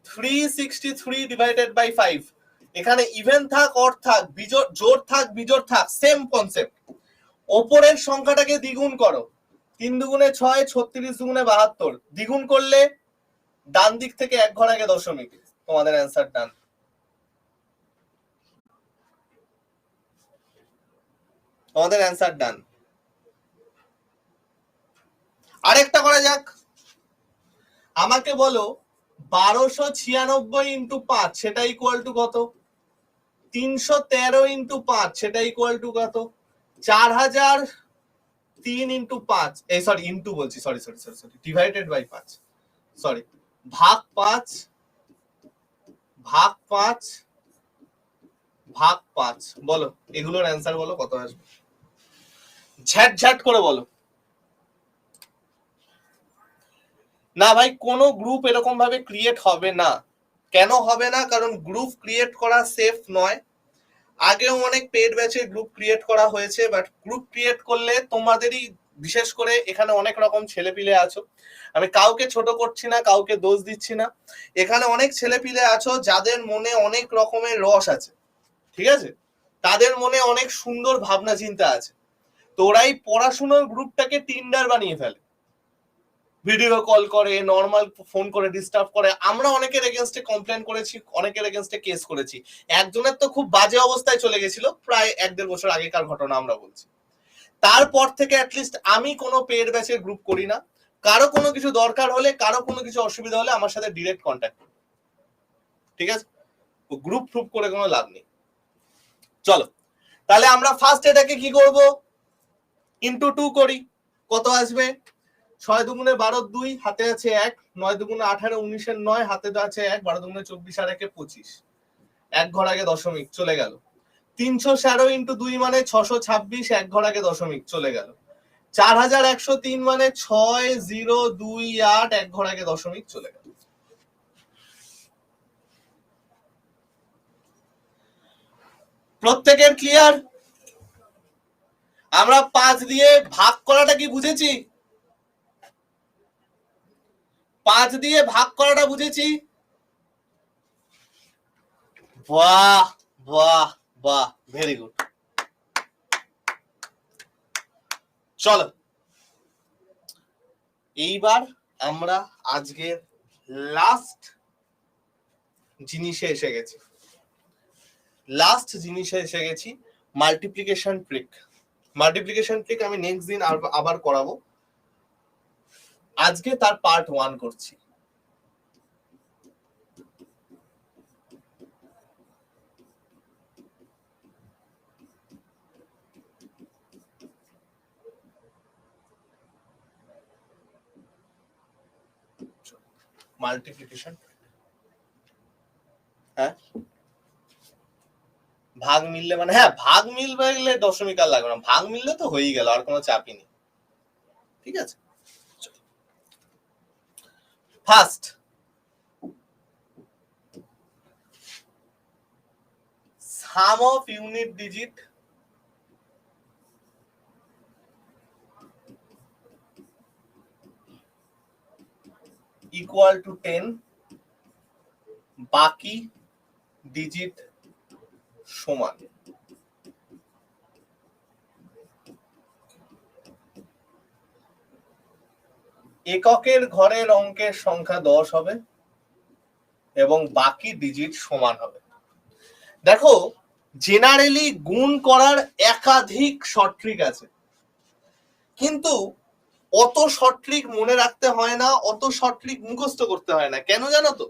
363/5। এখানে ইভেন থাক অড থাক, বিজোড় জোড় থাক বিজোড় থাক, সেম কনসেপ্ট। ওপরের সংখ্যাটাকে দ্বিগুণ করো। 3 দুগুণে 6, 36 দুগুণে 72। দ্বিগুণ করলে ডান দিক থেকে এক ঘর আগে দশমিক। তোমাদের অ্যান্সার ডান। তোমাদের অ্যান্সার ডান। আরেকটা করা যাক। আমাকে বলো 1296 ইন্টু 5 সেটা ইকুয়াল টু কত? 313 ইন্টু 5 সেটা ইকুয়াল টু কত? 4003 ইন্টু 5, এই সরি ইন্টু বলছি, sorry sorry sorry sorry, divided by 5, sorry, ভাগ 5 ভাগ 5 ভাগ 5। বলো এগুলোর অ্যান্সার বলো কত আসবে, ঝ্যাট ঝ্যাট করে বলো। না ভাই, কোনো গ্রুপ এরকম ভাবে ক্রিয়েট হবে না। কেন হবে না? কারণ গ্রুপ ক্রিয়েট করা সেফ নয়। আগেও অনেক পেড ব্যাচে গ্রুপ ক্রিয়েট করা হয়েছে, বাট গ্রুপ ক্রিয়েট করলে তোমাদেরই, বিশেষ করে এখানে অনেক রকম ছেলেপিলে আছো, আমি কাউকে ছোট করছি না, কাউকে দোষ দিচ্ছি না। এখানে অনেক ছেলেপিলে আছো যাদের মনে অনেক রকমের রস আছে, ঠিক আছে, তাদের মনে অনেক সুন্দর ভাবনা চিন্তা আছে। তো ওরাই পড়াশোনার গ্রুপটাকে টিন্ডার বানিয়ে ফেলে, ভিডিও কল করে, নর্মাল ফোন করে ডিস্টার্ব করে। আমরা অনেকের এগেনস্টে কমপ্লেন করেছি, অনেকের এগেনস্টে কেস করেছি। একজনের তো খুব বাজে অবস্থায় চলে গেছিল, প্রায় 1-1.5 বছর আগেকার ঘটনা আমরা বলছি। তারপর থেকে অ্যাটলিস্ট আমি কোনো পেড ব্যাচের গ্রুপ করি না। কারো কোনো কিছু দরকার হলে, কারো কোনো কিছু অসুবিধা হলে আমার সাথে ডিরেক্ট কন্ট্যাক্ট, ঠিক আছে, গ্রুপ ফ্রুপ করে কোনো লাভ নেই। চলো তাহলে আমরা ফার্স্ট এটাকে কি করব, ইন্টু 2 করি। কত আসবে? 6 দুগুণে 12 2, হাতে আছে 1। 9 দুগুণে 18 19 9, হাতে আছে 1। 12 দুগুণে 24 আর 1 25, এক ঘর আগে দশমিক চলে গেল। 313 ইন্টু 2 মানে 626, এক ঘর আগে দশমিক চলে গেল। 4103 মানে 6028, এক ঘর আগে দশমিক চলে গেল। প্রত্যেকের ক্লিয়ার? আমরা 5 দিয়ে ভাগ করাটা কি বুঝেছি? 5 দিয়ে ভাগ করাটা বুঝেছি? বাহ বাহ বাহ, ভেরি গুড। চলো এইবার আমরা আজকের লাস্ট জিনিসে এসে গেছি। Multiplication trick. মাল্টিপ্লিকেশন ট্রিক আমি নেক্সট দিন আবার করাবো। আজকে তার পার্ট 1 করছি। মাল্টিপ্লিকেশন, হ্যাঁ, ভাগ মিললে মানে, হ্যাঁ ভাগ মিলবে গেলে দশমিক আর লাগবে না, ভাগ মিললে তো হয়েই গেল, আর কোনো চাপই নেই, ঠিক আছে। First sum of unit digit equal to 10, বাকি ডিজিট সমান। এককের ঘরের অঙ্কের সংখ্যা 10 হবে এবং বাকি ডিজিট সমান হবে। দেখো, জেনারেলি গুণ করার একাধিক শর্ট ট্রিক আছে, কিন্তু অত শর্ট ট্রিক মনে রাখতে হয় না, অত শর্ট ট্রিক মুখস্থ করতে হয় না। কেন জানো তো?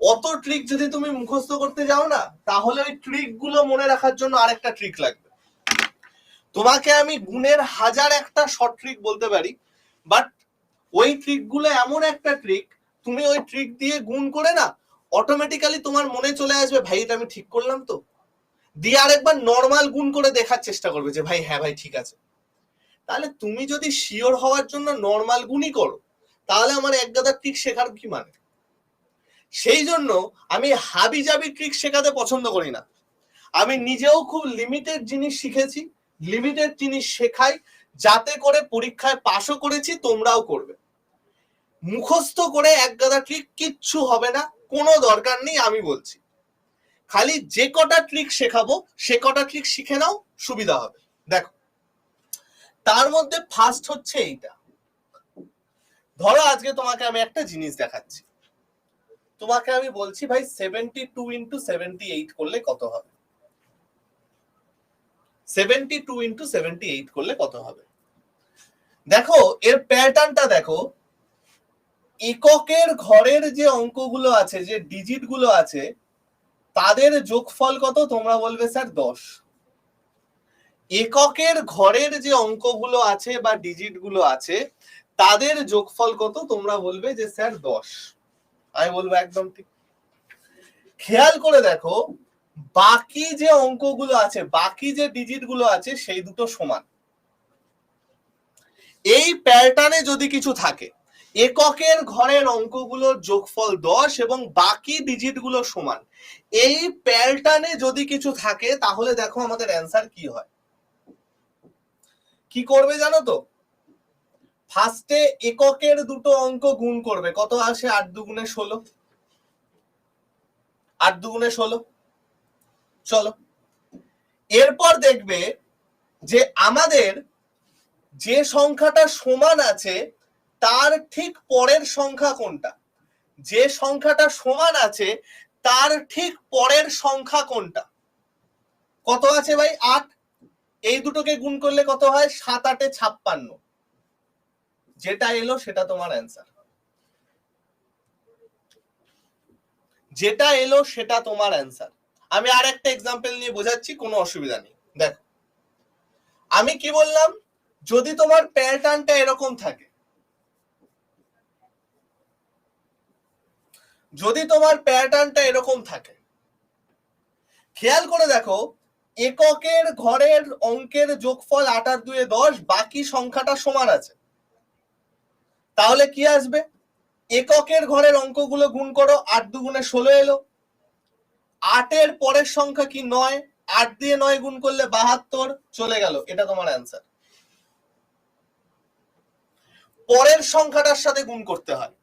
অত ট্রিক যদি তুমি মুখস্থ করতে যাও না, তাহলে ওই ট্রিক গুলো মনে রাখার জন্য আরেকটা ট্রিক লাগবে। তোমাকে আমি গুণের 1001টা শর্ট ট্রিক বলতে পারি, বাট ওই ট্রিক গুলো এমন একটা ট্রিক, তুমি ওই ট্রিক দিয়ে গুণ করে না অটোমেটিক্যালি তোমার মনে চলে আসবে, ভাই এটা আমি ঠিক করলাম তো, দিয়ে আরেকবার নর্মাল গুণ করে দেখার চেষ্টা করবে যে ভাই হ্যাঁ ভাই ঠিক আছে। তাহলে তুমি যদি শিওর হওয়ার জন্য নর্মাল গুণই করো, তাহলে আমার এক গাদা ট্রিক শেখার কি মানে? সেই জন্য আমি হাবি জাবি ট্রিক শেখাতে পছন্দ করি না। আমি নিজেও খুব লিমিটেড জিনিস শিখেছি, লিমিটেড জিনিস শেখাই, যাতে করে পরীক্ষায় পাশও করেছি, তোমরাও করবে। মুখস্থ করে এক গাদা ট্রিক কিচ্ছু হবে না, কোনো দরকার নেই। আমি বলছি খালি যে কটা ট্রিক শেখাবো সে কটা ট্রিক শিখে নাও, সুবিধা হবে। দেখো, তার মধ্যে ফার্স্ট হচ্ছে এইটা। ধরো আজকে তোমাকে আমি একটা জিনিস দেখাচ্ছি, তোমাকে আমি বলছি ভাই 72 ইন্টু 78 করলে কত হবে? 72 ইন্টু 78 করলে কত হবে? দেখো এর প্যাটার্নটা দেখো, এককের ঘরের যে অঙ্কগুলো আছে, যে ডিজিট গুলো আছে, তাদের যোগফল কত? তোমরা বলবে স্যার 10। এককের ঘরের যে অঙ্কগুলো আছে বা ডিজিট গুলো আছে, তাদের যোগফল কত? তোমরা বলবে যে স্যার 10। আমি বলবো একদম ঠিক। খেয়াল করে দেখো, বাকি যে অঙ্কগুলো আছে, বাকি যে ডিজিট গুলো আছে, সেই দুটো সমান। এই প্যাটার্নে যদি কিছু থাকে, এককের ঘরের অঙ্কগুলোর যোগফল 10 এবং বাকি ডিজিট গুলো সমান, এই প্যাটার্নে যদি কিছু থাকে, তাহলে দেখো আমাদের অ্যান্সার কি হয়। কি করবে জানো তো? ফার্স্টে এককের দুটো অঙ্ক গুণ করবে, কত আসে? 8 দুগুণে 16, 8 দুগুণে 16। চলো, এরপর দেখবে যে আমাদের যে সংখ্যাটা সমান আছে তার ঠিক পরের সংখ্যা কোনটা। যে সংখ্যাটা সমান আছে তার ঠিক পরের সংখ্যা কোনটা? কত আছে ভাই? 8। এই দুটোকে গুণ করলে কত হয়? 7 8 56। যেটা এলো সেটা তোমার অ্যান্সার, যেটা এলো সেটা তোমার অ্যান্সার। আমি আর একটা এক্সাম্পল নিয়ে বোঝাচ্ছি, কোনো অসুবিধা নেই। দেখো, আমি কি বললাম, যদি তোমার প্যাটার্নটা এরকম থাকে, যদি তোমার প্যাটার্নটা এরকম থাকে, খেয়াল করে দেখো, এককের ঘরের অঙ্কের যোগফল 8 আর 2 10, বাকি সংখ্যাটা সমান আছে, তাহলে কি আসবে? এককের ঘরের অঙ্কগুলো গুণ করো, 8 দুগুণে 16 এলো। 8 এর পরের সংখ্যা কি? 9। 8 দিয়ে 9 গুণ করলে 72, চলে গেল। এটা তোমার অ্যান্সার। পরের সংখ্যাটার সাথে গুণ করতে হয়।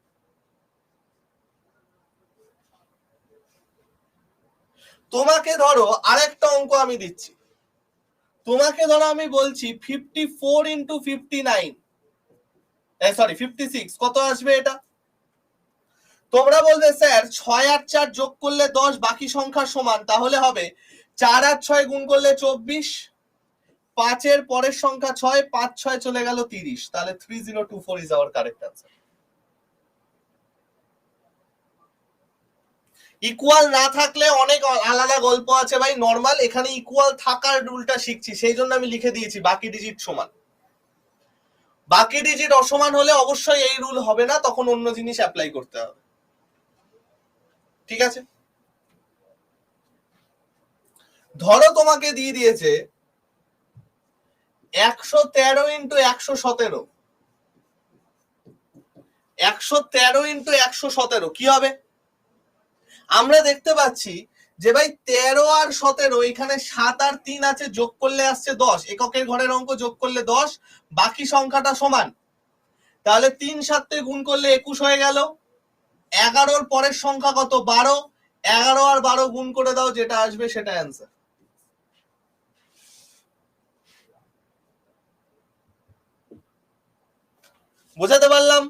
তোমাকে ধরো আরেকটা অঙ্ক আমি দিচ্ছি, তোমাকে ধরো আমি বলছি 54 ইন্টু 59, সরি 56, কত আসবে এটা? তোমরা বলবে স্যার 6 আর 4 যোগ করলে 10, বাকি সংখ্যা সমান, তাহলে হবে 4 আর 6 গুণ করলে 24, 5 এর পরের সংখ্যা 6, 5 6 চলে গেল 30, তাহলে 3024 is our correct answer. Equal না থাকলে অনেক আলাদা গল্প আছে ভাই, নরমাল। এখানে ইকুয়াল থাকার রুলটা শিখছি, সেই জন্য আমি লিখে দিয়েছি বাকি ডিজিট সমান। বাকি ডিজিট অসমান হলে অবশ্যই এই রুল হবে না, তখন অন্য জিনিস অ্যাপ্লাই করতে হবে। ঠিক আছে, ধরো তোমাকে দিয়ে দিয়েছে 113 ইন্টু 117, 113 ইন্টু 117 কি হবে? আমরা দেখতে পাচ্ছি যে ভাই 13 আর 17, এখানে 7 আর 3 আছে, যোগ করলে আসছে 10, এককের ঘরের অঙ্ক যোগ করলে 10, বাকি সংখ্যাটা সমান। তাহলে 3 7 গুণ করলে 21 হয়ে গেল। 11-র পরের সংখ্যা কত? 12। 11 আর 12 গুণ করে দাও, যেটা আসবে সেটা অ্যান্সার। বোঝাতে পারলাম?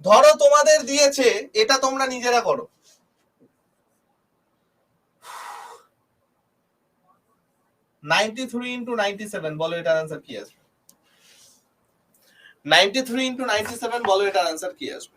ধরো তোমাদের দিয়েছে, এটা তোমরা নিজেরা করো, 93 ইন্টু 97, বলো এটার অ্যান্সার কি আসবে? 93 ইন্টু 97, বলো এটার অ্যান্সার কি আসবে?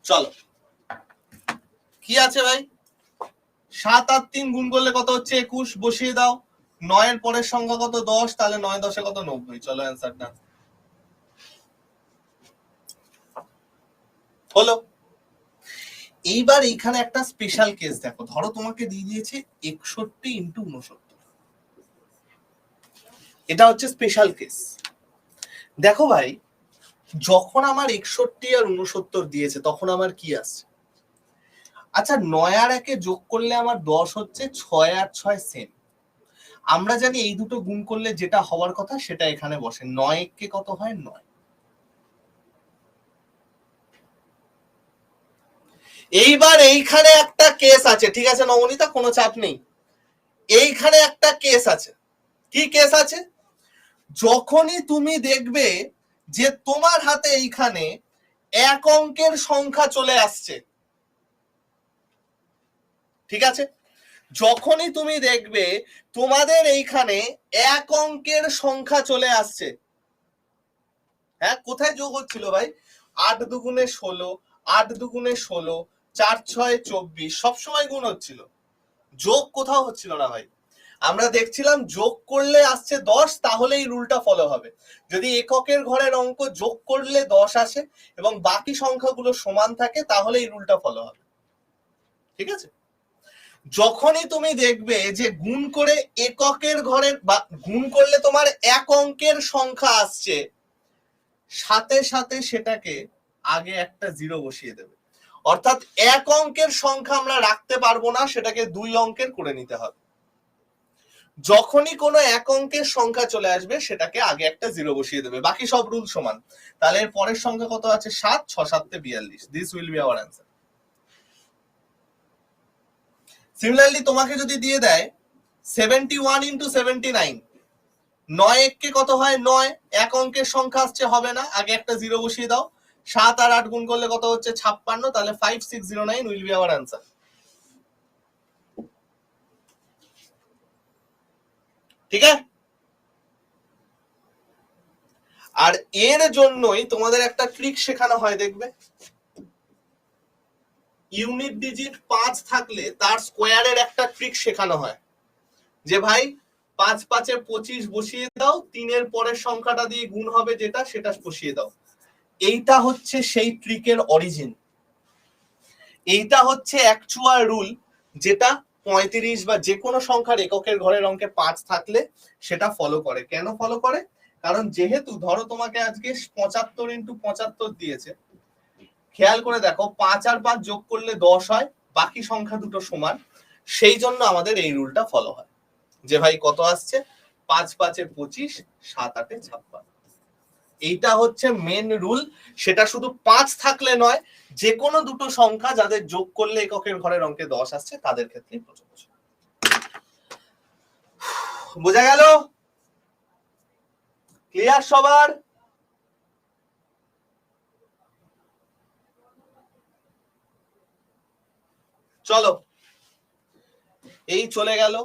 চলো, কি আছে ভাই? 7 আর 3 গুণ করলে কত হচ্ছে? 21, বসিয়ে দাও। 9 এর পরের সংখ্যা কত? 10, তাহলে 9 10 কত? 90। চলো অ্যান্সারটা হলো। এইবার এইখানে একটা স্পেশাল কেস দেখো, ধরো তোমাকে দিয়ে দিয়েছে 61 ইন্টু 69, এটা হচ্ছে স্পেশাল কেস। দেখো ভাই, যখন আমার 61 আর 69 দিয়েছে তখন আমার কি আসছে? আচ্ছা, 9 আর 1 যোগ করলে আমার 10 হচ্ছে, 6 আর 6 সেম। আমরা জানি এই দুটো গুণ করলে যেটা হওয়ার কথা সেটা এখানে বসে। 9 কে কত হয়? 9। এইবার এইখানে একটা কেস আছে, ঠিক আছে নবনীতা, কোনো চাপ নেই। এইখানে একটা কেস আছে। কি কেস আছে? যখনই তুমি দেখবে যে তোমার হাতে এইখানে এক অঙ্কের সংখ্যা চলে আসছে, ঠিক আছে, যখনই তুমি দেখবে তোমাদের এইখানে এক অঙ্কের সংখ্যা চলে আসছে, হ্যাঁ, কোথায় যোগ হচ্ছিল ভাই? 8 দুগুণে 16, 8 দুগুণে 16, 4 6 24, সবসময় গুণ হচ্ছিল, যোগ কোথাও হচ্ছিল না ভাই। আমরা দেখছিলাম যোগ করলে আসছে 10, তাহলে এই রুলটা ফলো হবে। যদি এককের ঘরের অঙ্ক যোগ করলে 10 আসে এবং বাকি সংখ্যাগুলো সমান থাকে, তাহলে এই রুলটা ফলো হবে, ঠিক আছে। যখনই তুমি দেখবে যে গুণ করে এককের ঘরের বা গুণ করলে তোমার এক অঙ্কের সংখ্যা আসছে, সাথে সাথে সেটাকে আগে একটা 0 বসিয়ে দেবে। অর্থাৎ এক অঙ্কের সংখ্যা আমরা রাখতে পারবো না, সেটাকে 2 অঙ্কের করে নিতে হবে। যখনই কোনো এক অঙ্কের সংখ্যা চলে আসবে সেটাকে আগে একটা 0 বসিয়ে দেবে, বাকি সব রুল সমান। তাহলে এর পরের সংখ্যা কত আছে? 7, 6 7 42। This will be hour answer. Similarly তোমাকে যদি দিয়ে দেয় 71 ইন্টু 79, 9 1 কত হয়? 9। এক অঙ্কের সংখ্যা আসছে, হবে না, আগে একটা 0 বসিয়ে দাও। 7 আর 8 গুণ করলে কত হচ্ছে? 56। তাহলে 5609 উইল বি আওয়ার অ্যান্সার। ঠিক আছে। আর এর জন্যই তোমাদের একটা ট্রিক শেখানো হয়, দেখবে ইউনিট ডিজিট 5 থাকলে তার স্কোয়ারের একটা ট্রিক শেখানো হয়, যে ভাই 5 5 25 বসিয়ে দাও, 3 এর পরের সংখ্যাটা দিয়ে গুণ হবে যেটা, সেটা বসিয়ে দাও। এইটা হচ্ছে সেই ট্রিকের অরিজিন, এইটা হচ্ছে অ্যাকচুয়াল রুল, যেটা 35 বা যে কোনো সংখ্যার এককের ঘরের অঙ্কে 5 থাকলে সেটা ফলো করে। কেন ফলো করে? কারণ যেহেতু ধরো তোমাকে আজকে 75 ইন্টু 75 দিয়েছে, খেয়াল করে দেখো 5 আর 5 যোগ করলে 10 হয়, বাকি সংখ্যা দুটো সমান, সেই জন্য আমাদের এই রুলটা ফলো হয়, যে ভাই কত আসছে? 5 5 25, 7 8 56। এইটা হচ্ছে মেন রুল, সেটা শুধু 5 থাকলে নয়, যে কোনো দুটো সংখ্যা যাদের যোগ করলে এককের ঘরের অঙ্কে 10 আসছে তাদের ক্ষেত্রে প্রযোজ্য। বোঝা গেল? ক্লিয়ার সবার? চলো এই চলে গেল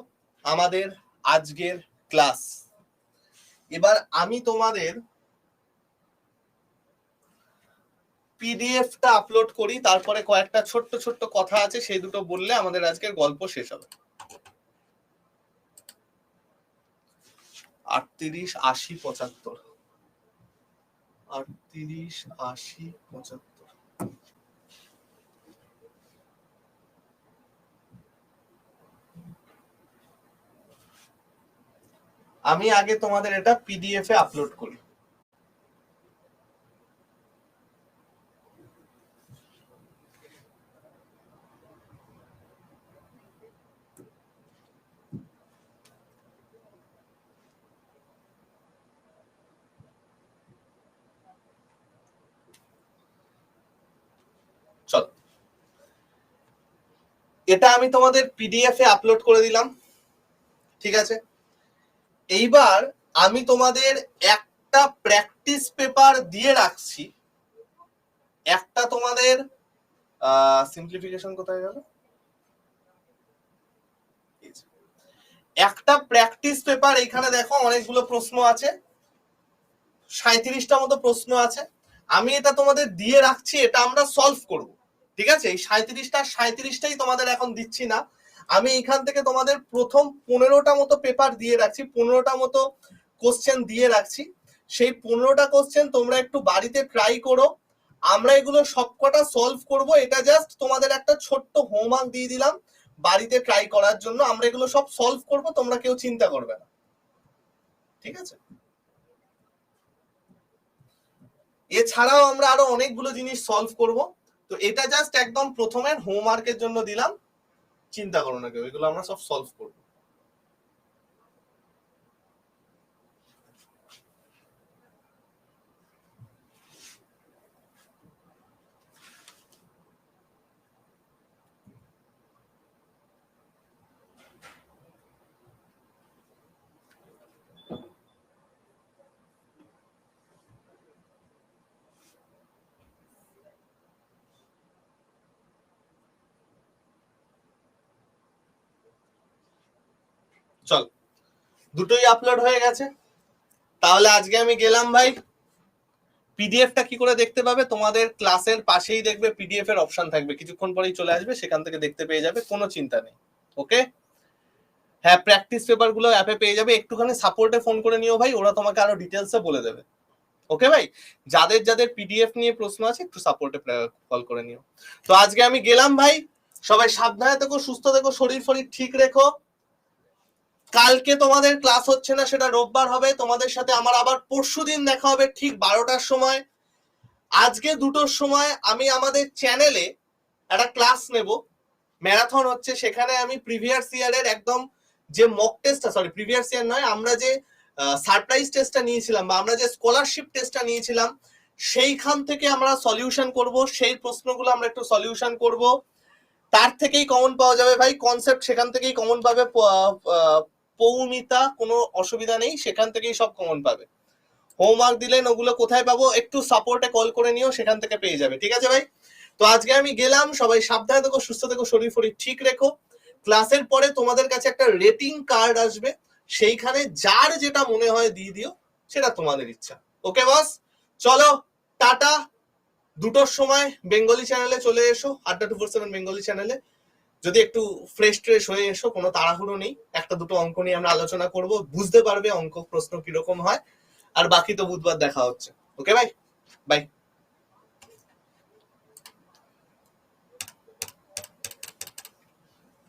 আমাদের আজকের ক্লাস। এবার আমি তোমাদের পিডিএফটা আপলোড করি, তারপরে কয়েকটা ছোট্ট ছোট্ট কথা আছে, সেই দুটো বললে আমাদের আজকের গল্প শেষ হবে। 38 80 75 38 80 75। আমি আগে তোমাদের এটা পিডিএফ এ আপলোড করি। চলো, এটা আমি তোমাদের পিডিএফ এ আপলোড করে দিলাম, ঠিক আছে। এইবার আমি তোমাদের একটা প্র্যাকটিস পেপার দিয়ে রাখছি, একটা তোমাদের সিম্পলিফিকেশন কোথায় গেল, একটা প্র্যাকটিস পেপার। এখানে দেখো অনেকগুলো প্রশ্ন আছে, 37টা মতো প্রশ্ন আছে। আমি এটা তোমাদের দিয়ে রাখছি, এটা আমরা সলভ করব, ঠিক আছে। এই 37টাই তোমাদের এখন দিচ্ছি না, আমি এখান থেকে তোমাদের প্রথম 15টা মতো পেপার দিয়ে রাখছি, 15টা মতো কোশ্চেন দিয়ে রাখছি। সেই 15টা কোশ্চেন তোমরা একটু বাড়িতে ট্রাই করো, আমরা এগুলো সবকটা সলভ করব। এটা জাস্ট তোমাদের একটা ছোট্ট হোমওয়ার্ক দিয়ে দিলাম বাড়িতে ট্রাই করার জন্য। আমরা এগুলো সব সলভ করব, তোমরা কেউ চিন্তা করবে না, ঠিক আছে। এছাড়াও আমরা আরো অনেকগুলো জিনিস সলভ করব, তো এটা জাস্ট একদম প্রথমের হোমওয়ার্কের জন্য দিলাম, চিন্তা করো না কেউ, এগুলো আমরা সব সলভ করব। চল, দুটোই আপলোড হয়ে গেছে। তাহলে আজকে আমি গেলাম ভাই। পিডিএফটা কি করে দেখতে পাবে? তোমাদের ক্লাসের পাশেই দেখবে পিডিএফ এর অপশন থাকবে, কিছুক্ষণ পরেই চলে আসবে, সেখান থেকে দেখতে পেয়ে যাবে, কোনো চিন্তা নেই। ওকে, হ্যাঁ, প্র্যাকটিস পেপার গুলো অ্যাপে পেয়ে যাবে। একটুখানি সাপোর্টে ফোন করে নিও ভাই, ওরা তোমাকে আরো ডিটেলসে বলে দেবে। ওকে ভাই, যাদের যাদের পিডিএফ নিয়ে প্রশ্ন আছে একটু সাপোর্টে কল করে নিও। তো আজকে আমি গেলাম ভাই, সবাই সাবধানে থেকো, সুস্থ থেকো, শরীর ফরীর ঠিক রেখো। কালকে তোমাদের ক্লাস হচ্ছে না, সেটা রোববার হবে। তোমাদের সাথে আমার আবার পরশুদিন দেখা হবে ঠিক 12টার সময়। আজকে 2টোর সময় আমি আমাদের চ্যানেলে একটা ক্লাস নেব, ম্যারাথন হচ্ছে, সেখানে আমি প্রিভিয়াস ইয়ারের একদম যে মক টেস্টটা, সরি প্রিভিয়াস ইয়ার নয়, আমরা যে সারপ্রাইজ টেস্টটা নিয়েছিলাম বা আমরা যে স্কলারশিপ টেস্টটা নিয়েছিলাম, সেইখান থেকে আমরা সলিউশন করব। সেই প্রশ্নগুলো আমরা একটু সলিউশন করব, তার থেকেই কমন পাওয়া যাবে ভাই, কনসেপ্ট সেখান থেকেই কমন পাবে। পৌমিতা, কোনো অসুবিধা নেই, সেখান থেকেই সব কমন পাবে। হোমওয়ার্ক দিলেন, ওগুলো কোথায় পাবো? একটু সাপোর্টে কল করে নিও, সেখান থেকে পেয়ে যাবে, ঠিক আছে ভাই। তো আজকে আমি গেলাম, সবাই সাবধানে থেকো, সুস্থ থেকো, শরীর ফরীর ঠিক রেখো। ক্লাসের পরে তোমাদের কাছে একটা রেটিং কার্ড আসবে, সেইখানে যার যেটা মনে হয় দিয়ে দিও, সেটা তোমাদের ইচ্ছা। ওকে বস, চলো টাটা। 2টোর সময় বেঙ্গলি চ্যানেলে চলে এসো, আড্ডা 247 বেঙ্গলি চ্যানেলে। যদি একটু ফ্রেশ ট্রেশ হয়ে এসো, কোনো তাড়াহুড়ো নেই, একটা দুটো অঙ্ক নিয়ে আমরা আলোচনা করব, বুঝতে পারবে অঙ্ক প্রশ্ন কিরকম হয়। আর বাকি তো বুধবার দেখা হচ্ছে। ওকে ভাই, বাই।